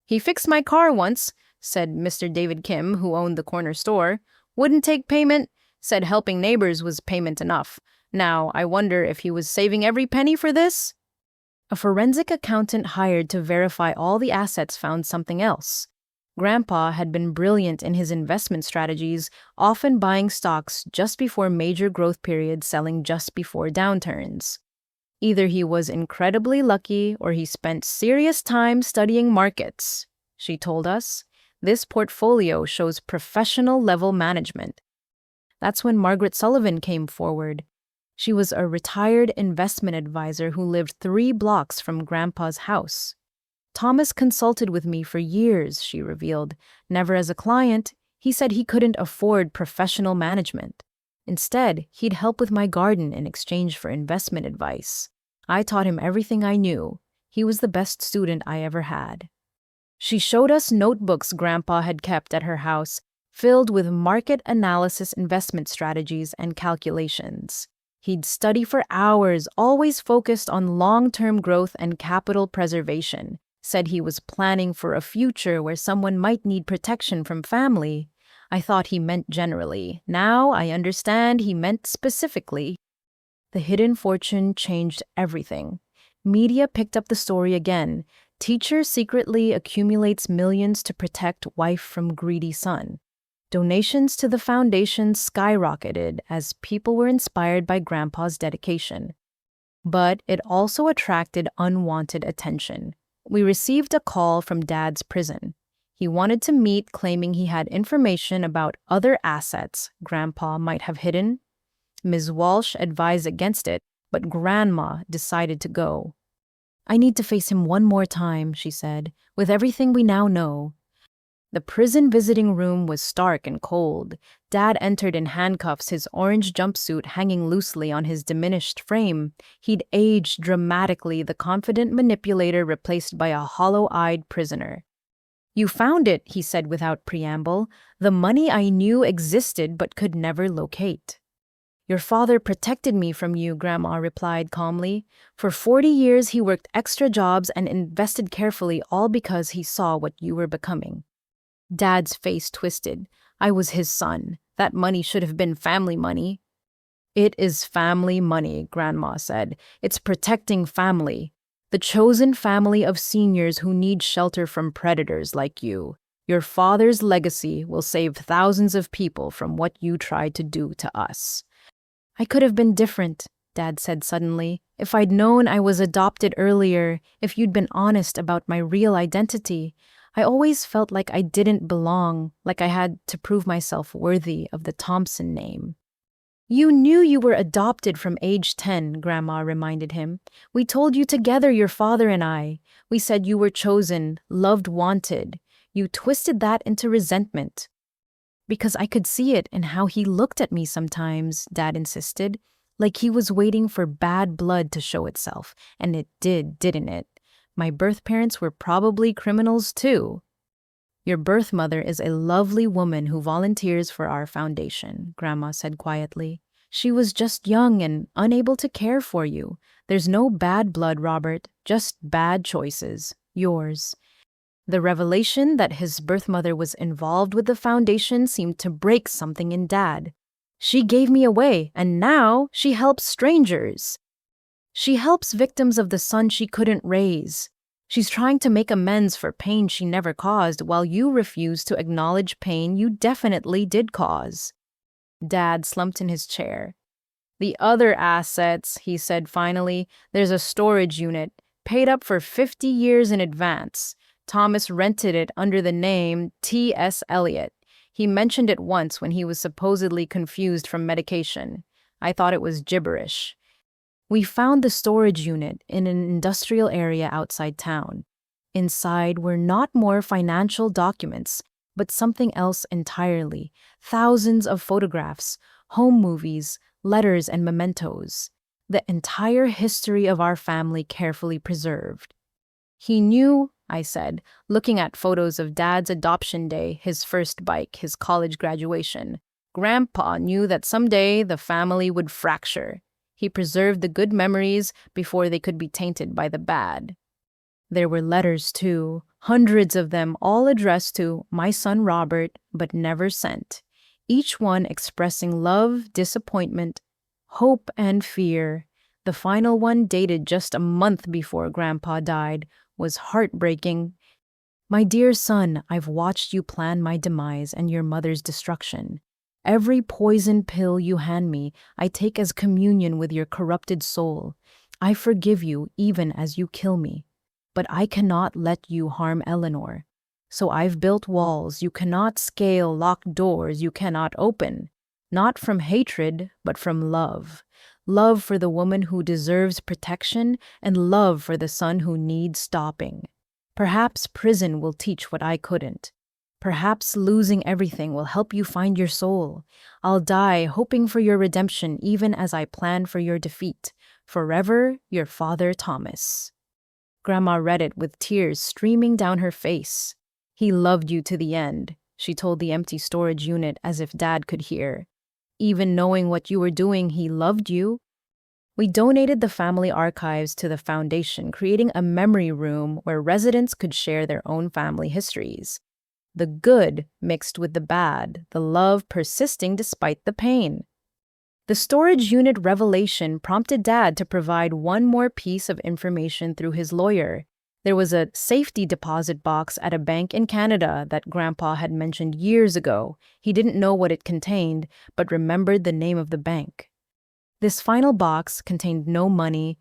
He fixed my car once, said Mr. David Kim, who owned the corner store. Wouldn't take payment, said helping neighbors was payment enough. Now, I wonder if he was saving every penny for this? A forensic accountant hired to verify all the assets found something else. Grandpa had been brilliant in his investment strategies, often buying stocks just before major growth periods, selling just before downturns. Either he was incredibly lucky or he spent serious time studying markets, she told us. This portfolio shows professional level management. That's when Margaret Sullivan came forward. She was a retired investment advisor who lived 3 blocks from Grandpa's house. Thomas consulted with me for years, she revealed. Never as a client. He said he couldn't afford professional management. Instead, he'd help with my garden in exchange for investment advice. I taught him everything I knew. He was the best student I ever had. She showed us notebooks Grandpa had kept at her house, filled with market analysis, investment strategies, and calculations. He'd study for hours, always focused on long-term growth and capital preservation. Said he was planning for a future where someone might need protection from family. I thought he meant generally. Now I understand he meant specifically. The hidden fortune changed everything. Media picked up the story again. Teacher secretly accumulates millions to protect wife from greedy son. Donations to the foundation skyrocketed as people were inspired by Grandpa's dedication. But it also attracted unwanted attention. We received a call from Dad's prison. He wanted to meet, claiming he had information about other assets Grandpa might have hidden. Ms. Walsh advised against it, but Grandma decided to go. I need to face him one more time, she said, with everything we now know. The prison visiting room was stark and cold. Dad entered in handcuffs, his orange jumpsuit hanging loosely on his diminished frame. He'd aged dramatically, the confident manipulator replaced by a hollow-eyed prisoner. You found it, he said without preamble. The money I knew existed but could never locate. Your father protected me from you, Grandma replied calmly. For 40 years he worked extra jobs and invested carefully, all because he saw what you were becoming. Dad's face twisted. I was his son. That money should have been family money. It is family money, Grandma said. It's protecting family. The chosen family of seniors who need shelter from predators like you. Your father's legacy will save thousands of people from what you tried to do to us. I could have been different, Dad said suddenly. If I'd known I was adopted earlier, if you'd been honest about my real identity. I always felt like I didn't belong, like I had to prove myself worthy of the Thompson name. You knew you were adopted from age 10, Grandma reminded him. We told you together, your father and I. We said you were chosen, loved, wanted. You twisted that into resentment. Because I could see it in how he looked at me sometimes, Dad insisted, like he was waiting for bad blood to show itself. And it did, didn't it? My birth parents were probably criminals too. Your birth mother is a lovely woman who volunteers for our foundation, Grandma said quietly. She was just young and unable to care for you. There's no bad blood, Robert, just bad choices. Yours. The revelation that his birth mother was involved with the foundation seemed to break something in Dad. She gave me away, and now she helps strangers. She helps victims of the son she couldn't raise. She's trying to make amends for pain she never caused, while you refuse to acknowledge pain you definitely did cause. Dad slumped in his chair. The other assets, he said finally, there's a storage unit, paid up for 50 years in advance. Thomas rented it under the name T.S. Eliot. He mentioned it once when he was supposedly confused from medication. I thought it was gibberish. We found the storage unit in an industrial area outside town. Inside were not more financial documents, but something else entirely. Thousands of photographs, home movies, letters, and mementos. The entire history of our family carefully preserved. He knew, I said, looking at photos of Dad's adoption day, his first bike, his college graduation. Grandpa knew that someday the family would fracture. He preserved the good memories before they could be tainted by the bad. There were letters, too, hundreds of them, all addressed to my son Robert, but never sent. Each one expressing love, disappointment, hope, and fear. The final one, dated just a month before Grandpa died, was heartbreaking. My dear son, I've watched you plan my demise and your mother's destruction. Every poison pill you hand me, I take as communion with your corrupted soul. I forgive you even as you kill me. But I cannot let you harm Eleanor. So I've built walls you cannot scale, locked doors you cannot open. Not from hatred, but from love. Love for the woman who deserves protection and love for the son who needs stopping. Perhaps prison will teach what I couldn't. Perhaps losing everything will help you find your soul. I'll die hoping for your redemption even as I plan for your defeat. Forever, your father Thomas. Grandma read it with tears streaming down her face. He loved you to the end, she told the empty storage unit as if Dad could hear. Even knowing what you were doing, he loved you. We donated the family archives to the foundation, creating a memory room where residents could share their own family histories. The good mixed with the bad, the love persisting despite the pain. The storage unit revelation prompted Dad to provide one more piece of information through his lawyer. There was a safety deposit box at a bank in Canada that Grandpa had mentioned years ago. He didn't know what it contained, but remembered the name of the bank. This final box contained no money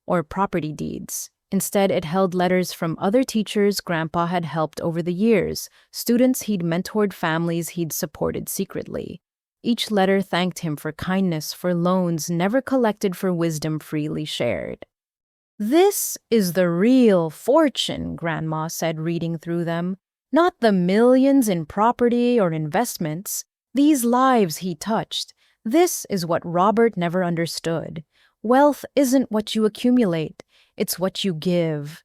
or property deeds. Instead, it held letters from other teachers Grandpa had helped over the years, students he'd mentored, families he'd supported secretly. Each letter thanked him for kindness, for loans never collected, for wisdom freely shared. "This is the real fortune," Grandma said, reading through them. "Not the millions in property or investments. These lives he touched. This is what Robert never understood. Wealth isn't what you accumulate, it's what you give."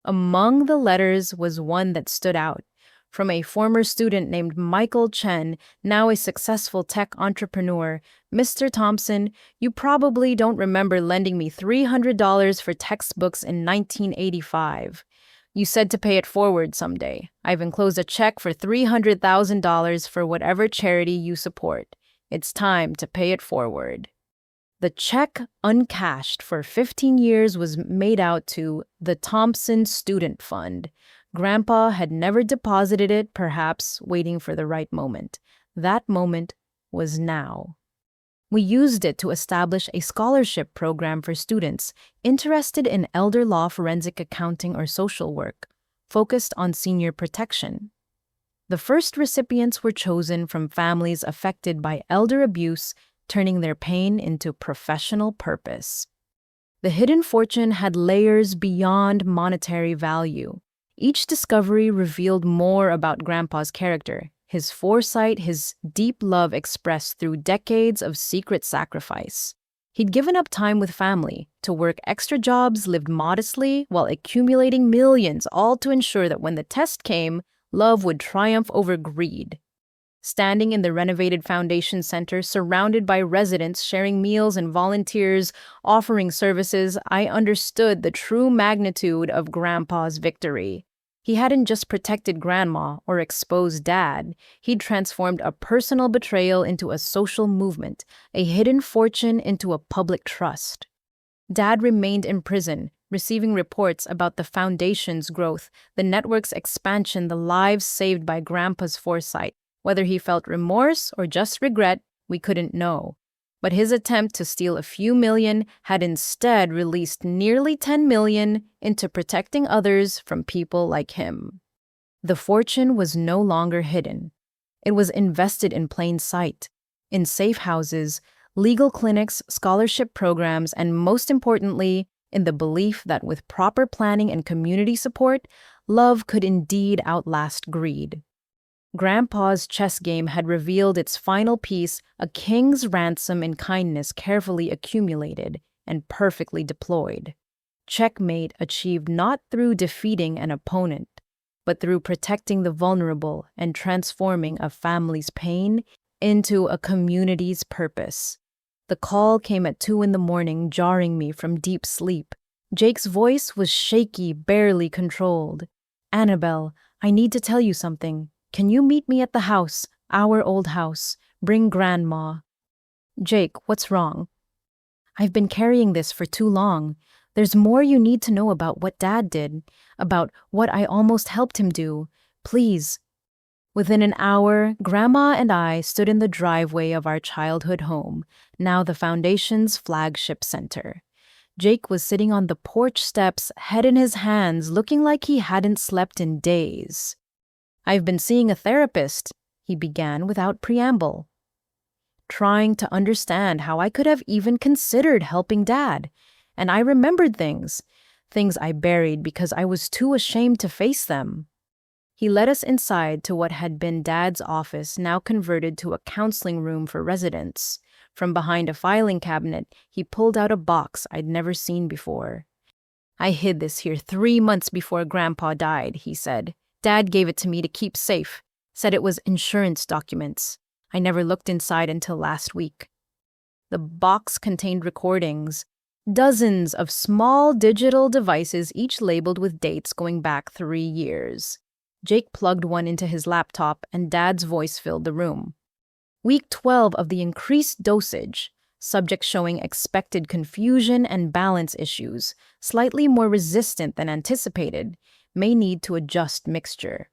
Among the letters was one that stood out, from a former student named Michael Chen, now a successful tech entrepreneur. "Mr. Thompson, you probably don't remember lending me $300 for textbooks in 1985. You said to pay it forward someday. I've enclosed a check for $300,000 for whatever charity you support. It's time to pay it forward." The check, uncashed for 15 years, was made out to the Thompson Student Fund. Grandpa had never deposited it, perhaps waiting for the right moment. That moment was now. We used it to establish a scholarship program for students interested in elder law, forensic accounting, or social work, focused on senior protection. The first recipients were chosen from families affected by elder abuse, turning their pain into professional purpose. The hidden fortune had layers beyond monetary value. Each discovery revealed more about Grandpa's character, his foresight, his deep love expressed through decades of secret sacrifice. He'd given up time with family to work extra jobs, lived modestly while accumulating millions, all to ensure that when the test came, love would triumph over greed. Standing in the renovated Foundation Center, surrounded by residents sharing meals and volunteers offering services, I understood the true magnitude of Grandpa's victory. He hadn't just protected Grandma or exposed Dad. He'd transformed a personal betrayal into a social movement, a hidden fortune into a public trust. Dad remained in prison, receiving reports about the Foundation's growth, the network's expansion, the lives saved by Grandpa's foresight. Whether he felt remorse or just regret, we couldn't know. But his attempt to steal a few million had instead released nearly 10 million into protecting others from people like him. The fortune was no longer hidden. It was invested in plain sight, in safe houses, legal clinics, scholarship programs, and most importantly, in the belief that with proper planning and community support, love could indeed outlast greed. Grandpa's chess game had revealed its final piece, a king's ransom in kindness carefully accumulated and perfectly deployed. Checkmate achieved not through defeating an opponent, but through protecting the vulnerable and transforming a family's pain into a community's purpose. The call came at 2 a.m, jarring me from deep sleep. Jake's voice was shaky, barely controlled. "Annabelle, I need to tell you something. Can you meet me at the house, our old house? Bring Grandma." "Jake, what's wrong?" "I've been carrying this for too long. There's more you need to know about what Dad did, about what I almost helped him do. Please." Within an hour, Grandma and I stood in the driveway of our childhood home, now the Foundation's flagship center. Jake was sitting on the porch steps, head in his hands, looking like he hadn't slept in days. "I've been seeing a therapist," he began without preamble, "trying to understand how I could have even considered helping Dad. And I remembered things I buried because I was too ashamed to face them." He led us inside to what had been Dad's office, now converted to a counseling room for residents. From behind a filing cabinet, he pulled out a box I'd never seen before. "I hid this here 3 months before Grandpa died," he said. "Dad gave it to me to keep safe. Said it was insurance documents. I never looked inside until last week." The box contained recordings, dozens of small digital devices, each labeled with dates going back 3 years. Jake plugged one into his laptop, and Dad's voice filled the room. "Week 12 of the increased dosage. Subject showing expected confusion and balance issues, slightly more resistant than anticipated. May need to adjust mixture."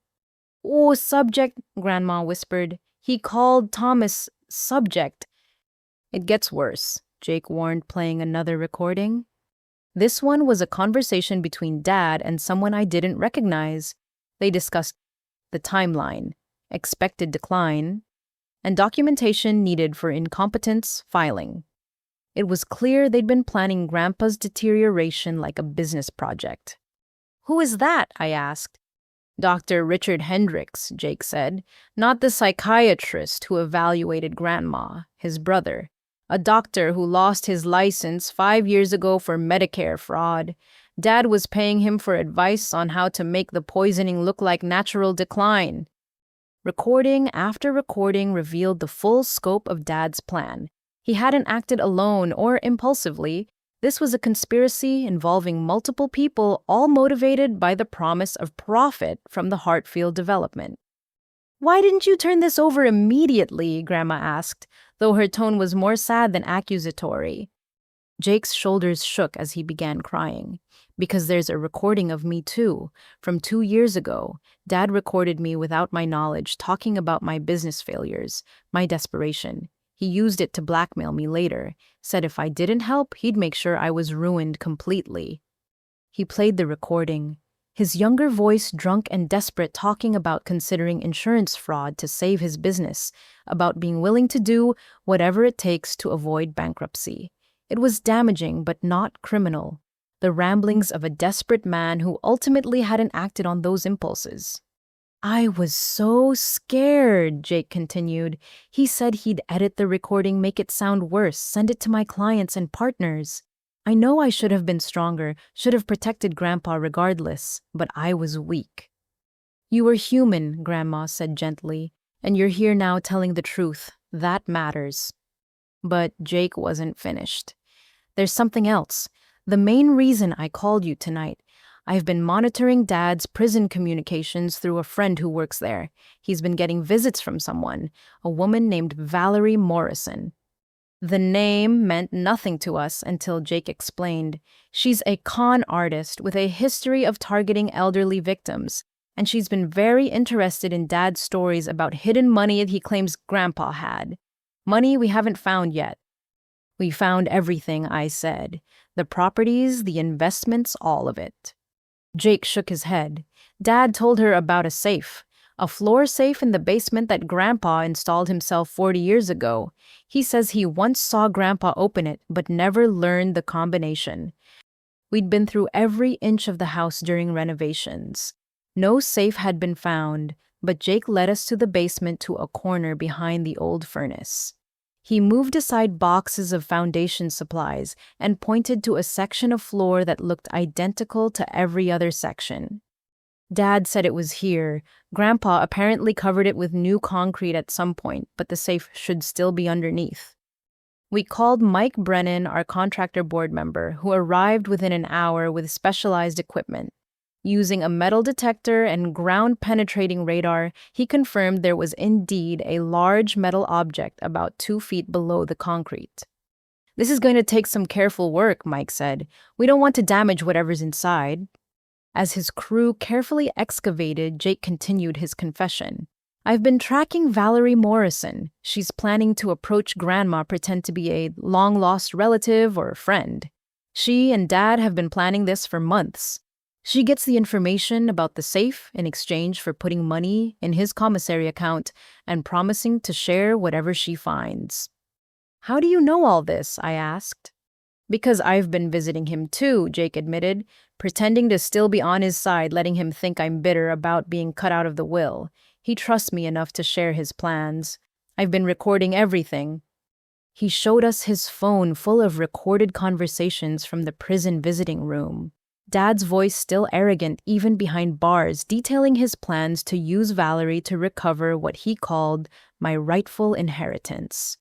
"Oh, subject," Grandma whispered. "He called Thomas subject." "It gets worse," Jake warned, playing another recording. This one was a conversation between Dad and someone I didn't recognize. They discussed the timeline, expected decline, and documentation needed for incompetence filing. It was clear they'd been planning Grandpa's deterioration like a business project. "Who is that?" I asked. "Dr. Richard Hendricks," Jake said. "Not the psychiatrist who evaluated Grandma, his brother. A doctor who lost his license 5 years ago for Medicare fraud. Dad was paying him for advice on how to make the poisoning look like natural decline." Recording after recording revealed the full scope of Dad's plan. He hadn't acted alone or impulsively. This was a conspiracy involving multiple people, all motivated by the promise of profit from the Hartfield development. "Why didn't you turn this over immediately?" Grandma asked, though her tone was more sad than accusatory. Jake's shoulders shook as he began crying. "Because there's a recording of me too, from 2 years ago. Dad recorded me without my knowledge, talking about my business failures, my desperation. He used it to blackmail me later, said if I didn't help, he'd make sure I was ruined completely." He played the recording, his younger voice drunk and desperate, talking about considering insurance fraud to save his business, about being willing to do whatever it takes to avoid bankruptcy. It was damaging but not criminal. The ramblings of a desperate man who ultimately hadn't acted on those impulses. "I was so scared," Jake continued. "He said he'd edit the recording, make it sound worse, send it to my clients and partners. I know I should have been stronger, should have protected Grandpa regardless, but I was weak." "You were human," Grandma said gently, "and you're here now telling the truth. That matters." But Jake wasn't finished. "There's something else. The main reason I called you tonight. I've been monitoring Dad's prison communications through a friend who works there. He's been getting visits from someone, a woman named Valerie Morrison." The name meant nothing to us until Jake explained. "She's a con artist with a history of targeting elderly victims, and she's been very interested in Dad's stories about hidden money that he claims Grandpa had. Money we haven't found yet." "We found everything," I said. "The properties, the investments, all of it." Jake shook his head. "Dad told her about a safe. A floor safe in the basement that Grandpa installed himself 40 years ago. He says he once saw Grandpa open it, but never learned the combination. We'd been through every inch of the house during renovations. No safe had been found, but Jake led us to the basement, to a corner behind the old furnace. He moved aside boxes of foundation supplies and pointed to a section of floor that looked identical to every other section. Dad said it was here. Grandpa apparently covered it with new concrete at some point, but the safe should still be underneath. We called Mike Brennan, our contractor board member, who arrived within an hour with specialized equipment. Using a metal detector and ground-penetrating radar, he confirmed there was indeed a large metal object about 2 feet below the concrete. This is going to take some careful work, Mike said. We don't want to damage whatever's inside. As his crew carefully excavated, Jake continued his confession. I've been tracking Valerie Morrison. She's planning to approach Grandma, pretend to be a long-lost relative or a friend. She and Dad have been planning this for months. She gets the information about the safe in exchange for putting money in his commissary account and promising to share whatever she finds. How do you know all this? I asked. Because I've been visiting him too, Jake admitted, pretending to still be on his side, letting him think I'm bitter about being cut out of the will. He trusts me enough to share his plans. I've been recording everything. He showed us his phone full of recorded conversations from the prison visiting room. Dad's voice still arrogant even behind bars, detailing his plans to use Valerie to recover what he called my rightful inheritance.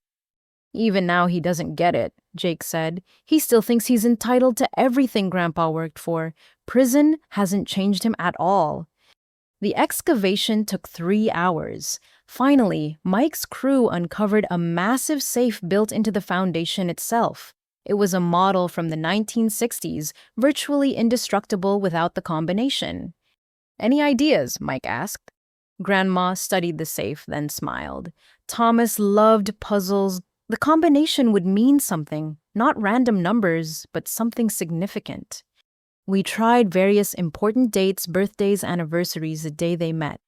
Even now he doesn't get it, Jake said. He still thinks he's entitled to everything Grandpa worked for. Prison hasn't changed him at all. The excavation took 3 hours. Finally, Mike's crew uncovered a massive safe built into the foundation itself. It was a model from the 1960s, virtually indestructible without the combination. Any ideas? Mike asked. Grandma studied the safe, then smiled. Thomas loved puzzles. The combination would mean something, not random numbers, but something significant. We tried various important dates, birthdays, anniversaries the day they met.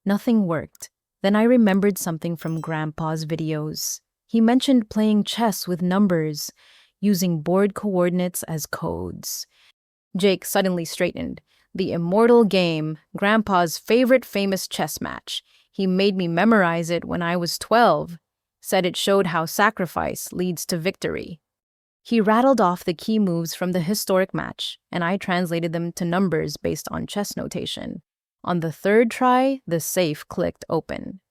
Nothing worked. Then I remembered something from Grandpa's videos. He mentioned playing chess with numbers, using board coordinates as codes. Jake suddenly straightened. The immortal game, Grandpa's favorite famous chess match. He made me memorize it when I was 12. Said it showed how sacrifice leads to victory. He rattled off the key moves from the historic match, and I translated them to numbers based on chess notation. On the 3rd try, the safe clicked open.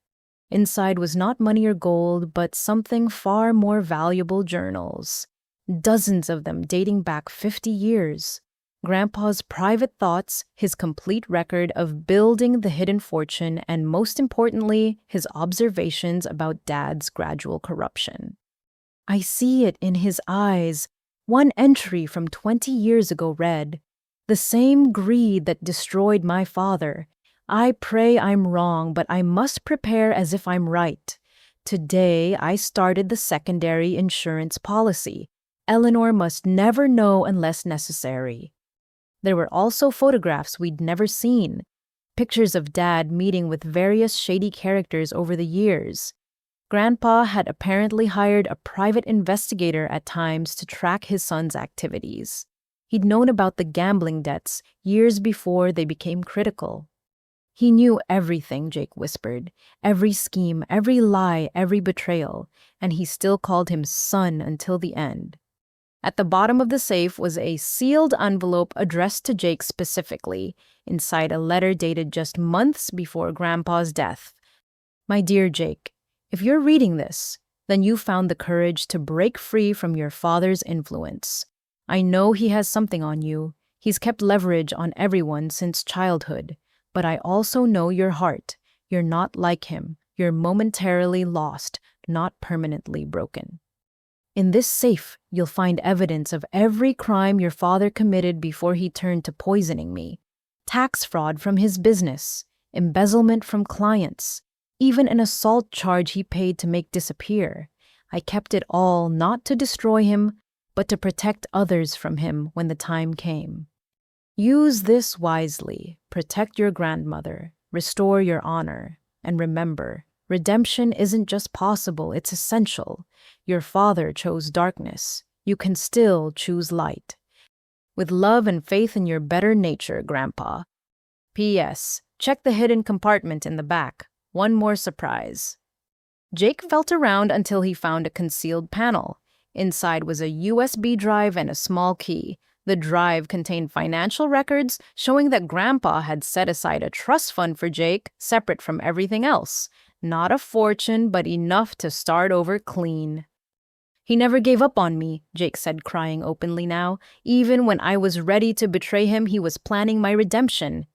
Inside was not money or gold, but something far more valuable: journals. Dozens of them dating back 50 years. Grandpa's private thoughts, his complete record of building the hidden fortune, and most importantly, his observations about Dad's gradual corruption. I see it in his eyes. One entry from 20 years ago read, "The same greed that destroyed my father. I pray I'm wrong, but I must prepare as if I'm right. Today I started the secondary insurance policy. Eleanor must never know unless necessary." There were also photographs we'd never seen, pictures of Dad meeting with various shady characters over the years. Grandpa had apparently hired a private investigator at times to track his son's activities. He'd known about the gambling debts years before they became critical. He knew everything, Jake whispered. Every scheme, every lie, every betrayal. And he still called him son until the end. At the bottom of the safe was a sealed envelope addressed to Jake specifically, inside a letter dated just months before Grandpa's death. My dear Jake, if you're reading this, then you found the courage to break free from your father's influence. I know he has something on you. He's kept leverage on everyone since childhood. But I also know your heart. You're not like him. You're momentarily lost, not permanently broken. In this safe, you'll find evidence of every crime your father committed before he turned to poisoning me. Tax fraud from his business, embezzlement from clients, even an assault charge he paid to make disappear. I kept it all not to destroy him, but to protect others from him when the time came. Use this wisely. Protect your grandmother, restore your honor, and remember, redemption isn't just possible, it's essential. Your father chose darkness. You can still choose light. With love and faith in your better nature, Grandpa. P.S. Check the hidden compartment in the back. One more surprise. Jake felt around until he found a concealed panel. Inside was a USB drive and a small key. The drive contained financial records showing that Grandpa had set aside a trust fund for Jake, separate from everything else. Not a fortune, but enough to start over clean. He never gave up on me, Jake said, crying openly now. Even when I was ready to betray him, he was planning my redemption.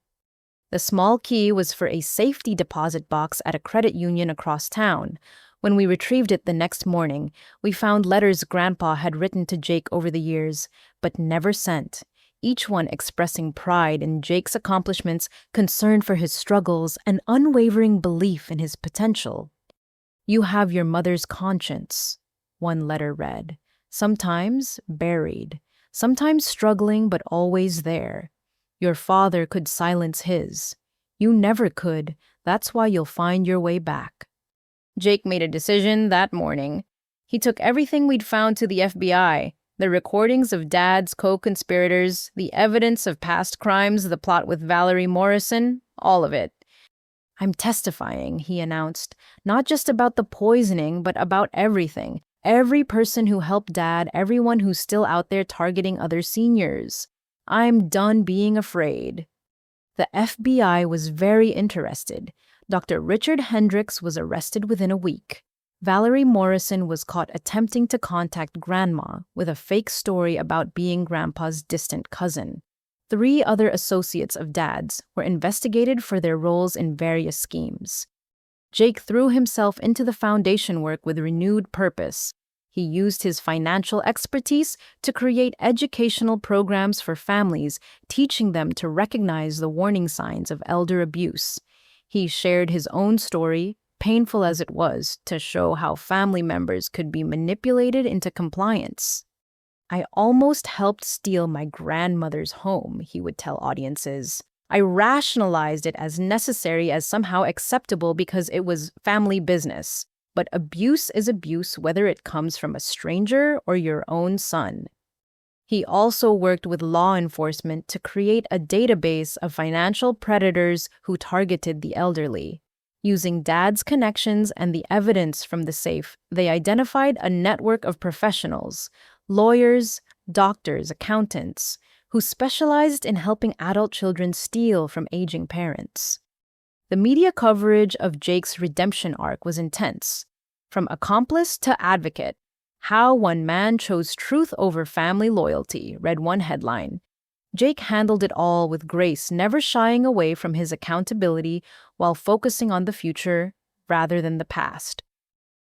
The small key was for a safety deposit box at a credit union across town. When we retrieved it the next morning, we found letters Grandpa had written to Jake over the years, but never sent, each one expressing pride in Jake's accomplishments, concern for his struggles, and unwavering belief in his potential. "You have your mother's conscience," one letter read. "Sometimes buried, sometimes struggling, but always there. Your father could silence his. You never could. That's why you'll find your way back." Jake made a decision that morning. He took everything we'd found to the FBI, the recordings of Dad's co-conspirators, the evidence of past crimes, the plot with Valerie Morrison, all of it. "I'm testifying," he announced, "not just about the poisoning, but about everything. Every person who helped Dad, everyone who's still out there targeting other seniors. I'm done being afraid." The FBI was very interested. Dr. Richard Hendricks was arrested within a week. Valerie Morrison was caught attempting to contact Grandma with a fake story about being Grandpa's distant cousin. 3 other associates of Dad's were investigated for their roles in various schemes. Jake threw himself into the foundation work with renewed purpose. He used his financial expertise to create educational programs for families, teaching them to recognize the warning signs of elder abuse. He shared his own story, painful as it was, to show how family members could be manipulated into compliance. "I almost helped steal my grandmother's home," he would tell audiences. "I rationalized it as necessary, as somehow acceptable because it was family business. But abuse is abuse whether it comes from a stranger or your own son." He also worked with law enforcement to create a database of financial predators who targeted the elderly. Using Dad's connections and the evidence from the safe, they identified a network of professionals, lawyers, doctors, accountants, who specialized in helping adult children steal from aging parents. The media coverage of Jake's redemption arc was intense. From accomplice to advocate, "How one man chose truth over family loyalty," read one headline. Jake handled it all with grace, never shying away from his accountability while focusing on the future rather than the past.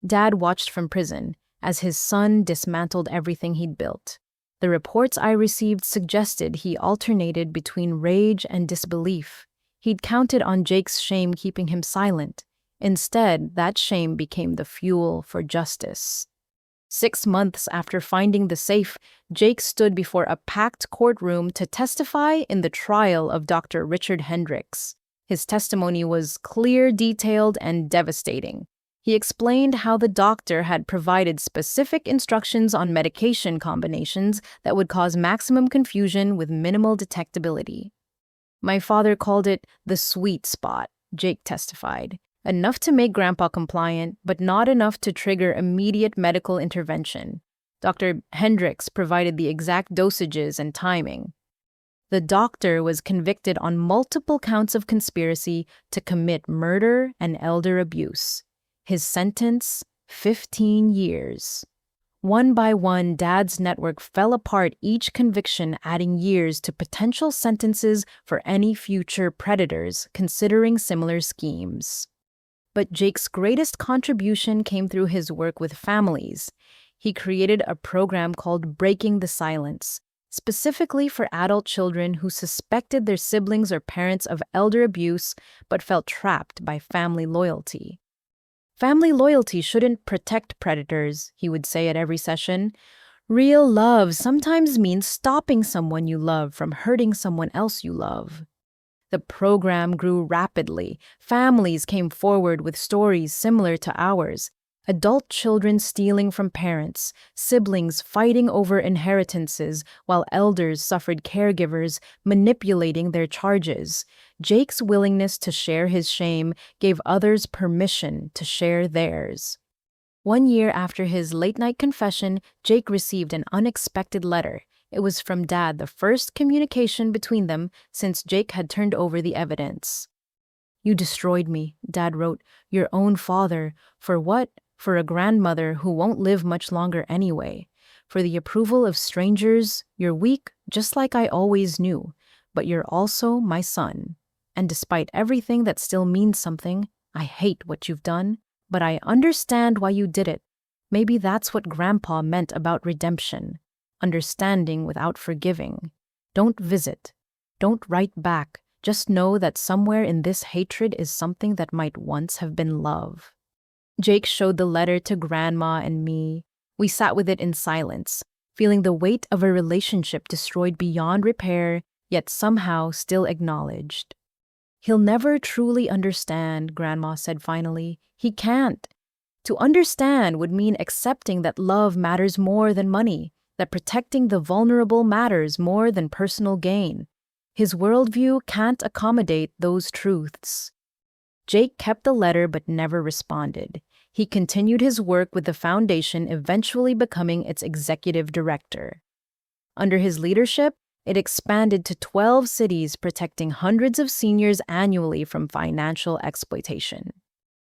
Dad watched from prison as his son dismantled everything he'd built. The reports I received suggested he alternated between rage and disbelief. He'd counted on Jake's shame keeping him silent. Instead, that shame became the fuel for justice. 6 months after finding the safe, Jake stood before a packed courtroom to testify in the trial of Dr. Richard Hendricks. His testimony was clear, detailed, and devastating. He explained how the doctor had provided specific instructions on medication combinations that would cause maximum confusion with minimal detectability. "My father called it the sweet spot," Jake testified. "Enough to make Grandpa compliant, but not enough to trigger immediate medical intervention. Dr. Hendricks provided the exact dosages and timing." The doctor was convicted on multiple counts of conspiracy to commit murder and elder abuse. His sentence, 15 years. One by one, Dad's network fell apart, each conviction adding years to potential sentences for any future predators considering similar schemes. But Jake's greatest contribution came through his work with families. He created a program called Breaking the Silence, specifically for adult children who suspected their siblings or parents of elder abuse but felt trapped by family loyalty. "Family loyalty shouldn't protect predators," he would say at every session. "Real love sometimes means stopping someone you love from hurting someone else you love." The program grew rapidly. Families came forward with stories similar to ours. Adult children stealing from parents, siblings fighting over inheritances, while elders suffered caregivers manipulating their charges. Jake's willingness to share his shame gave others permission to share theirs. 1 year after his late-night confession, Jake received an unexpected letter. It was from Dad, the first communication between them since Jake had turned over the evidence. "You destroyed me," Dad wrote, "your own father. For what? For a grandmother who won't live much longer anyway. For the approval of strangers, you're weak, just like I always knew. But you're also my son. And despite everything that still means something, I hate what you've done. but I understand why you did it. Maybe that's what Grandpa meant about redemption. Understanding without forgiving. Don't visit. Don't write back. Just know that somewhere in this hatred is something that might once have been love. Jake showed the letter to Grandma and me. We sat with it in silence, feeling the weight of a relationship destroyed beyond repair, yet somehow still acknowledged. He'll never truly understand, Grandma said finally. He can't. To understand would mean accepting that love matters more than money, that protecting the vulnerable matters more than personal gain. His worldview can't accommodate those truths. Jake kept the letter but never responded. He continued his work with the foundation, eventually becoming its executive director. Under his leadership, it expanded to 12 cities, protecting hundreds of seniors annually from financial exploitation.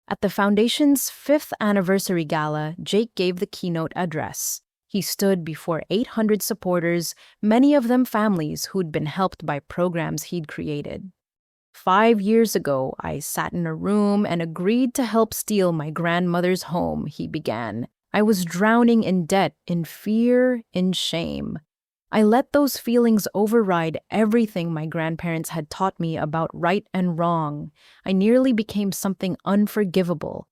At the foundation's 5th anniversary gala, Jake gave the keynote address. He stood before 800 supporters, many of them families who'd been helped by programs he'd created. 5 years ago, I sat in a room and agreed to help steal my grandmother's home, he began. I was drowning in debt, in fear, in shame. I let those feelings override everything my grandparents had taught me about right and wrong. I nearly became something unforgivable.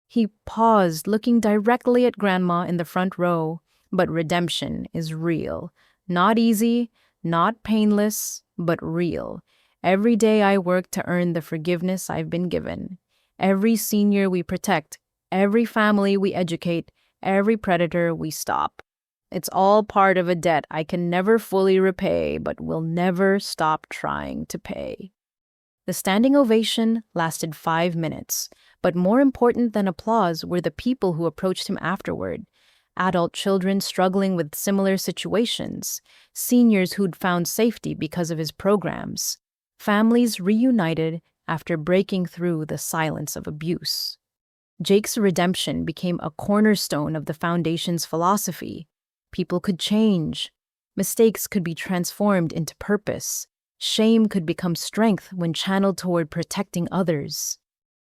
He paused, looking directly at Grandma in the front row. But redemption is real. Not easy, not painless, but real. Every day I work to earn the forgiveness I've been given. Every senior we protect, every family we educate, every predator we stop. It's all part of a debt I can never fully repay, but will never stop trying to pay. The standing ovation lasted 5 minutes, but more important than applause were the people who approached him afterward. Adult children struggling with similar situations, seniors who'd found safety because of his programs, families reunited after breaking through the silence of abuse. Jake's redemption became a cornerstone of the foundation's philosophy. People could change. Mistakes could be transformed into purpose. Shame could become strength when channeled toward protecting others.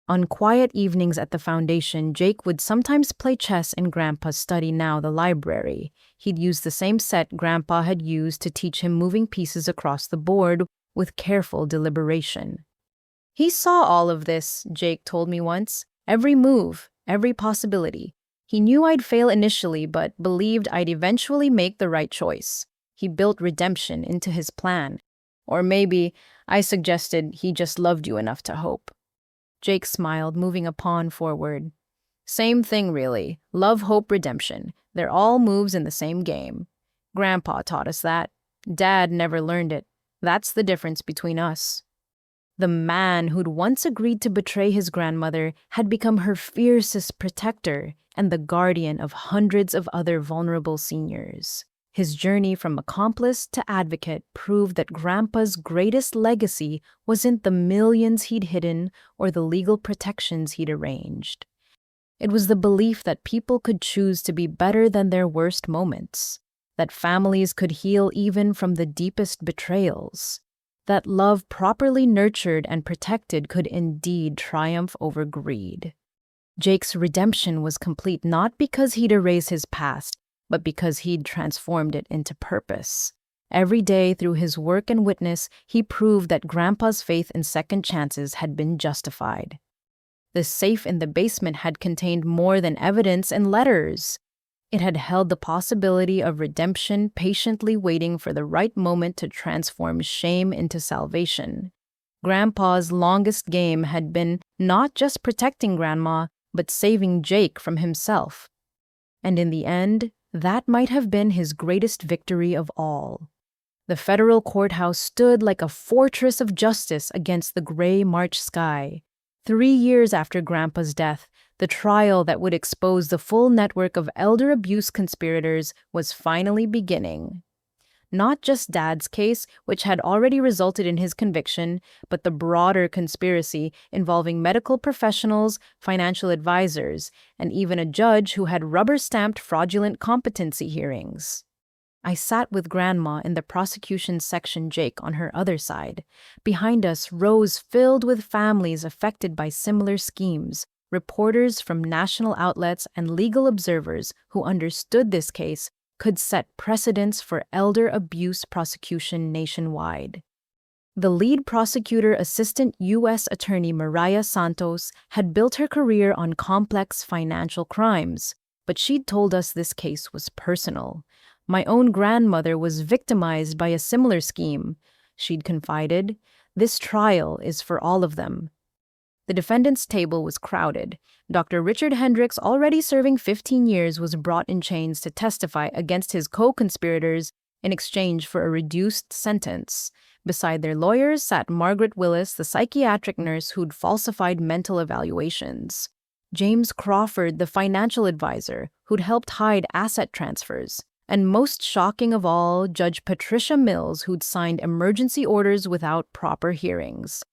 On quiet evenings at the foundation, Jake would sometimes play chess in Grandpa's study, now the library. He'd use the same set Grandpa had used to teach him moving pieces across the board with careful deliberation. He saw all of this, Jake told me once. Every move, every possibility. He knew I'd fail initially, but believed I'd eventually make the right choice. He built redemption into his plan. Or maybe, I suggested, he just loved you enough to hope. Jake smiled, moving a pawn forward. Same thing, really. Love, hope, redemption. They're all moves in the same game. Grandpa taught us that. Dad never learned it. That's the difference between us. The man who'd once agreed to betray his grandmother had become her fiercest protector and the guardian of hundreds of other vulnerable seniors. His journey from accomplice to advocate proved that Grandpa's greatest legacy wasn't the millions he'd hidden or the legal protections he'd arranged. It was the belief that people could choose to be better than their worst moments, that families could heal even from the deepest betrayals, that love properly nurtured and protected could indeed triumph over greed. Jake's redemption was complete not because he'd erased his past, but because he'd transformed it into purpose. Every day, through his work and witness, he proved that Grandpa's faith in second chances had been justified. The safe in the basement had contained more than evidence and letters. It had held the possibility of redemption, patiently waiting for the right moment to transform shame into salvation. Grandpa's longest game had been not just protecting Grandma, but saving Jake from himself. And in the end, that might have been his greatest victory of all. The federal courthouse stood like a fortress of justice against the gray March sky. 3 years after Grandpa's death, the trial that would expose the full network of elder abuse conspirators was finally beginning. Not just Dad's case, which had already resulted in his conviction, but the broader conspiracy involving medical professionals, financial advisors, and even a judge who had rubber-stamped fraudulent competency hearings. I sat with Grandma in the prosecution section, Jake on her other side. Behind us, rows filled with families affected by similar schemes, reporters from national outlets and legal observers who understood this case could set precedents for elder abuse prosecution nationwide. The lead prosecutor, Assistant U.S. Attorney Mariah Santos, had built her career on complex financial crimes, but she'd told us this case was personal. My own grandmother was victimized by a similar scheme, she'd confided. This trial is for all of them. The defendant's table was crowded. Dr. Richard Hendricks, already serving 15 years, was brought in chains to testify against his co-conspirators in exchange for a reduced sentence. Beside their lawyers sat Margaret Willis, the psychiatric nurse who'd falsified mental evaluations. James Crawford, the financial advisor who'd helped hide asset transfers. And most shocking of all, Judge Patricia Mills, who'd signed emergency orders without proper hearings.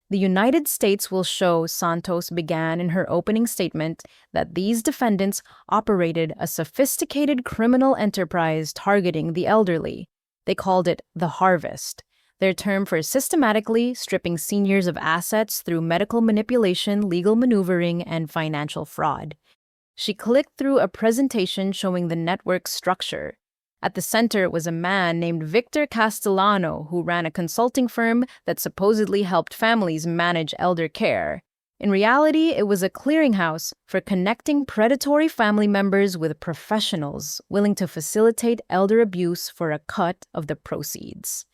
The United States will show, Santos began in her opening statement, that these defendants operated a sophisticated criminal enterprise targeting the elderly. They called it the harvest, their term for systematically stripping seniors of assets through medical manipulation, legal maneuvering, and financial fraud. She clicked through a presentation showing the network's structure. At the center was a man named Victor Castellano, who ran a consulting firm that supposedly helped families manage elder care. In reality, it was a clearinghouse for connecting predatory family members with professionals willing to facilitate elder abuse for a cut of the proceeds.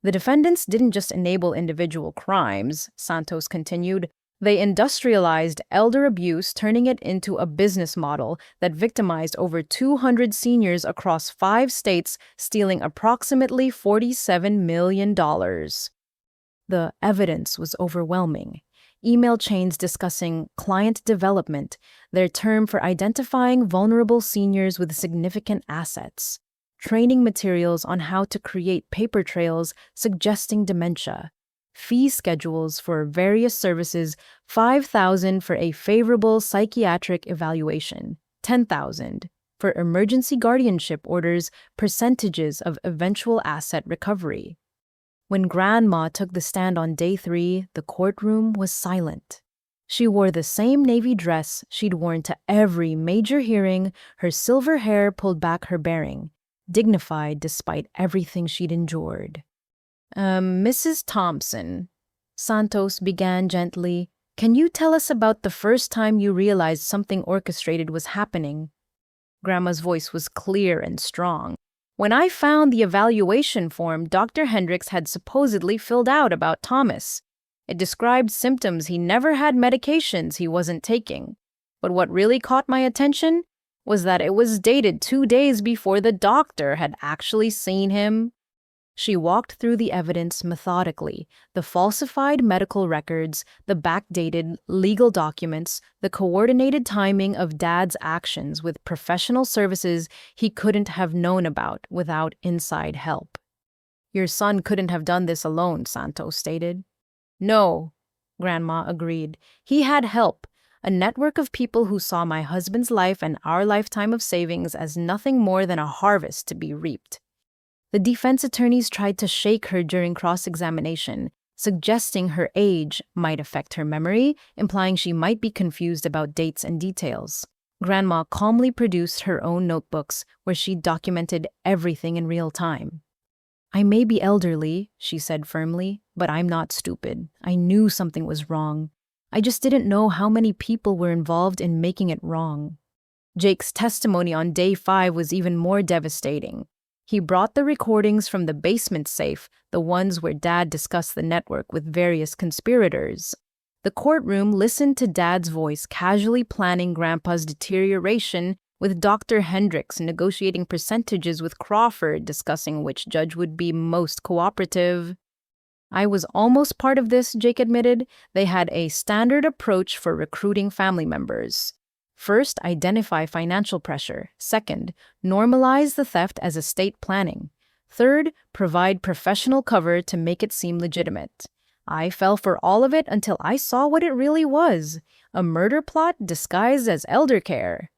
The defendants didn't just enable individual crimes, Santos continued. They industrialized elder abuse, turning it into a business model that victimized over 200 seniors across 5 states, stealing approximately $47 million. The evidence was overwhelming. Email chains discussing client development, their term for identifying vulnerable seniors with significant assets. Training materials on how to create paper trails suggesting dementia. Fee schedules for various services, $5,000 for a favorable psychiatric evaluation, $10,000 for emergency guardianship orders, percentages of eventual asset recovery. When Grandma took the stand on day 3, the courtroom was silent. She wore the same navy dress she'd worn to every major hearing, her silver hair pulled back her bearing, dignified despite everything she'd endured. Mrs. Thompson, Santos began gently, can you tell us about the first time you realized something orchestrated was happening? Grandma's voice was clear and strong. When I found the evaluation form Dr. Hendricks had supposedly filled out about Thomas, it described symptoms he never had, medications he wasn't taking. But what really caught my attention was that it was dated 2 days before the doctor had actually seen him. She walked through the evidence methodically, the falsified medical records, the backdated legal documents, the coordinated timing of Dad's actions with professional services he couldn't have known about without inside help. Your son couldn't have done this alone, Santos stated. No, Grandma agreed. He had help, a network of people who saw my husband's life and our lifetime of savings as nothing more than a harvest to be reaped. The defense attorneys tried to shake her during cross-examination, suggesting her age might affect her memory, implying she might be confused about dates and details. Grandma calmly produced her own notebooks where she documented everything in real time. I may be elderly, she said firmly, but I'm not stupid. I knew something was wrong. I just didn't know how many people were involved in making it wrong. Jake's testimony on day 5 was even more devastating. He brought the recordings from the basement safe, the ones where Dad discussed the network with various conspirators. The courtroom listened to Dad's voice casually planning Grandpa's deterioration, with Dr. Hendricks negotiating percentages with Crawford, discussing which judge would be most cooperative. I was almost part of this, Jake admitted. They had a standard approach for recruiting family members. First, identify financial pressure. Second, normalize the theft as estate planning. Third, provide professional cover to make it seem legitimate. I fell for all of it until I saw what it really was, a murder plot disguised as elder care.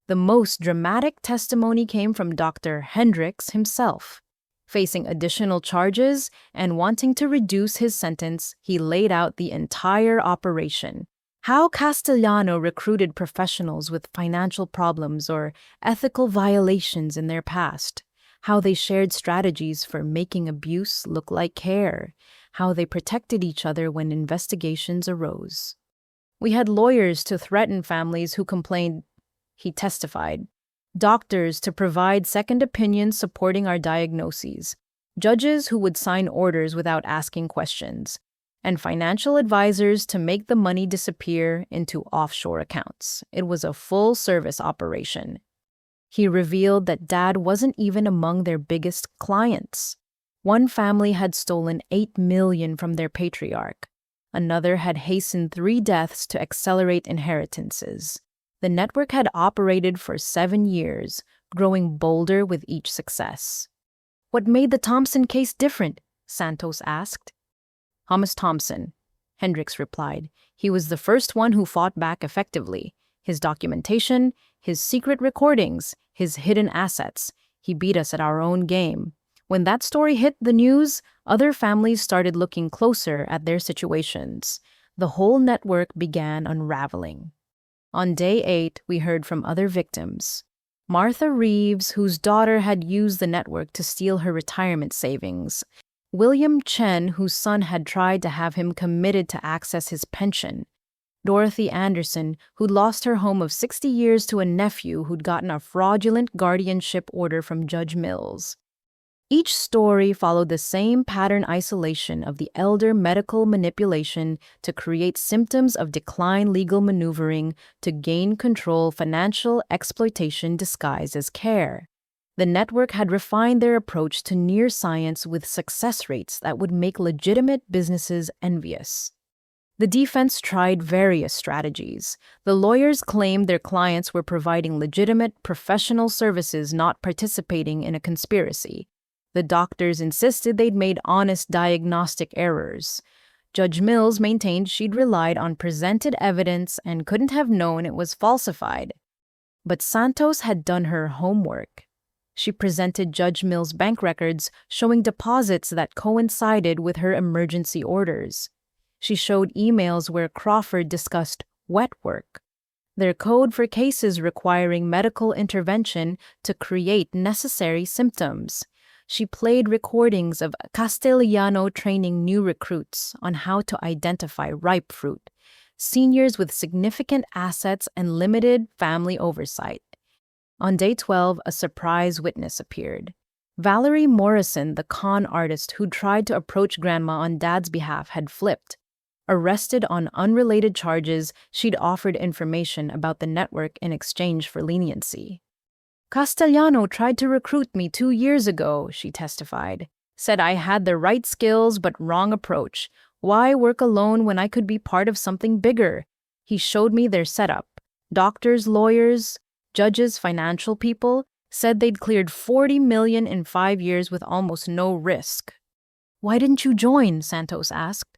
The most dramatic testimony came from Dr. Hendricks himself. Facing additional charges and wanting to reduce his sentence, he laid out the entire operation. How Castellano recruited professionals with financial problems or ethical violations in their past. How they shared strategies for making abuse look like care. How they protected each other when investigations arose. We had lawyers to threaten families who complained, he testified. Doctors to provide second opinions supporting our diagnoses. Judges who would sign orders without asking questions. And financial advisors to make the money disappear into offshore accounts. It was a full-service operation. He revealed that Dad wasn't even among their biggest clients. One family had stolen $8 million from their patriarch. Another had hastened 3 deaths to accelerate inheritances. The network had operated for 7 years, growing bolder with each success. What made the Thompson case different? Santos asked. Thomas Thompson, Hendricks replied. He was the first one who fought back effectively. His documentation, his secret recordings, his hidden assets. He beat us at our own game. When that story hit the news, other families started looking closer at their situations. The whole network began unraveling. On day 8, we heard from other victims. Martha Reeves, whose daughter had used the network to steal her retirement savings. William Chen, whose son had tried to have him committed to access his pension. Dorothy Anderson, who'd lost her home of 60 years to a nephew who'd gotten a fraudulent guardianship order from Judge Mills. Each story followed the same pattern isolation of the elder medical manipulation to create symptoms of decline legal maneuvering to gain control financial exploitation disguised as care. The network had refined their approach to near science with success rates that would make legitimate businesses envious. The defense tried various strategies. The lawyers claimed their clients were providing legitimate professional services, not participating in a conspiracy. The doctors insisted they'd made honest diagnostic errors. Judge Mills maintained she'd relied on presented evidence and couldn't have known it was falsified. But Santos had done her homework. She presented Judge Mills' bank records showing deposits that coincided with her emergency orders. She showed emails where Crawford discussed wet work, their code for cases requiring medical intervention to create necessary symptoms. She played recordings of Castellano training new recruits on how to identify ripe fruit, seniors with significant assets and limited family oversight. On day 12, a surprise witness appeared. Valerie Morrison, the con artist who tried to approach Grandma on Dad's behalf, had flipped. Arrested on unrelated charges, she'd offered information about the network in exchange for leniency. Castellano tried to recruit me 2 years ago, she testified. Said I had the right skills but wrong approach. Why work alone when I could be part of something bigger? He showed me their setup. Doctors, lawyers, judges, financial people said they'd cleared $40 million in 5 years with almost no risk. Why didn't you join? Santos asked.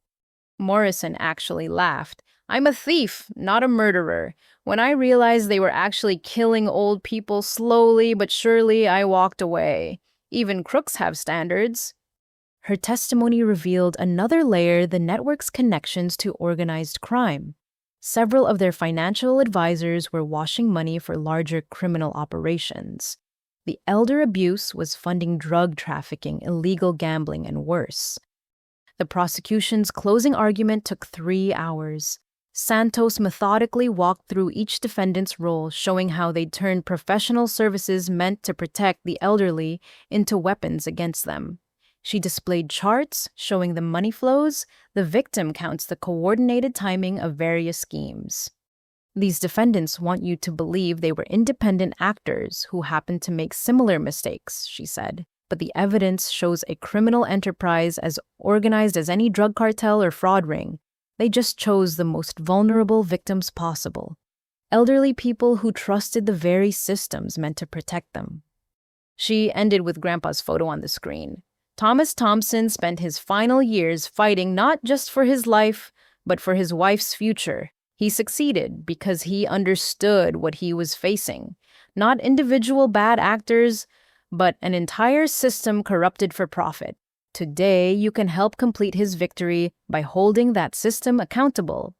Morrison actually laughed. I'm a thief, not a murderer. When I realized they were actually killing old people slowly but surely, I walked away. Even crooks have standards. Her testimony revealed another layer: the network's connections to organized crime. Several of their financial advisors were washing money for larger criminal operations. The elder abuse was funding drug trafficking, illegal gambling, and worse. The prosecution's closing argument took 3 hours. Santos methodically walked through each defendant's role, showing how they'd turned professional services meant to protect the elderly into weapons against them. She displayed charts showing the money flows. The victim counts the coordinated timing of various schemes. These defendants want you to believe they were independent actors who happened to make similar mistakes, she said. But the evidence shows a criminal enterprise as organized as any drug cartel or fraud ring. They just chose the most vulnerable victims possible. Elderly people who trusted the very systems meant to protect them. She ended with Grandpa's photo on the screen. Thomas Thompson spent his final years fighting not just for his life, but for his wife's future. He succeeded because he understood what he was facing. Not individual bad actors, but an entire system corrupted for profit. Today, you can help complete his victory by holding that system accountable.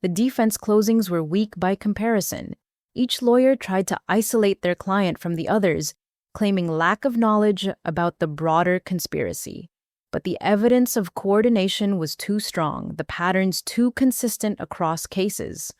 The defense closings were weak by comparison. Each lawyer tried to isolate their client from the others, claiming lack of knowledge about the broader conspiracy. But the evidence of coordination was too strong, the patterns too consistent across cases.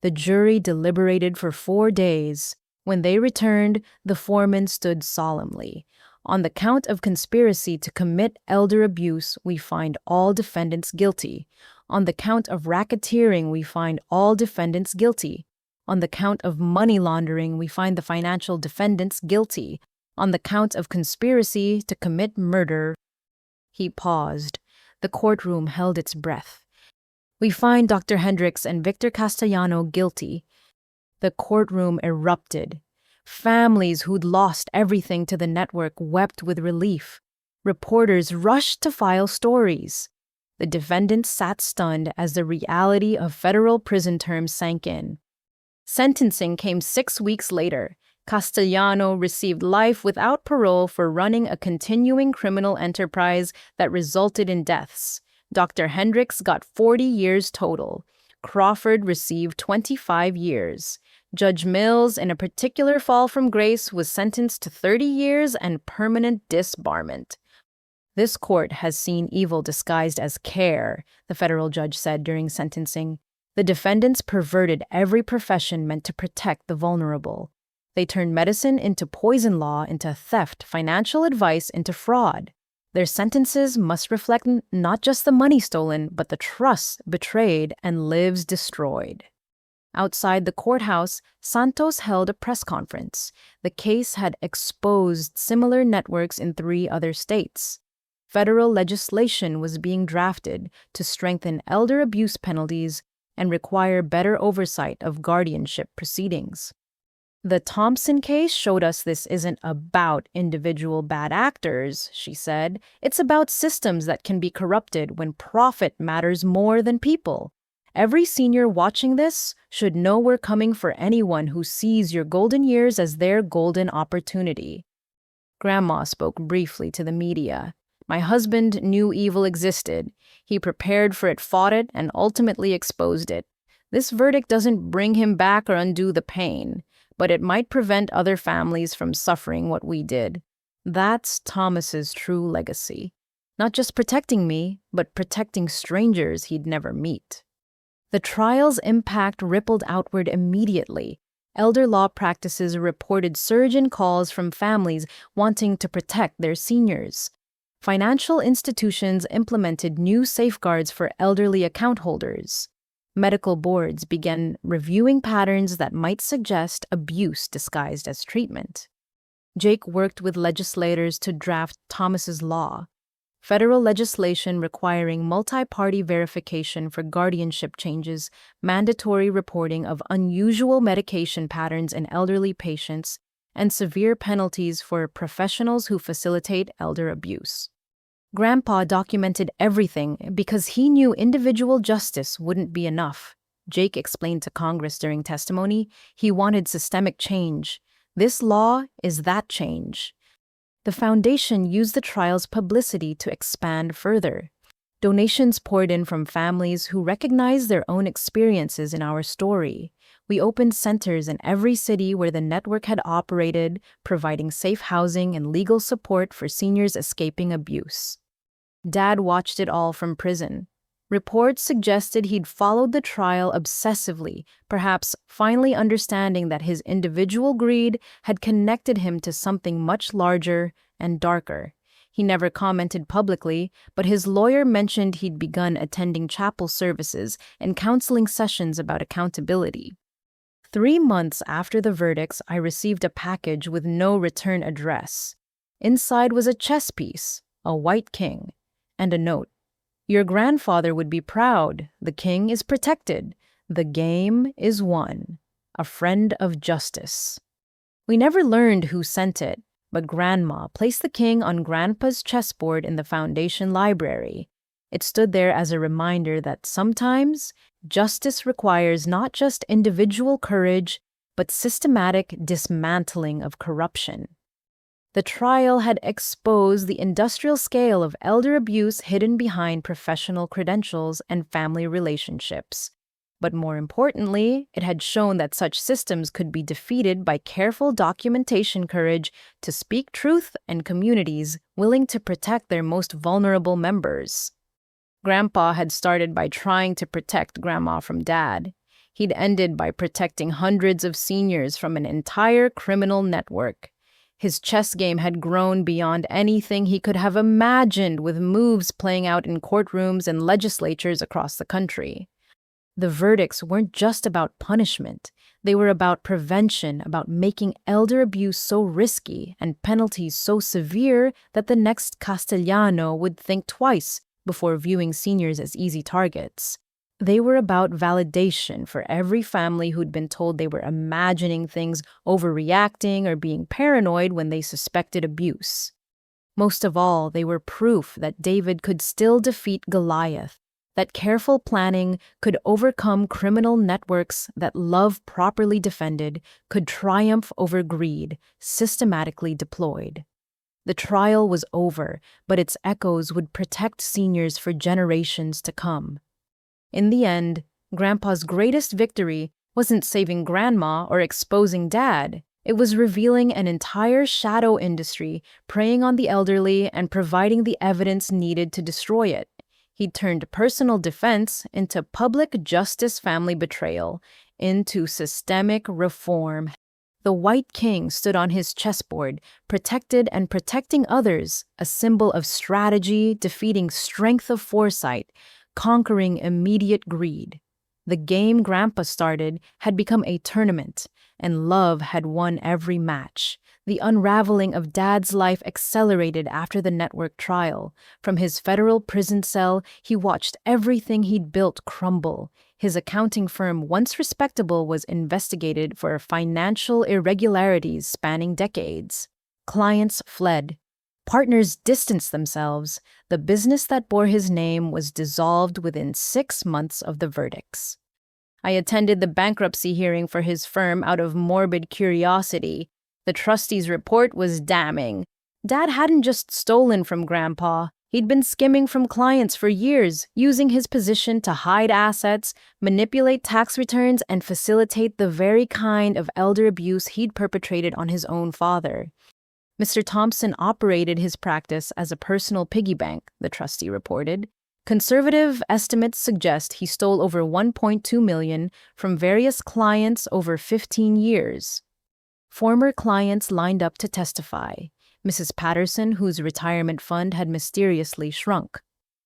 The jury deliberated for 4 days. When they returned, the foreman stood solemnly. On the count of conspiracy to commit elder abuse, we find all defendants guilty. On the count of racketeering, we find all defendants guilty. On the count of money laundering, we find the financial defendants guilty. On the count of conspiracy to commit murder. He paused. The courtroom held its breath. We find Dr. Hendricks and Victor Castellano guilty. The courtroom erupted. Families who'd lost everything to the network wept with relief. Reporters rushed to file stories. The defendants sat stunned as the reality of federal prison terms sank in. Sentencing came 6 weeks later. Castellano received life without parole for running a continuing criminal enterprise that resulted in deaths. Dr. Hendricks got 40 years total. Crawford received 25 years. Judge Mills, in a particular fall from grace, was sentenced to 30 years and permanent disbarment. This court has seen evil disguised as care, the federal judge said during sentencing. The defendants perverted every profession meant to protect the vulnerable. They turned medicine into poison law, into theft, financial advice into fraud. Their sentences must reflect not just the money stolen, but the trust betrayed and lives destroyed. Outside the courthouse, Santos held a press conference. The case had exposed similar networks in 3 other states. Federal legislation was being drafted to strengthen elder abuse penalties and require better oversight of guardianship proceedings. The Thompson case showed us this isn't about individual bad actors, she said. It's about systems that can be corrupted when profit matters more than people. Every senior watching this should know we're coming for anyone who sees your golden years as their golden opportunity. Grandma spoke briefly to the media. My husband knew evil existed. He prepared for it, fought it, and ultimately exposed it. This verdict doesn't bring him back or undo the pain, but it might prevent other families from suffering what we did. That's Thomas's true legacy. Not just protecting me, but protecting strangers he'd never meet. The trial's impact rippled outward immediately. Elder law practices reported surge in calls from families wanting to protect their seniors. Financial institutions implemented new safeguards for elderly account holders. Medical boards began reviewing patterns that might suggest abuse disguised as treatment. Jake worked with legislators to draft Thomas's law, federal legislation requiring multi-party verification for guardianship changes, mandatory reporting of unusual medication patterns in elderly patients, and severe penalties for professionals who facilitate elder abuse. Grandpa documented everything because he knew individual justice wouldn't be enough. Jake explained to Congress during testimony he wanted systemic change. This law is that change. The foundation used the trial's publicity to expand further. Donations poured in from families who recognized their own experiences in our story. We opened centers in every city where the network had operated, providing safe housing and legal support for seniors escaping abuse. Dad watched it all from prison. Reports suggested he'd followed the trial obsessively, perhaps finally understanding that his individual greed had connected him to something much larger and darker. He never commented publicly, but his lawyer mentioned he'd begun attending chapel services and counseling sessions about accountability. 3 months after the verdicts, I received a package with no return address. Inside was a chess piece, a white king, and a note. Your grandfather would be proud. The king is protected. The game is won. A friend of justice. We never learned who sent it, but Grandma placed the king on Grandpa's chessboard in the foundation library. It stood there as a reminder that sometimes justice requires not just individual courage, but systematic dismantling of corruption. The trial had exposed the industrial scale of elder abuse hidden behind professional credentials and family relationships. But more importantly, it had shown that such systems could be defeated by careful documentation courage to speak truth and communities willing to protect their most vulnerable members. Grandpa had started by trying to protect Grandma from Dad. He'd ended by protecting hundreds of seniors from an entire criminal network. His chess game had grown beyond anything he could have imagined, with moves playing out in courtrooms and legislatures across the country. The verdicts weren't just about punishment. They were about prevention, about making elder abuse so risky and penalties so severe that the next Castellano would think twice before viewing seniors as easy targets. They were about validation for every family who'd been told they were imagining things, overreacting, or being paranoid when they suspected abuse. Most of all, they were proof that David could still defeat Goliath, that careful planning could overcome criminal networks, that love properly defended could triumph over greed, systematically deployed. The trial was over, but its echoes would protect seniors for generations to come. In the end, Grandpa's greatest victory wasn't saving Grandma or exposing Dad. It was revealing an entire shadow industry, preying on the elderly and providing the evidence needed to destroy it. He turned personal defense into public justice, family betrayal, into systemic reform. The White King stood on his chessboard, protected and protecting others, a symbol of strategy, defeating strength of foresight, conquering immediate greed. The game Grandpa started had become a tournament, and love had won every match. The unraveling of Dad's life accelerated after the network trial. From his federal prison cell, he watched everything he'd built crumble. His accounting firm, once respectable, was investigated for financial irregularities spanning decades. Clients fled. Partners distanced themselves. The business that bore his name was dissolved within 6 months of the verdicts. I attended the bankruptcy hearing for his firm out of morbid curiosity. The trustee's report was damning. Dad hadn't just stolen from Grandpa. He'd been skimming from clients for years, using his position to hide assets, manipulate tax returns, and facilitate the very kind of elder abuse he'd perpetrated on his own father. Mr. Thompson operated his practice as a personal piggy bank, the trustee reported. Conservative estimates suggest he stole over $1.2 million from various clients over 15 years. Former clients lined up to testify. Mrs. Patterson, whose retirement fund had mysteriously shrunk.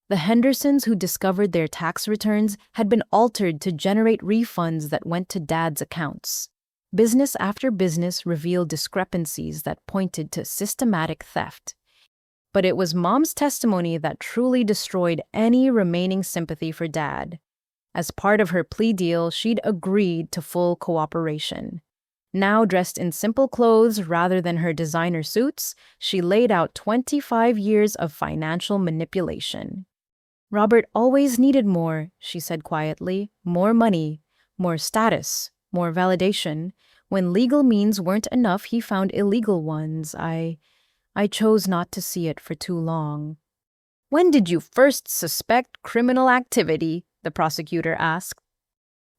The Hendersons, who discovered their tax returns had been altered to generate refunds that went to Dad's accounts. Business after business revealed discrepancies that pointed to systematic theft. But it was Mom's testimony that truly destroyed any remaining sympathy for Dad. As part of her plea deal, she'd agreed to full cooperation. Now dressed in simple clothes rather than her designer suits, she laid out 25 years of financial manipulation. Robert always needed more, she said quietly, more money, more status, more validation. When legal means weren't enough, he found illegal ones. I chose not to see it for too long. When did you first suspect criminal activity? The prosecutor asked.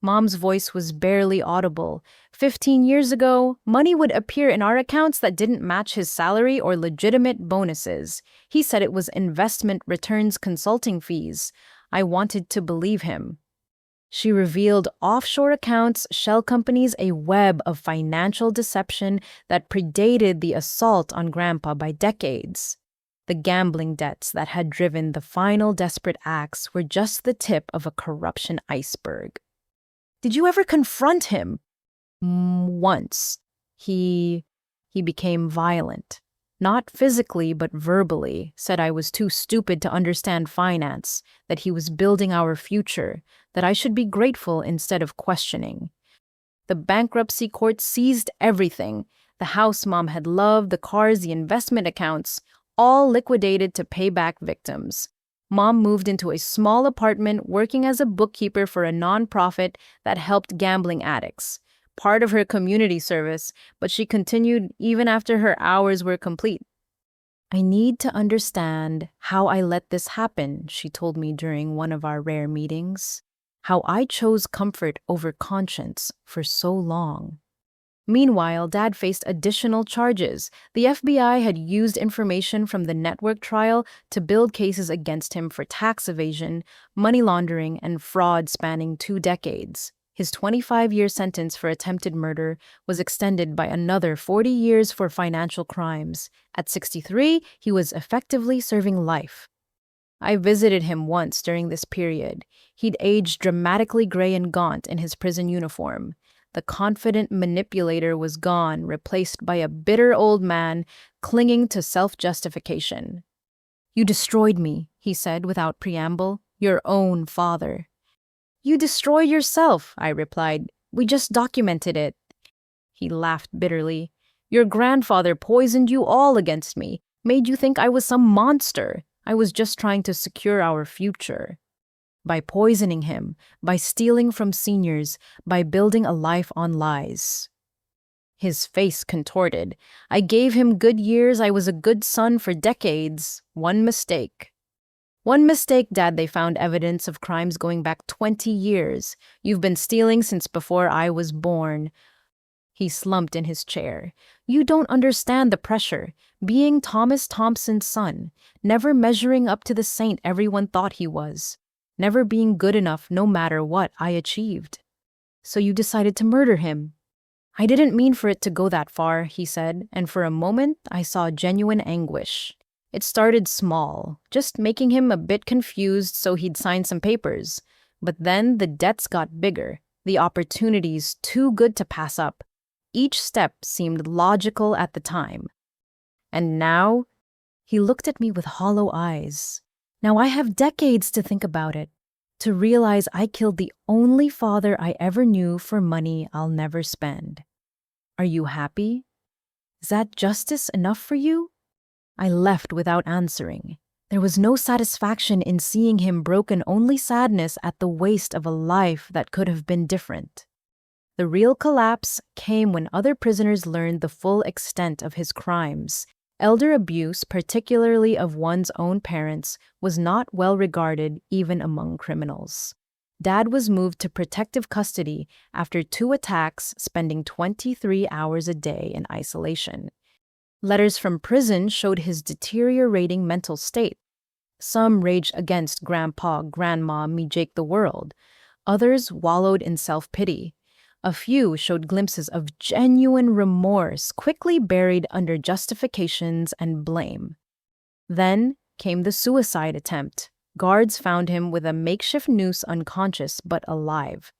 Mom's voice was barely audible. 15 years ago, money would appear in our accounts that didn't match his salary or legitimate bonuses. He said it was investment returns consulting fees. I wanted to believe him. She revealed offshore accounts, shell companies, a web of financial deception that predated the assault on Grandpa by decades. The gambling debts that had driven the final desperate acts were just the tip of a corruption iceberg. Did you ever confront him? Once. He became violent. Not physically, but verbally, said I was too stupid to understand finance, that he was building our future, that I should be grateful instead of questioning. The bankruptcy court seized everything. The house Mom had loved, the cars, the investment accounts, all liquidated to pay back victims. Mom moved into a small apartment working as a bookkeeper for a nonprofit that helped gambling addicts. Part of her community service, but she continued even after her hours were complete. I need to understand how I let this happen, she told me during one of our rare meetings. How I chose comfort over conscience for so long. Meanwhile, Dad faced additional charges. The FBI had used information from the network trial to build cases against him for tax evasion, money laundering, and fraud spanning 2 decades. His 25-year sentence for attempted murder was extended by another 40 years for financial crimes. At 63, he was effectively serving life. I visited him once during this period. He'd aged dramatically gray and gaunt in his prison uniform. The confident manipulator was gone, replaced by a bitter old man clinging to self-justification. "You destroyed me," he said without preamble. "Your own father." "You destroyed yourself," I replied. "We just documented it." He laughed bitterly. "Your grandfather poisoned you all against me, made you think I was some monster. I was just trying to secure our future. By poisoning him, by stealing from seniors, by building a life on lies." His face contorted. "I gave him good years. I was a good son for decades. One mistake." "One mistake, Dad. They found evidence of crimes going back 20 years. You've been stealing since before I was born." He slumped in his chair. "You don't understand the pressure. Being Thomas Thompson's son, never measuring up to the saint everyone thought he was. Never being good enough no matter what I achieved. So you decided to murder him." "I didn't mean for it to go that far," he said, and for a moment I saw genuine anguish. "It started small, just making him a bit confused so he'd sign some papers. But then the debts got bigger, the opportunities too good to pass up. Each step seemed logical at the time. And now," he looked at me with hollow eyes, "now I have decades to think about it, to realize I killed the only father I ever knew for money I'll never spend. Are you happy? Is that justice enough for you?" I left without answering. There was no satisfaction in seeing him broken, only sadness at the waste of a life that could have been different. The real collapse came when other prisoners learned the full extent of his crimes. Elder abuse, particularly of one's own parents, was not well regarded even among criminals. Dad was moved to protective custody after 2 attacks, spending 23 hours a day in isolation. Letters from prison showed his deteriorating mental state. Some raged against Grandpa, Grandma, me Jake the world. Others wallowed in self-pity. A few showed glimpses of genuine remorse, quickly buried under justifications and blame. Then came the suicide attempt. Guards found him with a makeshift noose, unconscious but alive.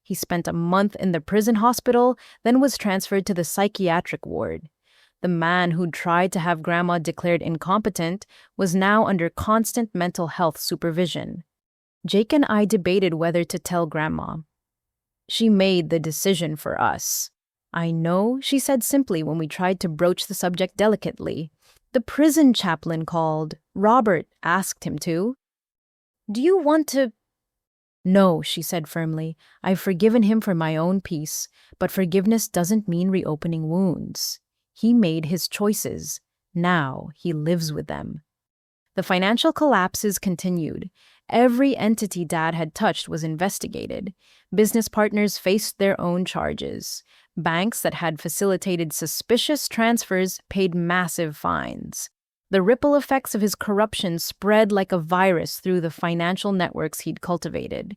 He spent a month in the prison hospital, then was transferred to the psychiatric ward. The man who'd tried to have Grandma declared incompetent was now under constant mental health supervision. Jake and I debated whether to tell Grandma. She made the decision for us. "I know," she said simply when we tried to broach the subject delicately. "The prison chaplain called. Robert asked him to." "Do you want to—" "No," she said firmly. "I've forgiven him for my own peace, but forgiveness doesn't mean reopening wounds. He made his choices. Now he lives with them." The financial collapses continued. Every entity Dad had touched was investigated. Business partners faced their own charges. Banks that had facilitated suspicious transfers paid massive fines. The ripple effects of his corruption spread like a virus through the financial networks he'd cultivated.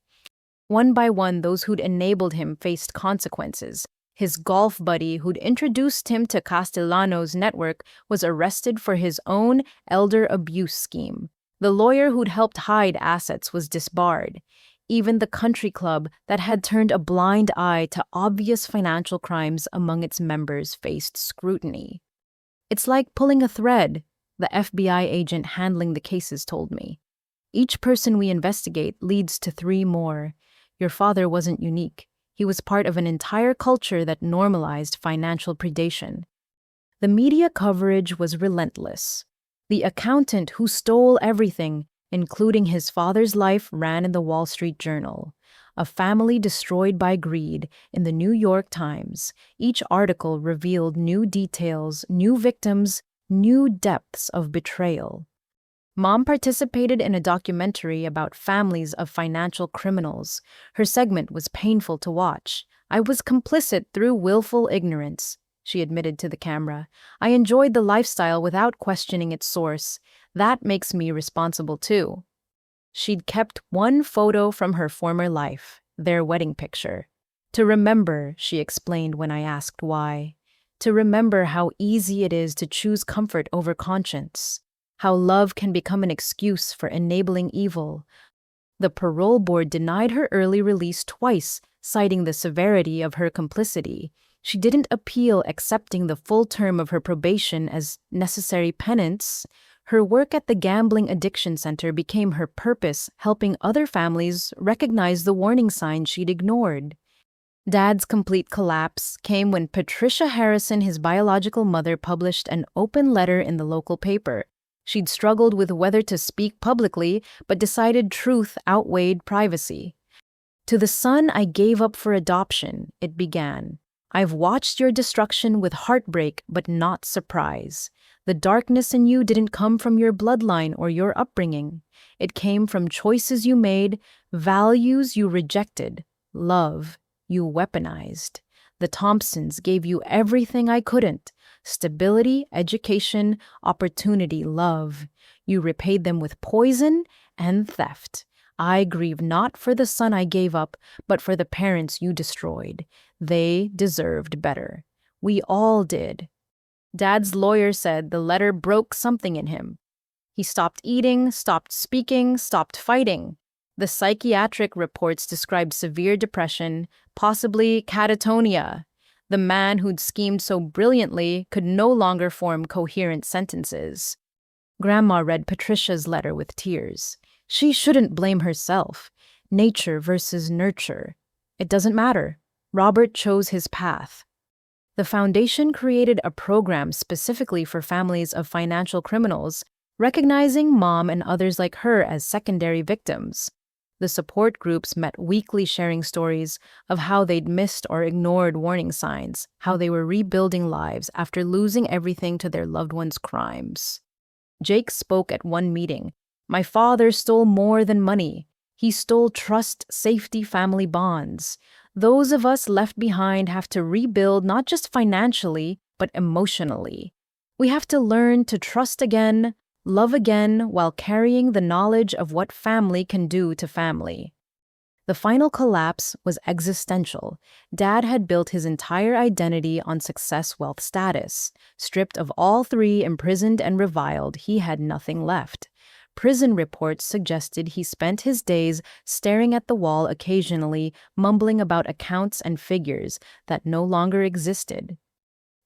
One by one, those who'd enabled him faced consequences. His golf buddy, who'd introduced him to Castellano's network, was arrested for his own elder abuse scheme. The lawyer who'd helped hide assets was disbarred. Even the country club that had turned a blind eye to obvious financial crimes among its members faced scrutiny. "It's like pulling a thread," the FBI agent handling the cases told me. "Each person we investigate leads to 3 more. Your father wasn't unique. He was part of an entire culture that normalized financial predation." The media coverage was relentless. The accountant who stole everything, including his father's life, ran in the Wall Street Journal. A family destroyed by greed in the New York Times. Each article revealed new details, new victims, new depths of betrayal. Mom participated in a documentary about families of financial criminals. Her segment was painful to watch. I was complicit through willful ignorance, she admitted to the camera. I enjoyed the lifestyle without questioning its source. That makes me responsible too. She'd kept one photo from her former life, their wedding picture. To remember, she explained when I asked why. To remember how easy it is to choose comfort over conscience. How love can become an excuse for enabling evil. The parole board denied her early release twice, citing the severity of her complicity. She didn't appeal, accepting the full term of her probation as necessary penance. Her work at the Gambling Addiction Center became her purpose, helping other families recognize the warning signs she'd ignored. Dad's complete collapse came when Patricia Harrison, his biological mother, published an open letter in the local paper. She'd struggled with whether to speak publicly, but decided truth outweighed privacy. To the son I gave up for adoption, it began. I've watched your destruction with heartbreak, but not surprise. The darkness in you didn't come from your bloodline or your upbringing. It came from choices you made, values you rejected, love you weaponized. The Thompsons gave you everything I couldn't: stability, education, opportunity, love. You repaid them with poison and theft. I grieve not for the son I gave up, but for the parents you destroyed. They deserved better. We all did. Dad's lawyer said the letter broke something in him. He stopped eating, stopped speaking, stopped fighting. The psychiatric reports described severe depression, possibly catatonia. The man who'd schemed so brilliantly could no longer form coherent sentences. Grandma read Patricia's letter with tears. She shouldn't blame herself. Nature versus nurture. It doesn't matter. Robert chose his path. The foundation created a program specifically for families of financial criminals, recognizing Mom and others like her as secondary victims. The support groups met weekly, sharing stories of how they'd missed or ignored warning signs, how they were rebuilding lives after losing everything to their loved ones' crimes. Jake spoke at one meeting. My father stole more than money. He stole trust, safety, family bonds. Those of us left behind have to rebuild not just financially, but emotionally. We have to learn to trust again, love again, while carrying the knowledge of what family can do to family. The final collapse was existential. Dad had built his entire identity on success, wealth, status. Stripped of all three, imprisoned and reviled, he had nothing left. Prison reports suggested he spent his days staring at the wall, occasionally mumbling about accounts and figures that no longer existed.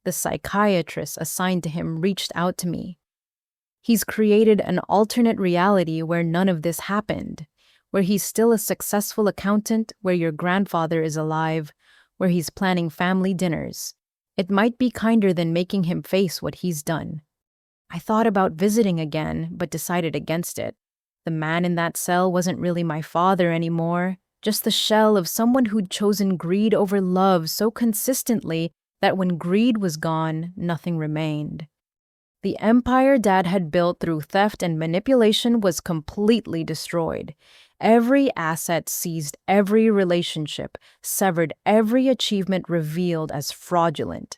The psychiatrist assigned to him reached out to me. He's created an alternate reality where none of this happened, where he's still a successful accountant, where your grandfather is alive, where he's planning family dinners. It might be kinder than making him face what he's done. I thought about visiting again, but decided against it. The man in that cell wasn't really my father anymore, just the shell of someone who'd chosen greed over love so consistently that when greed was gone, nothing remained. The empire Dad had built through theft and manipulation was completely destroyed. Every asset seized, every relationship severed, every achievement revealed as fraudulent.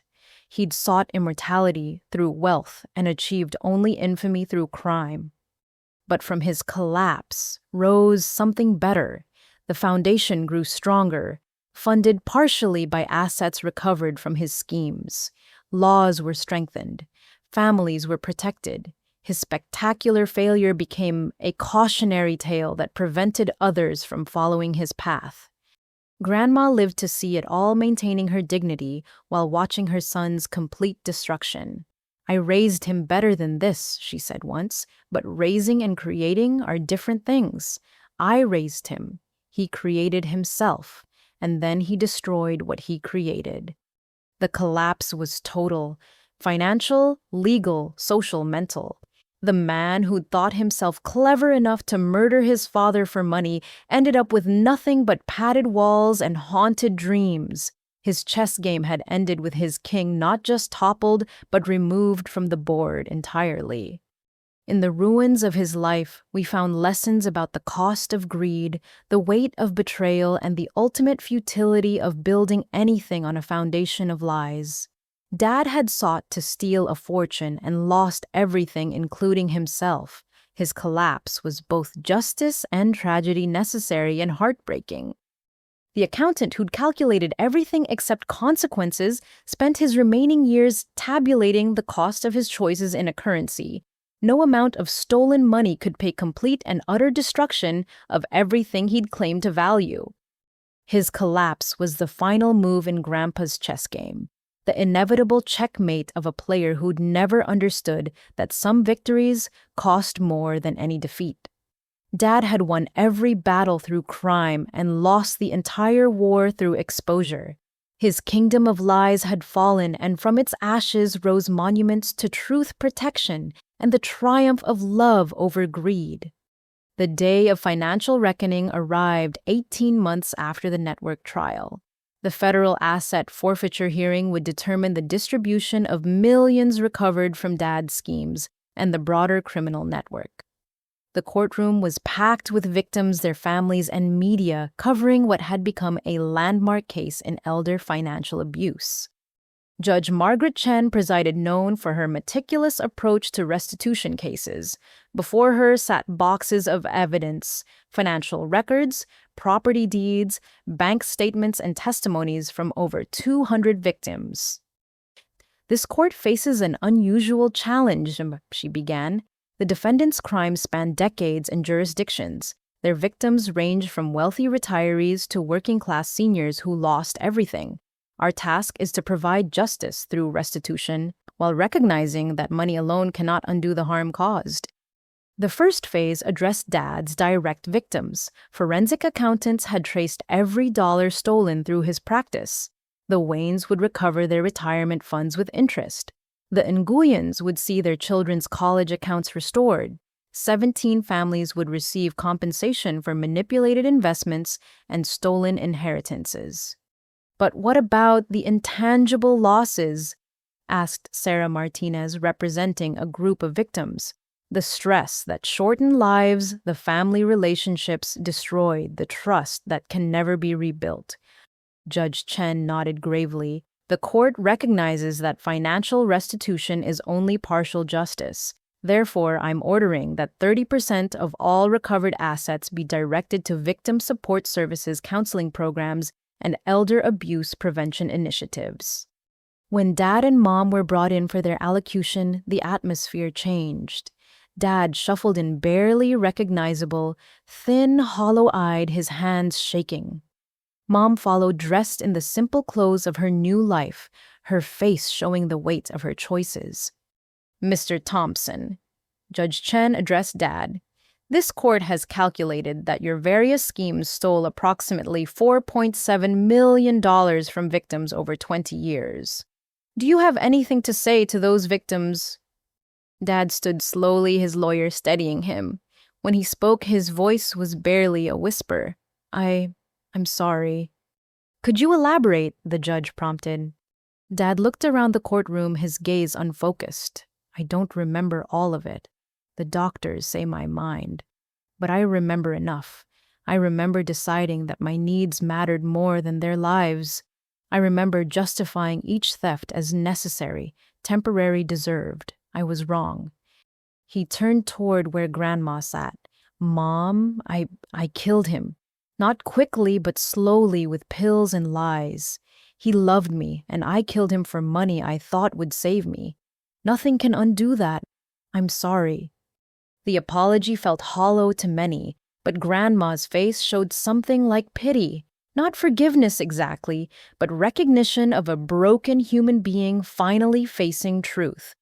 He'd sought immortality through wealth and achieved only infamy through crime. But from his collapse rose something better. The foundation grew stronger, funded partially by assets recovered from his schemes. Laws were strengthened. Families were protected. His spectacular failure became a cautionary tale that prevented others from following his path. Grandma lived to see it all, maintaining her dignity while watching her son's complete destruction. I raised him better than this, she said once, but raising and creating are different things. I raised him. He created himself, and then he destroyed what he created. The collapse was total. Financial, legal, social, mental. The man who'd thought himself clever enough to murder his father for money ended up with nothing but padded walls and haunted dreams. His chess game had ended with his king not just toppled, but removed from the board entirely. In the ruins of his life, we found lessons about the cost of greed, the weight of betrayal, and the ultimate futility of building anything on a foundation of lies. Dad had sought to steal a fortune and lost everything, including himself. His collapse was both justice and tragedy, necessary and heartbreaking. The accountant who'd calculated everything except consequences spent his remaining years tabulating the cost of his choices in a currency. No amount of stolen money could pay complete and utter destruction of everything he'd claimed to value. His collapse was the final move in Grandpa's chess game, the inevitable checkmate of a player who'd never understood that some victories cost more than any defeat. Dad had won every battle through crime and lost the entire war through exposure. His kingdom of lies had fallen, and from its ashes rose monuments to truth, protection, and the triumph of love over greed. The day of financial reckoning arrived 18 months after the network trial. The federal asset forfeiture hearing would determine the distribution of millions recovered from Dad's schemes and the broader criminal network. The courtroom was packed with victims, their families, and media covering what had become a landmark case in elder financial abuse. Judge Margaret Chen presided, known for her meticulous approach to restitution cases. Before her sat boxes of evidence, financial records, property deeds, bank statements, and testimonies from over 200 victims. "This court faces an unusual challenge," she began. "The defendants' crimes span decades and jurisdictions. Their victims range from wealthy retirees to working-class seniors who lost everything. Our task is to provide justice through restitution, while recognizing that money alone cannot undo the harm caused." The first phase addressed Dad's direct victims. Forensic accountants had traced every dollar stolen through his practice. The Waynes would recover their retirement funds with interest. The Nguyens would see their children's college accounts restored. 17 families would receive compensation for manipulated investments and stolen inheritances. "But what about the intangible losses?" asked Sarah Martinez, representing a group of victims. "The stress that shortened lives, the family relationships destroyed, the trust that can never be rebuilt." Judge Chen nodded gravely. "The court recognizes that financial restitution is only partial justice. Therefore, I'm ordering that 30% of all recovered assets be directed to victim support services, counseling programs, and elder abuse prevention initiatives." When Dad and Mom were brought in for their allocution, the atmosphere changed. Dad shuffled in, barely recognizable, thin, hollow-eyed, his hands shaking. Mom followed, dressed in the simple clothes of her new life, her face showing the weight of her choices. "Mr. Thompson," Judge Chen addressed Dad, "this court has calculated that your various schemes stole approximately $4.7 million from victims over 20 years. Do you have anything to say to those victims?" Dad stood slowly, his lawyer steadying him. When he spoke, his voice was barely a whisper. I'm sorry." "Could you elaborate?" the judge prompted. Dad looked around the courtroom, his gaze unfocused. "I don't remember all of it. The doctors say my mind. But I remember enough. I remember deciding that my needs mattered more than their lives. I remember justifying each theft as necessary, temporary, deserved. I was wrong." He turned toward where Grandma sat. "Mom, I killed him. Not quickly, but slowly, with pills and lies. He loved me, and I killed him for money I thought would save me. Nothing can undo that. I'm sorry." The apology felt hollow to many, but Grandma's face showed something like pity. Not forgiveness exactly, but recognition of a broken human being finally facing truth.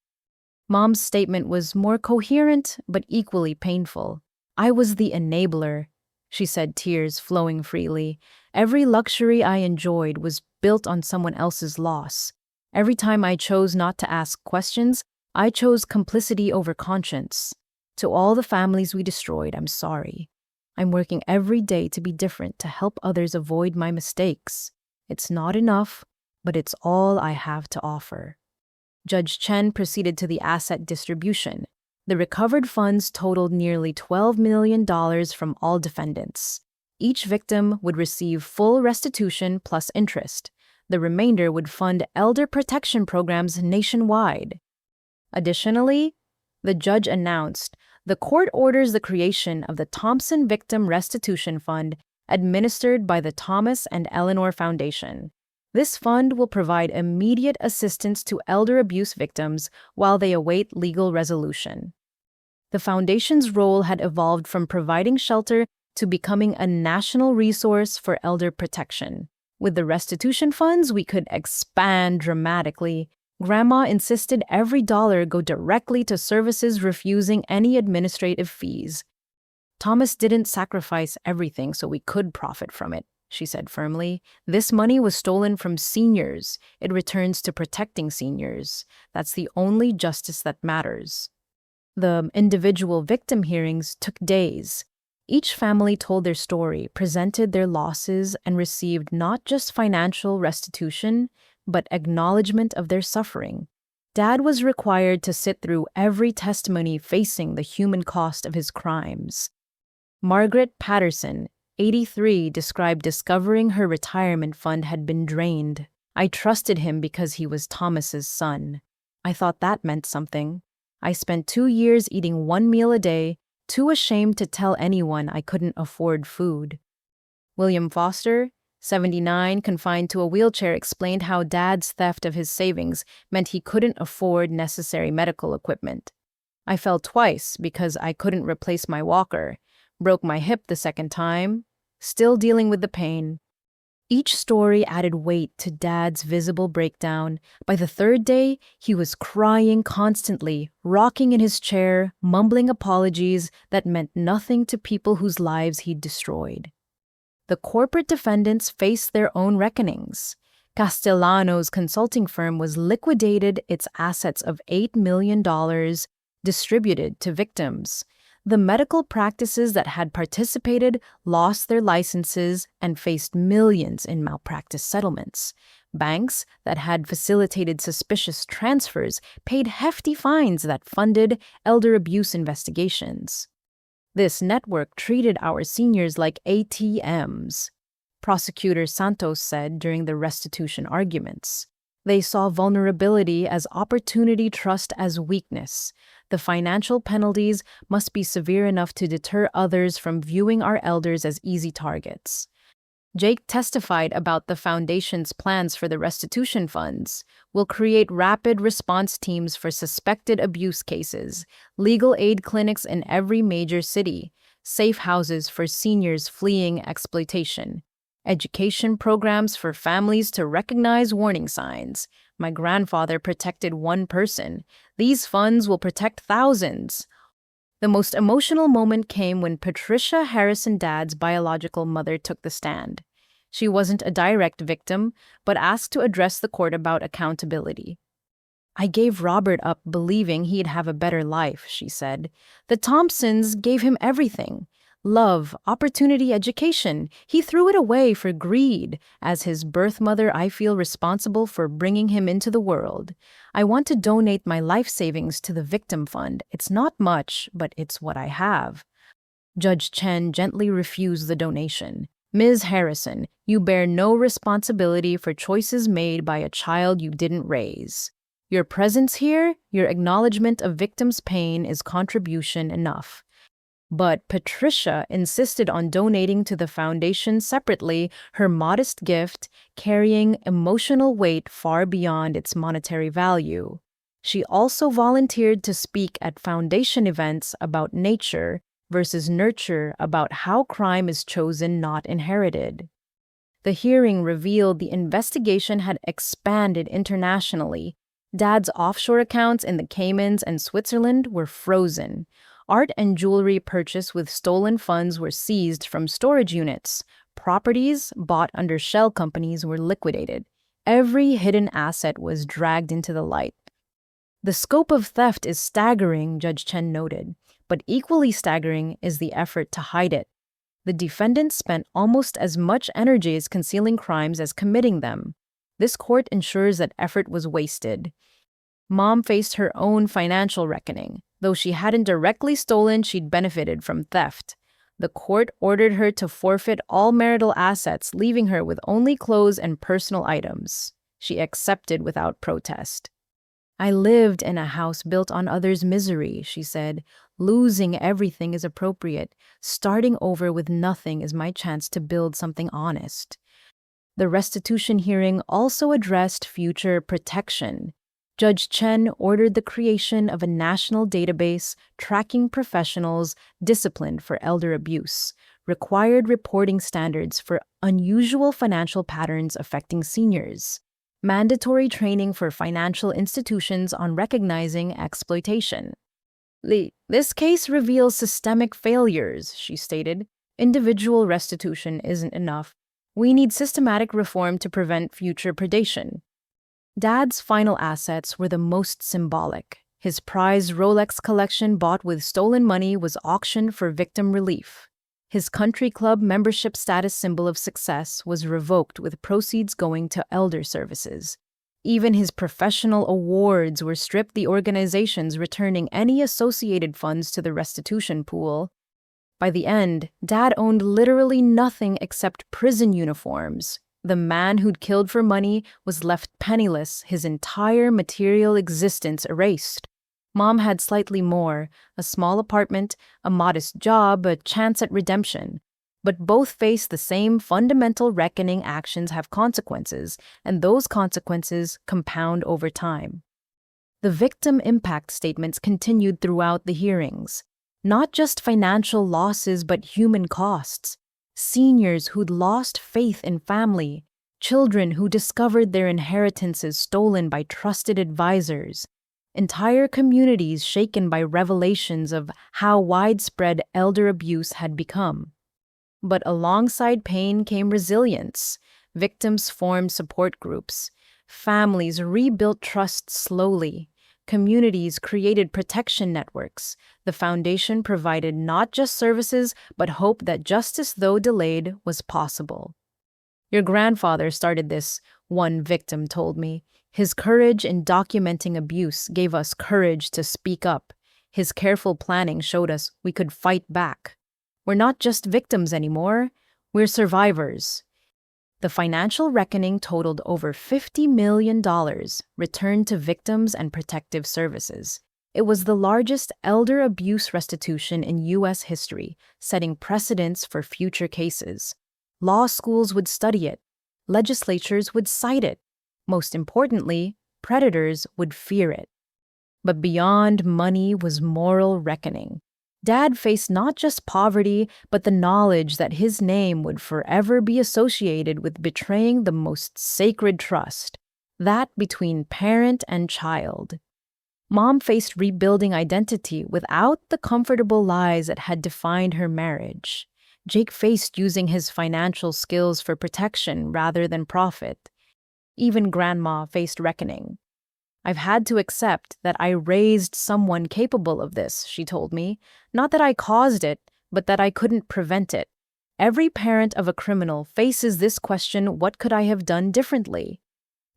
Mom's statement was more coherent, but equally painful. "I was the enabler," she said, tears flowing freely. "Every luxury I enjoyed was built on someone else's loss. Every time I chose not to ask questions, I chose complicity over conscience. To all the families we destroyed, I'm sorry. I'm working every day to be different, to help others avoid my mistakes. It's not enough, but it's all I have to offer." Judge Chen proceeded to the asset distribution. The recovered funds totaled nearly $12 million from all defendants. Each victim would receive full restitution plus interest. The remainder would fund elder protection programs nationwide. Additionally, the judge announced the court orders the creation of the Thompson Victim Restitution Fund administered by the Thomas and Eleanor Foundation. This fund will provide immediate assistance to elder abuse victims while they await legal resolution. The foundation's role had evolved from providing shelter to becoming a national resource for elder protection. With the restitution funds, we could expand dramatically. Grandma insisted every dollar go directly to services, refusing any administrative fees. Thomas didn't sacrifice everything so we could profit from it, she said firmly. This money was stolen from seniors. It returns to protecting seniors. That's the only justice that matters. The individual victim hearings took days. Each family told their story, presented their losses, and received not just financial restitution, but acknowledgement of their suffering. Dad was required to sit through every testimony facing the human cost of his crimes. Margaret Patterson, 83, described discovering her retirement fund had been drained. I trusted him because he was Thomas's son. I thought that meant something. I spent 2 years eating 1 meal a day, too ashamed to tell anyone I couldn't afford food. William Foster, 79, confined to a wheelchair, explained how Dad's theft of his savings meant he couldn't afford necessary medical equipment. I fell twice because I couldn't replace my walker, broke my hip the second time, still dealing with the pain. Each story added weight to Dad's visible breakdown. By the third day, he was crying constantly, rocking in his chair, mumbling apologies that meant nothing to people whose lives he'd destroyed. The corporate defendants faced their own reckonings. Castellano's consulting firm was liquidated, its assets of $8 million distributed to victims. The medical practices that had participated lost their licenses and faced millions in malpractice settlements. Banks that had facilitated suspicious transfers paid hefty fines that funded elder abuse investigations. This network treated our seniors like ATMs, Prosecutor Santos said during the restitution arguments. They saw vulnerability as opportunity, trust as weakness. The financial penalties must be severe enough to deter others from viewing our elders as easy targets. Jake testified about the foundation's plans for the restitution funds. We'll create rapid response teams for suspected abuse cases, legal aid clinics in every major city, safe houses for seniors fleeing exploitation, education programs for families to recognize warning signs. My grandfather protected one person. These funds will protect thousands. The most emotional moment came when Patricia Harrison, Dad's biological mother, took the stand. She wasn't a direct victim, but asked to address the court about accountability. I gave Robert up believing he'd have a better life, she said. The Thompsons gave him everything. Love, opportunity, education. He threw it away for greed. As his birth mother, I feel responsible for bringing him into the world. I want to donate my life savings to the victim fund. It's not much, but it's what I have. Judge Chen gently refused the donation. Ms. Harrison, you bear no responsibility for choices made by a child you didn't raise. Your presence here, your acknowledgement of victims' pain is contribution enough. But Patricia insisted on donating to the foundation separately, her modest gift carrying emotional weight far beyond its monetary value. She also volunteered to speak at foundation events about nature versus nurture, about how crime is chosen, not inherited. The hearing revealed the investigation had expanded internationally. Dad's offshore accounts in the Caymans and Switzerland were frozen. Art and jewelry purchased with stolen funds were seized from storage units. Properties bought under shell companies were liquidated. Every hidden asset was dragged into the light. The scope of theft is staggering, Judge Chen noted, but equally staggering is the effort to hide it. The defendants spent almost as much energy as concealing crimes as committing them. This court ensures that effort was wasted. Mom faced her own financial reckoning. Though she hadn't directly stolen, she'd benefited from theft. The court ordered her to forfeit all marital assets, leaving her with only clothes and personal items. She accepted without protest. I lived in a house built on others' misery, she said. Losing everything is appropriate. Starting over with nothing is my chance to build something honest. The restitution hearing also addressed future protection. Judge Chen ordered the creation of a national database tracking professionals disciplined for elder abuse, required reporting standards for unusual financial patterns affecting seniors, mandatory training for financial institutions on recognizing exploitation. This case reveals systemic failures, she stated. Individual restitution isn't enough. We need systematic reform to prevent future predation. Dad's final assets were the most symbolic. His prized Rolex collection bought with stolen money was auctioned for victim relief. His country club membership status symbol of success was revoked with proceeds going to elder services. Even his professional awards were stripped, the organizations returning any associated funds to the restitution pool. By the end, Dad owned literally nothing except prison uniforms. The man who'd killed for money was left penniless, his entire material existence erased. Mom had slightly more, a small apartment, a modest job, a chance at redemption. But both face the same fundamental reckoning: actions have consequences, and those consequences compound over time. The victim impact statements continued throughout the hearings. Not just financial losses, but human costs. Seniors who'd lost faith in family, children who discovered their inheritances stolen by trusted advisors, entire communities shaken by revelations of how widespread elder abuse had become. But alongside pain came resilience. Victims formed support groups. Families rebuilt trust slowly. Communities created protection networks. The foundation provided not just services, but hope that justice, though delayed, was possible. Your grandfather started this, one victim told me. His courage in documenting abuse gave us courage to speak up. His careful planning showed us we could fight back. We're not just victims anymore, we're survivors. The financial reckoning totaled over $50 million, returned to victims and protective services. It was the largest elder abuse restitution in U.S. history, setting precedents for future cases. Law schools would study it. Legislatures would cite it. Most importantly, predators would fear it. But beyond money was moral reckoning. Dad faced not just poverty, but the knowledge that his name would forever be associated with betraying the most sacred trust, that between parent and child. Mom faced rebuilding identity without the comfortable lies that had defined her marriage. Jake faced using his financial skills for protection rather than profit. Even Grandma faced reckoning. I've had to accept that I raised someone capable of this, she told me. Not that I caused it, but that I couldn't prevent it. Every parent of a criminal faces this question: what could I have done differently?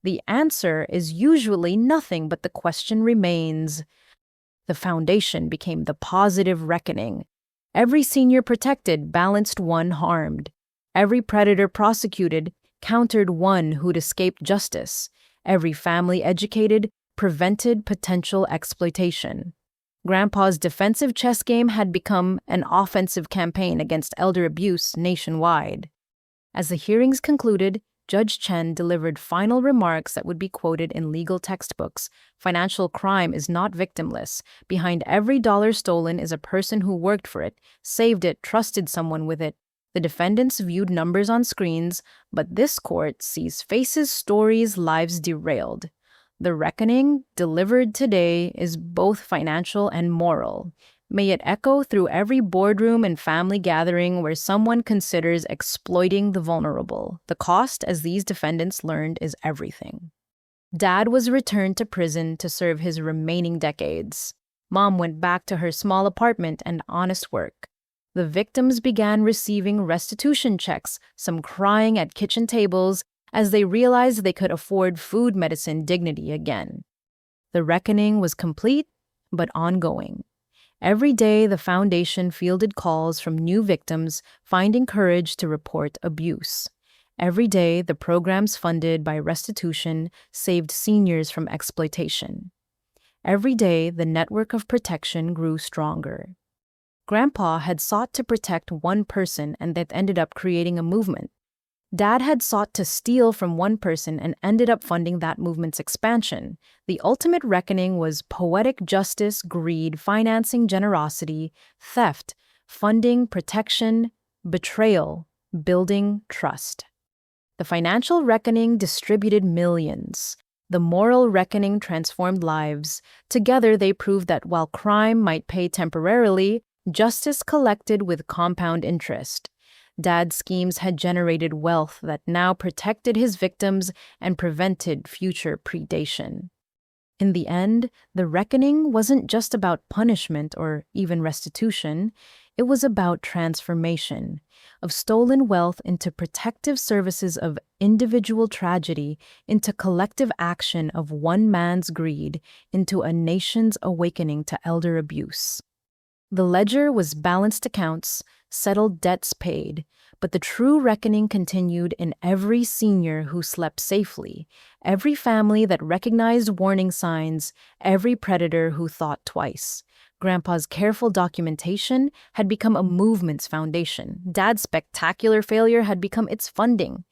The answer is usually nothing, but the question remains. The foundation became the positive reckoning. Every senior protected balanced one harmed. Every predator prosecuted countered one who'd escaped justice. Every family educated prevented potential exploitation. Grandpa's defensive chess game had become an offensive campaign against elder abuse nationwide. As the hearings concluded, Judge Chen delivered final remarks that would be quoted in legal textbooks. Financial crime is not victimless. Behind every dollar stolen is a person who worked for it, saved it, trusted someone with it. The defendants viewed numbers on screens, but this court sees faces, stories, lives derailed. The reckoning delivered today is both financial and moral. May it echo through every boardroom and family gathering where someone considers exploiting the vulnerable. The cost, as these defendants learned, is everything. Dad was returned to prison to serve his remaining decades. Mom went back to her small apartment and honest work. The victims began receiving restitution checks, some crying at kitchen tables, as they realized they could afford food, medicine, dignity again. The reckoning was complete, but ongoing. Every day, the foundation fielded calls from new victims finding courage to report abuse. Every day, the programs funded by restitution saved seniors from exploitation. Every day, the network of protection grew stronger. Grandpa had sought to protect one person and that ended up creating a movement. Dad had sought to steal from one person and ended up funding that movement's expansion. The ultimate reckoning was poetic justice, greed, financing generosity, theft, funding, protection, betrayal, building trust. The financial reckoning distributed millions. The moral reckoning transformed lives. Together, they proved that while crime might pay temporarily, justice collected with compound interest. Dad's schemes had generated wealth that now protected his victims and prevented future predation. In the end, the reckoning wasn't just about punishment or even restitution, it was about transformation, of stolen wealth into protective services of individual tragedy, into collective action of one man's greed, into a nation's awakening to elder abuse. The ledger was balanced accounts, settled debts paid, but the true reckoning continued in every senior who slept safely, every family that recognized warning signs, every predator who thought twice. Grandpa's careful documentation had become a movement's foundation. Dad's spectacular failure had become its funding.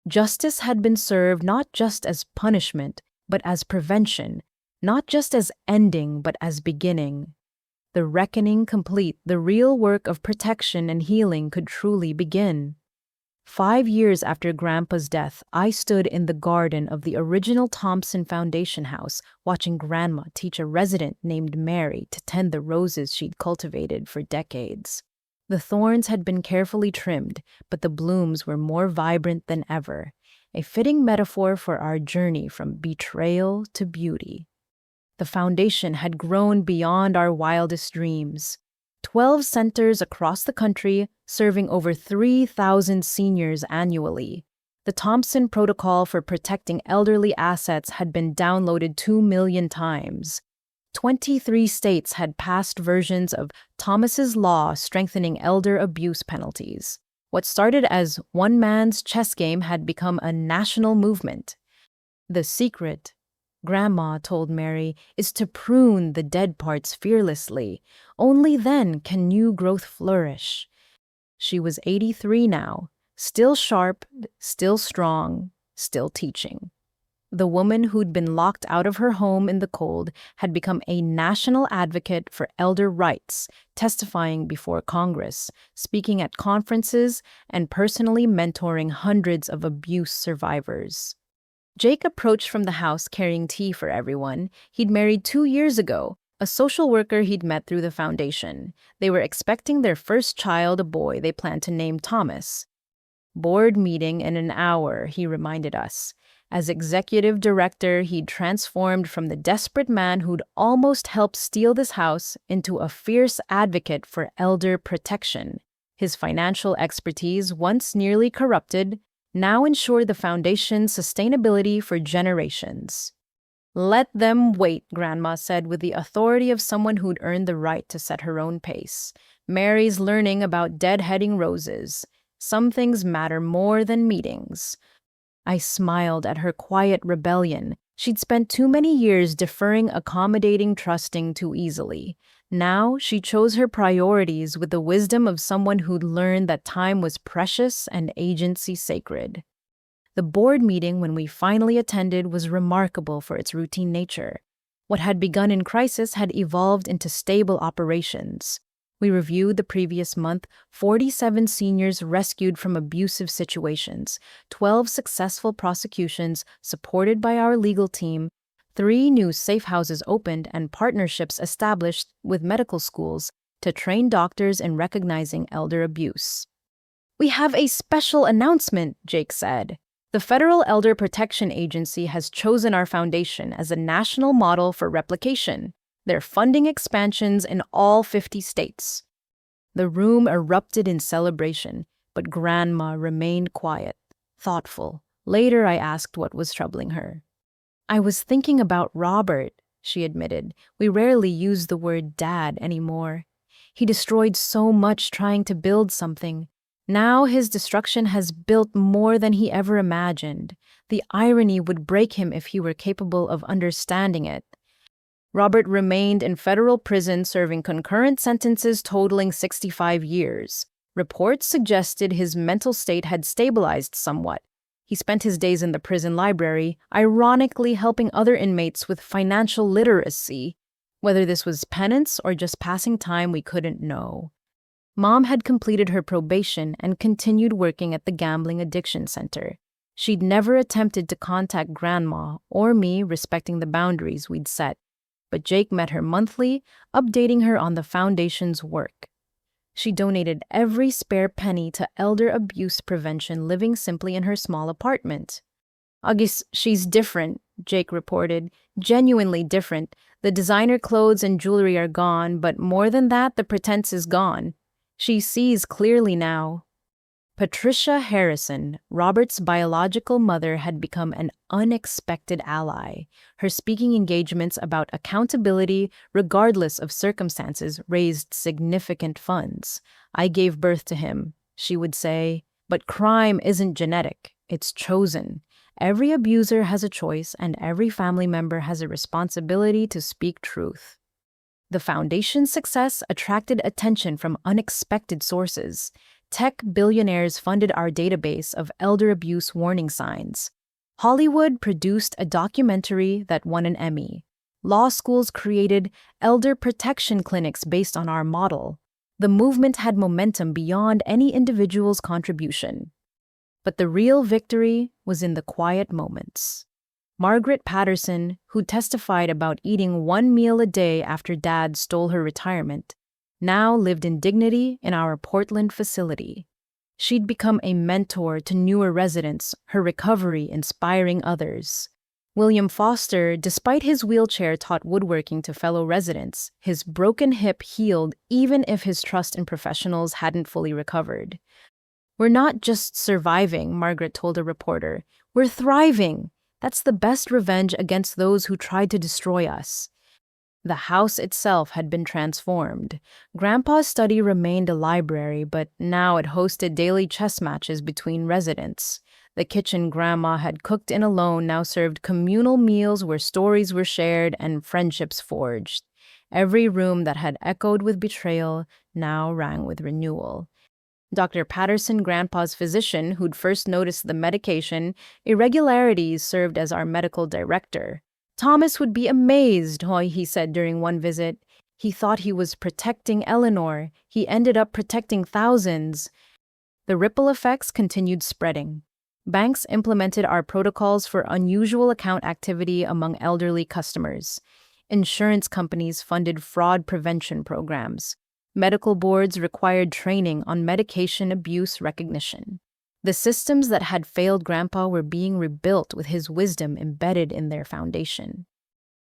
Justice had been served not just as punishment, but as prevention, not just as ending, but as beginning. The reckoning complete, the real work of protection and healing could truly begin. 5 years after Grandpa's death, I stood in the garden of the original Thompson Foundation house, watching Grandma teach a resident named Mary to tend the roses she'd cultivated for decades. The thorns had been carefully trimmed, but the blooms were more vibrant than ever, a fitting metaphor for our journey from betrayal to beauty. The foundation had grown beyond our wildest dreams. 12 centers across the country, serving over 3,000 seniors annually. The Thompson Protocol for Protecting Elderly Assets had been downloaded 2 million times. 23 states had passed versions of Thomas's Law strengthening elder abuse penalties. What started as one man's chess game had become a national movement. The secret, Grandma told Mary, is to prune the dead parts fearlessly. Only then can new growth flourish. She was 83 now, still sharp, still strong, still teaching. The woman who'd been locked out of her home in the cold had become a national advocate for elder rights, testifying before Congress, speaking at conferences, and personally mentoring hundreds of abuse survivors. Jake approached from the house carrying tea for everyone. He'd married 2 years ago, a social worker he'd met through the foundation. They were expecting their first child, a boy they planned to name Thomas. Board meeting in an hour, he reminded us. As executive director, he'd transformed from the desperate man who'd almost helped steal this house into a fierce advocate for elder protection. His financial expertise, once nearly corrupted, now ensured the foundation's sustainability for generations. Let them wait, Grandma said with the authority of someone who'd earned the right to set her own pace. Mary's learning about deadheading roses. Some things matter more than meetings. I smiled at her quiet rebellion. She'd spent too many years deferring, accommodating, trusting too easily. Now she chose her priorities with the wisdom of someone who'd learned that time was precious and agency sacred. The board meeting, when we finally attended, was remarkable for its routine nature. What had begun in crisis had evolved into stable operations. We reviewed the previous month, 47 seniors rescued from abusive situations, 12 successful prosecutions supported by our legal team, 3 new safe houses opened and partnerships established with medical schools to train doctors in recognizing elder abuse. We have a special announcement, Jake said. The Federal Elder Protection Agency has chosen our foundation as a national model for replication. They're funding expansions in all 50 states. The room erupted in celebration, but Grandma remained quiet, thoughtful. Later I asked what was troubling her. I was thinking about Robert, she admitted. We rarely use the word dad anymore. He destroyed so much trying to build something. Now his destruction has built more than he ever imagined. The irony would break him if he were capable of understanding it. Robert remained in federal prison serving concurrent sentences totaling 65 years. Reports suggested his mental state had stabilized somewhat. He spent his days in the prison library, ironically helping other inmates with financial literacy. Whether this was penance or just passing time, we couldn't know. Mom had completed her probation and continued working at the gambling addiction center. She'd never attempted to contact Grandma or me, respecting the boundaries we'd set. But Jake met her monthly, updating her on the foundation's work. She donated every spare penny to elder abuse prevention, living simply in her small apartment. "I guess she's different," Jake reported. "Genuinely different. The designer clothes and jewelry are gone, but more than that, the pretense is gone. She sees clearly now." Patricia Harrison, Robert's biological mother, had become an unexpected ally. Her speaking engagements about accountability, regardless of circumstances, raised significant funds. "I gave birth to him," she would say, "but crime isn't genetic, it's chosen. Every abuser has a choice, and every family member has a responsibility to speak truth." The foundation's success attracted attention from unexpected sources. Tech billionaires funded our database of elder abuse warning signs. Hollywood produced a documentary that won an Emmy. Law schools created elder protection clinics based on our model. The movement had momentum beyond any individual's contribution. But the real victory was in the quiet moments. Margaret Patterson, who testified about eating one meal a day after Dad stole her retirement, now lived in dignity in our Portland facility. She'd become a mentor to newer residents, her recovery inspiring others. William Foster, despite his wheelchair, taught woodworking to fellow residents. His broken hip healed even if his trust in professionals hadn't fully recovered. "We're not just surviving," Margaret told a reporter. "We're thriving. That's the best revenge against those who tried to destroy us." The house itself had been transformed. Grandpa's study remained a library, but now it hosted daily chess matches between residents. The kitchen Grandma had cooked in alone now served communal meals where stories were shared and friendships forged. Every room that had echoed with betrayal now rang with renewal. Dr. Patterson, Grandpa's physician, who'd first noticed the medication irregularities, served as our medical director. "Thomas would be amazed," he said during one visit. "He thought he was protecting Eleanor. He ended up protecting thousands." The ripple effects continued spreading. Banks implemented our protocols for unusual account activity among elderly customers. Insurance companies funded fraud prevention programs. Medical boards required training on medication abuse recognition. The systems that had failed Grandpa were being rebuilt with his wisdom embedded in their foundation.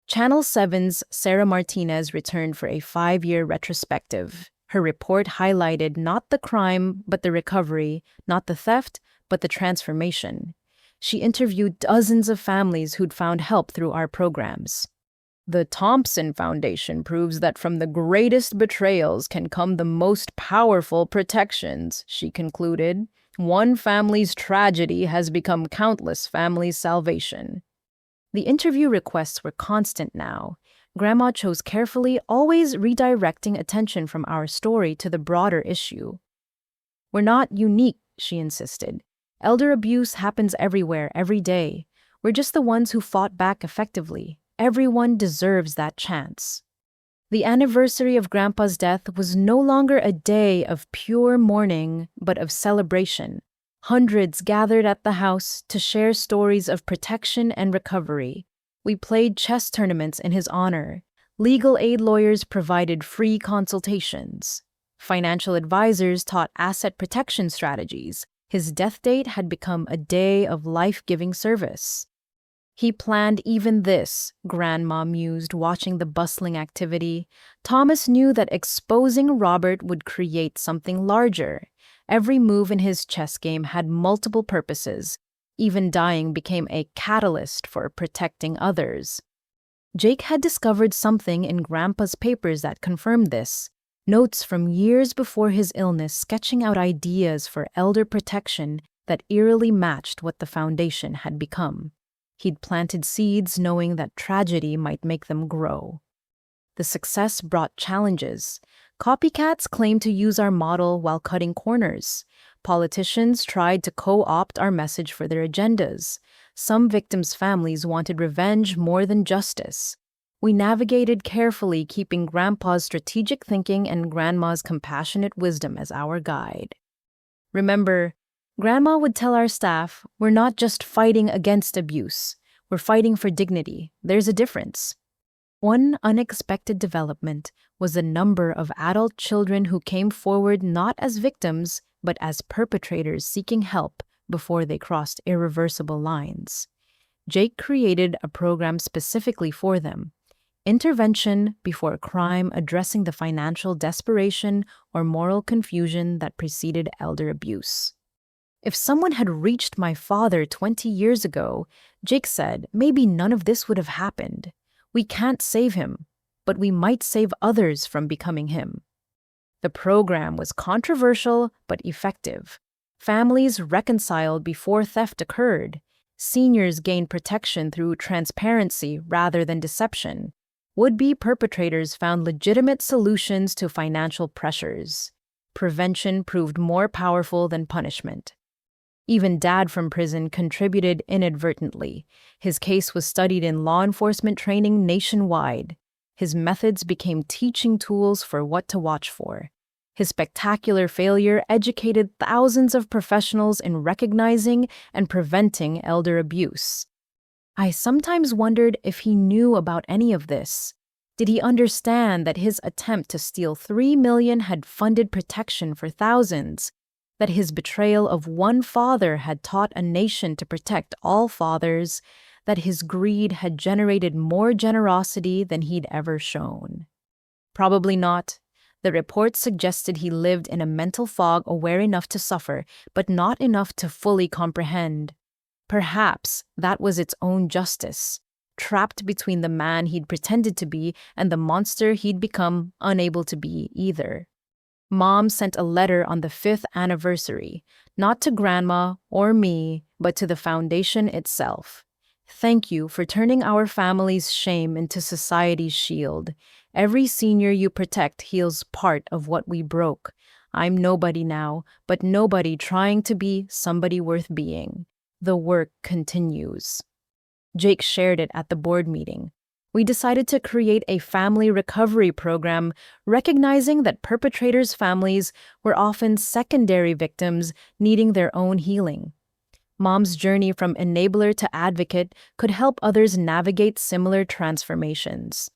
Channel 7's Sarah Martinez returned for a 5-year retrospective. Her report highlighted not the crime, but the recovery, not the theft, but the transformation. She interviewed dozens of families who'd found help through our programs. "The Thompson Foundation proves that from the greatest betrayals can come the most powerful protections," she concluded. "One family's tragedy has become countless families' salvation." The interview requests were constant now. Grandma chose carefully, always redirecting attention from our story to the broader issue. "We're not unique," she insisted. "Elder abuse happens everywhere, every day. We're just the ones who fought back effectively. Everyone deserves that chance." The anniversary of Grandpa's death was no longer a day of pure mourning, but of celebration. Hundreds gathered at the house to share stories of protection and recovery. We played chess tournaments in his honor. Legal aid lawyers provided free consultations. Financial advisors taught asset protection strategies. His death date had become a day of life-giving service. "He planned even this," Grandma mused, watching the bustling activity. Thomas knew that exposing Robert would create something larger. Every move in his chess game had multiple purposes. Even dying became a catalyst for protecting others. Jake had discovered something in Grandpa's papers that confirmed this. Notes from years before his illness sketching out ideas for elder protection that eerily matched what the foundation had become. He'd planted seeds knowing that tragedy might make them grow. The success brought challenges. Copycats claimed to use our model while cutting corners. Politicians tried to co-opt our message for their agendas. Some victims' families wanted revenge more than justice. We navigated carefully, keeping Grandpa's strategic thinking and Grandma's compassionate wisdom as our guide. Remember, Grandma would tell our staff, we're not just fighting against abuse, we're fighting for dignity. There's a difference. One unexpected development was the number of adult children who came forward not as victims, but as perpetrators seeking help before they crossed irreversible lines. Jake created a program specifically for them. Intervention before crime, addressing the financial desperation or moral confusion that preceded elder abuse. If someone had reached my father 20 years ago, Jake said, maybe none of this would have happened. We can't save him, but we might save others from becoming him. The program was controversial but effective. Families reconciled before theft occurred. Seniors gained protection through transparency rather than deception. Would-be perpetrators found legitimate solutions to financial pressures. Prevention proved more powerful than punishment. Even Dad from prison contributed inadvertently. His case was studied in law enforcement training nationwide. His methods became teaching tools for what to watch for. His spectacular failure educated thousands of professionals in recognizing and preventing elder abuse. I sometimes wondered if he knew about any of this. Did he understand that his attempt to steal $3 million had funded protection for thousands? That his betrayal of one father had taught a nation to protect all fathers? That his greed had generated more generosity than he'd ever shown? Probably not. The report suggested he lived in a mental fog, aware enough to suffer, but not enough to fully comprehend. Perhaps that was its own justice, trapped between the man he'd pretended to be and the monster he'd become unable to be either. Mom sent a letter on the 5th anniversary, not to Grandma or me, but to the foundation itself. Thank you for turning our family's shame into society's shield. Every senior you protect heals part of what we broke. I'm nobody now, but nobody trying to be somebody worth being. The work continues. Jake shared it at the board meeting. We decided to create a family recovery program, recognizing that perpetrators' families were often secondary victims needing their own healing. Mom's journey from enabler to advocate could help others navigate similar transformations.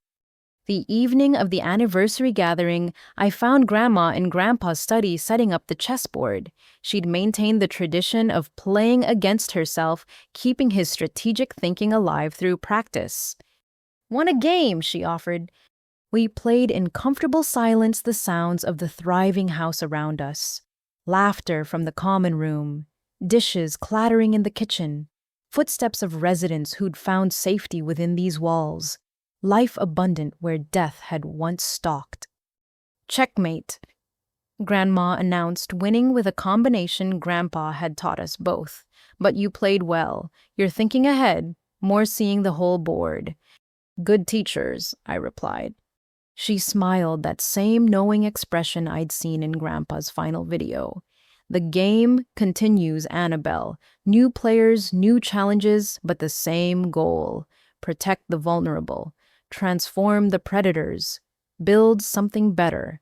The evening of the anniversary gathering, I found Grandma in Grandpa's study setting up the chessboard. She'd maintained the tradition of playing against herself, keeping his strategic thinking alive through practice. "Want a game?" she offered. We played in comfortable silence, the sounds of the thriving house around us. Laughter from the common room, dishes clattering in the kitchen, footsteps of residents who'd found safety within these walls. Life abundant where death had once stalked. "Checkmate," Grandma announced, winning with a combination Grandpa had taught us both. "But you played well. You're thinking ahead, more seeing the whole board." "Good teachers," I replied. She smiled, that same knowing expression I'd seen in Grandpa's final video. "The game continues, Annabelle. New players, new challenges, but the same goal. Protect the vulnerable. Transform the predators. Build something better."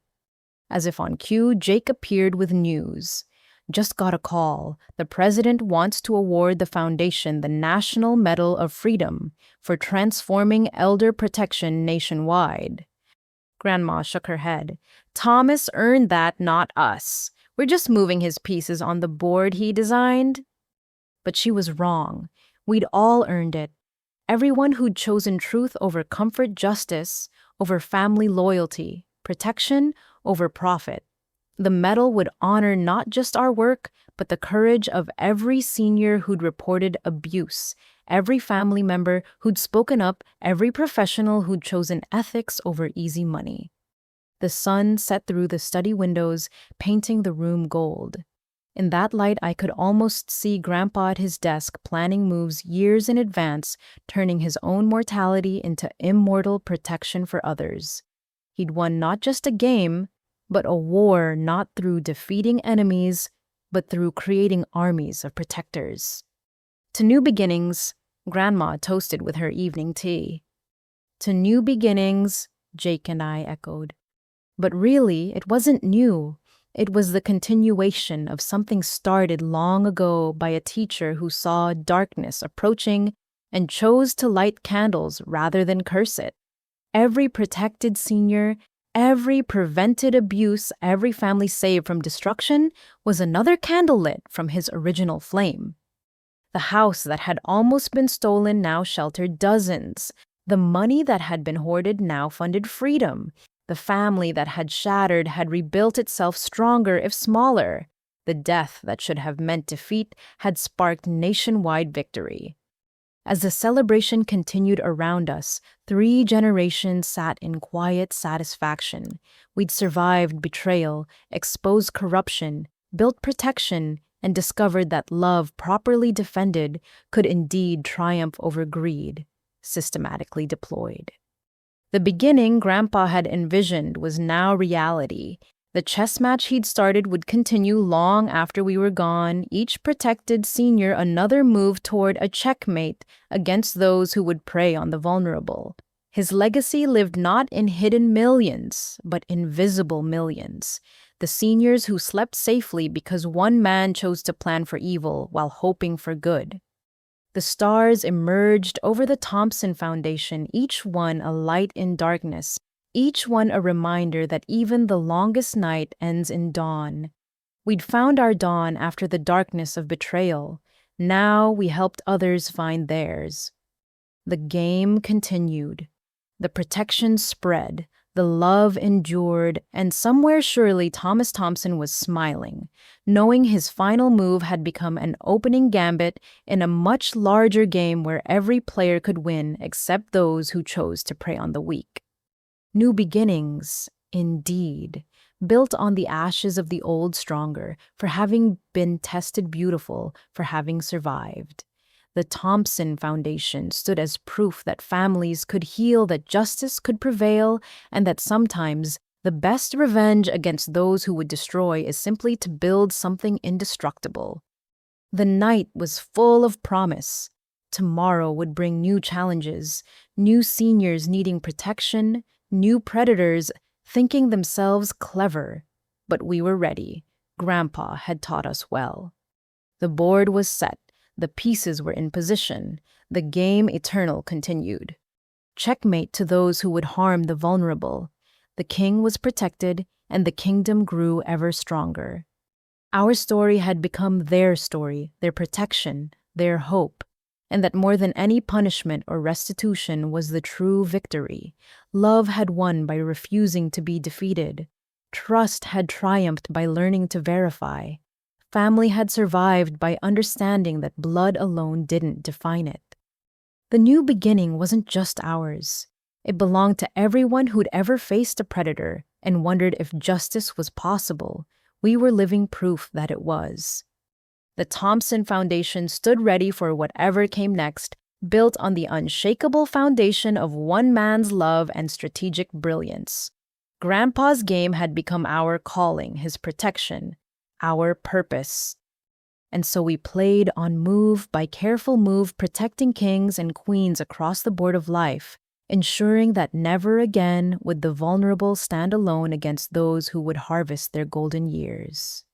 As if on cue, Jake appeared with news. "Just got a call. The president wants to award the foundation the National Medal of Freedom for transforming elder protection nationwide." Grandma shook her head. "Thomas earned that, not us. We're just moving his pieces on the board he designed." But she was wrong. We'd all earned it. Everyone who'd chosen truth over comfort, justice over family loyalty, protection over profit. The medal would honor not just our work, but the courage of every senior who'd reported abuse, every family member who'd spoken up, every professional who'd chosen ethics over easy money. The sun set through the study windows, painting the room gold. In that light, I could almost see Grandpa at his desk planning moves years in advance, turning his own mortality into immortal protection for others. He'd won not just a game, but a war not through defeating enemies, but through creating armies of protectors. To new beginnings, Grandma toasted with her evening tea. To new beginnings, Jake and I echoed. But really, it wasn't new. It was the continuation of something started long ago by a teacher who saw darkness approaching and chose to light candles rather than curse it. Every protected senior, every prevented abuse, every family saved from destruction was another candle lit from his original flame. The house that had almost been stolen now sheltered dozens. The money that had been hoarded now funded freedom. The family that had shattered had rebuilt itself stronger, if smaller. The death that should have meant defeat had sparked nationwide victory. As the celebration continued around us, 3 generations sat in quiet satisfaction. We'd survived betrayal, exposed corruption, built protection, and discovered that love properly defended could indeed triumph over greed, systematically deployed. The beginning Grandpa had envisioned was now reality. The chess match he'd started would continue long after we were gone, each protected senior another move toward a checkmate against those who would prey on the vulnerable. His legacy lived not in hidden millions, but in visible millions. The seniors who slept safely because one man chose to plan for evil while hoping for good. The stars emerged over the Thompson Foundation, each one a light in darkness, each one a reminder that even the longest night ends in dawn. We'd found our dawn after the darkness of betrayal. Now we helped others find theirs. The game continued. The protection spread. The love endured, and somewhere surely Thomas Thompson was smiling, knowing his final move had become an opening gambit in a much larger game where every player could win except those who chose to prey on the weak. New beginnings, indeed, built on the ashes of the old stronger, for having been tested beautiful, for having survived. The Thompson Foundation stood as proof that families could heal, that justice could prevail, and that sometimes the best revenge against those who would destroy is simply to build something indestructible. The night was full of promise. Tomorrow would bring new challenges, new seniors needing protection, new predators thinking themselves clever. But we were ready. Grandpa had taught us well. The board was set. The pieces were in position. The game eternal continued. Checkmate to those who would harm the vulnerable. The king was protected, and the kingdom grew ever stronger. Our story had become their story, their protection, their hope, and that more than any punishment or restitution was the true victory. Love had won by refusing to be defeated. Trust had triumphed by learning to verify. Family had survived by understanding that blood alone didn't define it. The new beginning wasn't just ours. It belonged to everyone who'd ever faced a predator and wondered if justice was possible. We were living proof that it was. The Thompson Foundation stood ready for whatever came next, built on the unshakable foundation of one man's love and strategic brilliance. Grandpa's game had become our calling, his protection, our purpose. And so we played on move by careful move, protecting kings and queens across the board of life, ensuring that never again would the vulnerable stand alone against those who would harvest their golden years.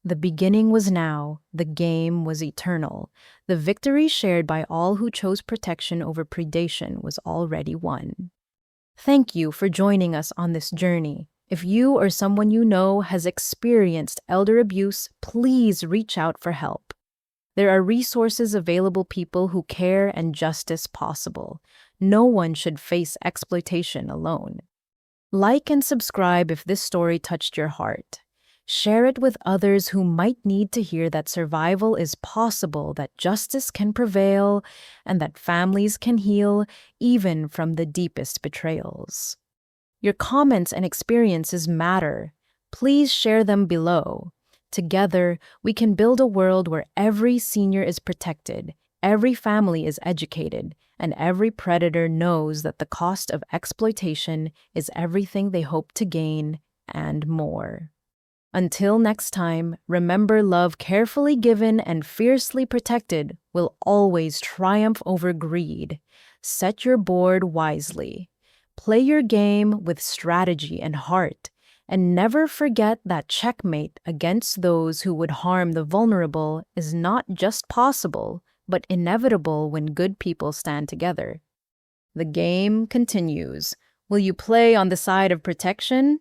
The beginning was now, the game was eternal. The victory shared by all who chose protection over predation was already won. Thank you for joining us on this journey. If you or someone you know has experienced elder abuse, please reach out for help. There are resources available, people who care, and justice possible. No one should face exploitation alone. Like and subscribe if this story touched your heart. Share it with others who might need to hear that survival is possible, that justice can prevail, and that families can heal even from the deepest betrayals. Your comments and experiences matter. Please share them below. Together, we can build a world where every senior is protected, every family is educated, and every predator knows that the cost of exploitation is everything they hope to gain and more. Until next time, remember love carefully given and fiercely protected will always triumph over greed. Set your board wisely. Play your game with strategy and heart, and never forget that checkmate against those who would harm the vulnerable is not just possible, but inevitable when good people stand together. The game continues. Will you play on the side of protection?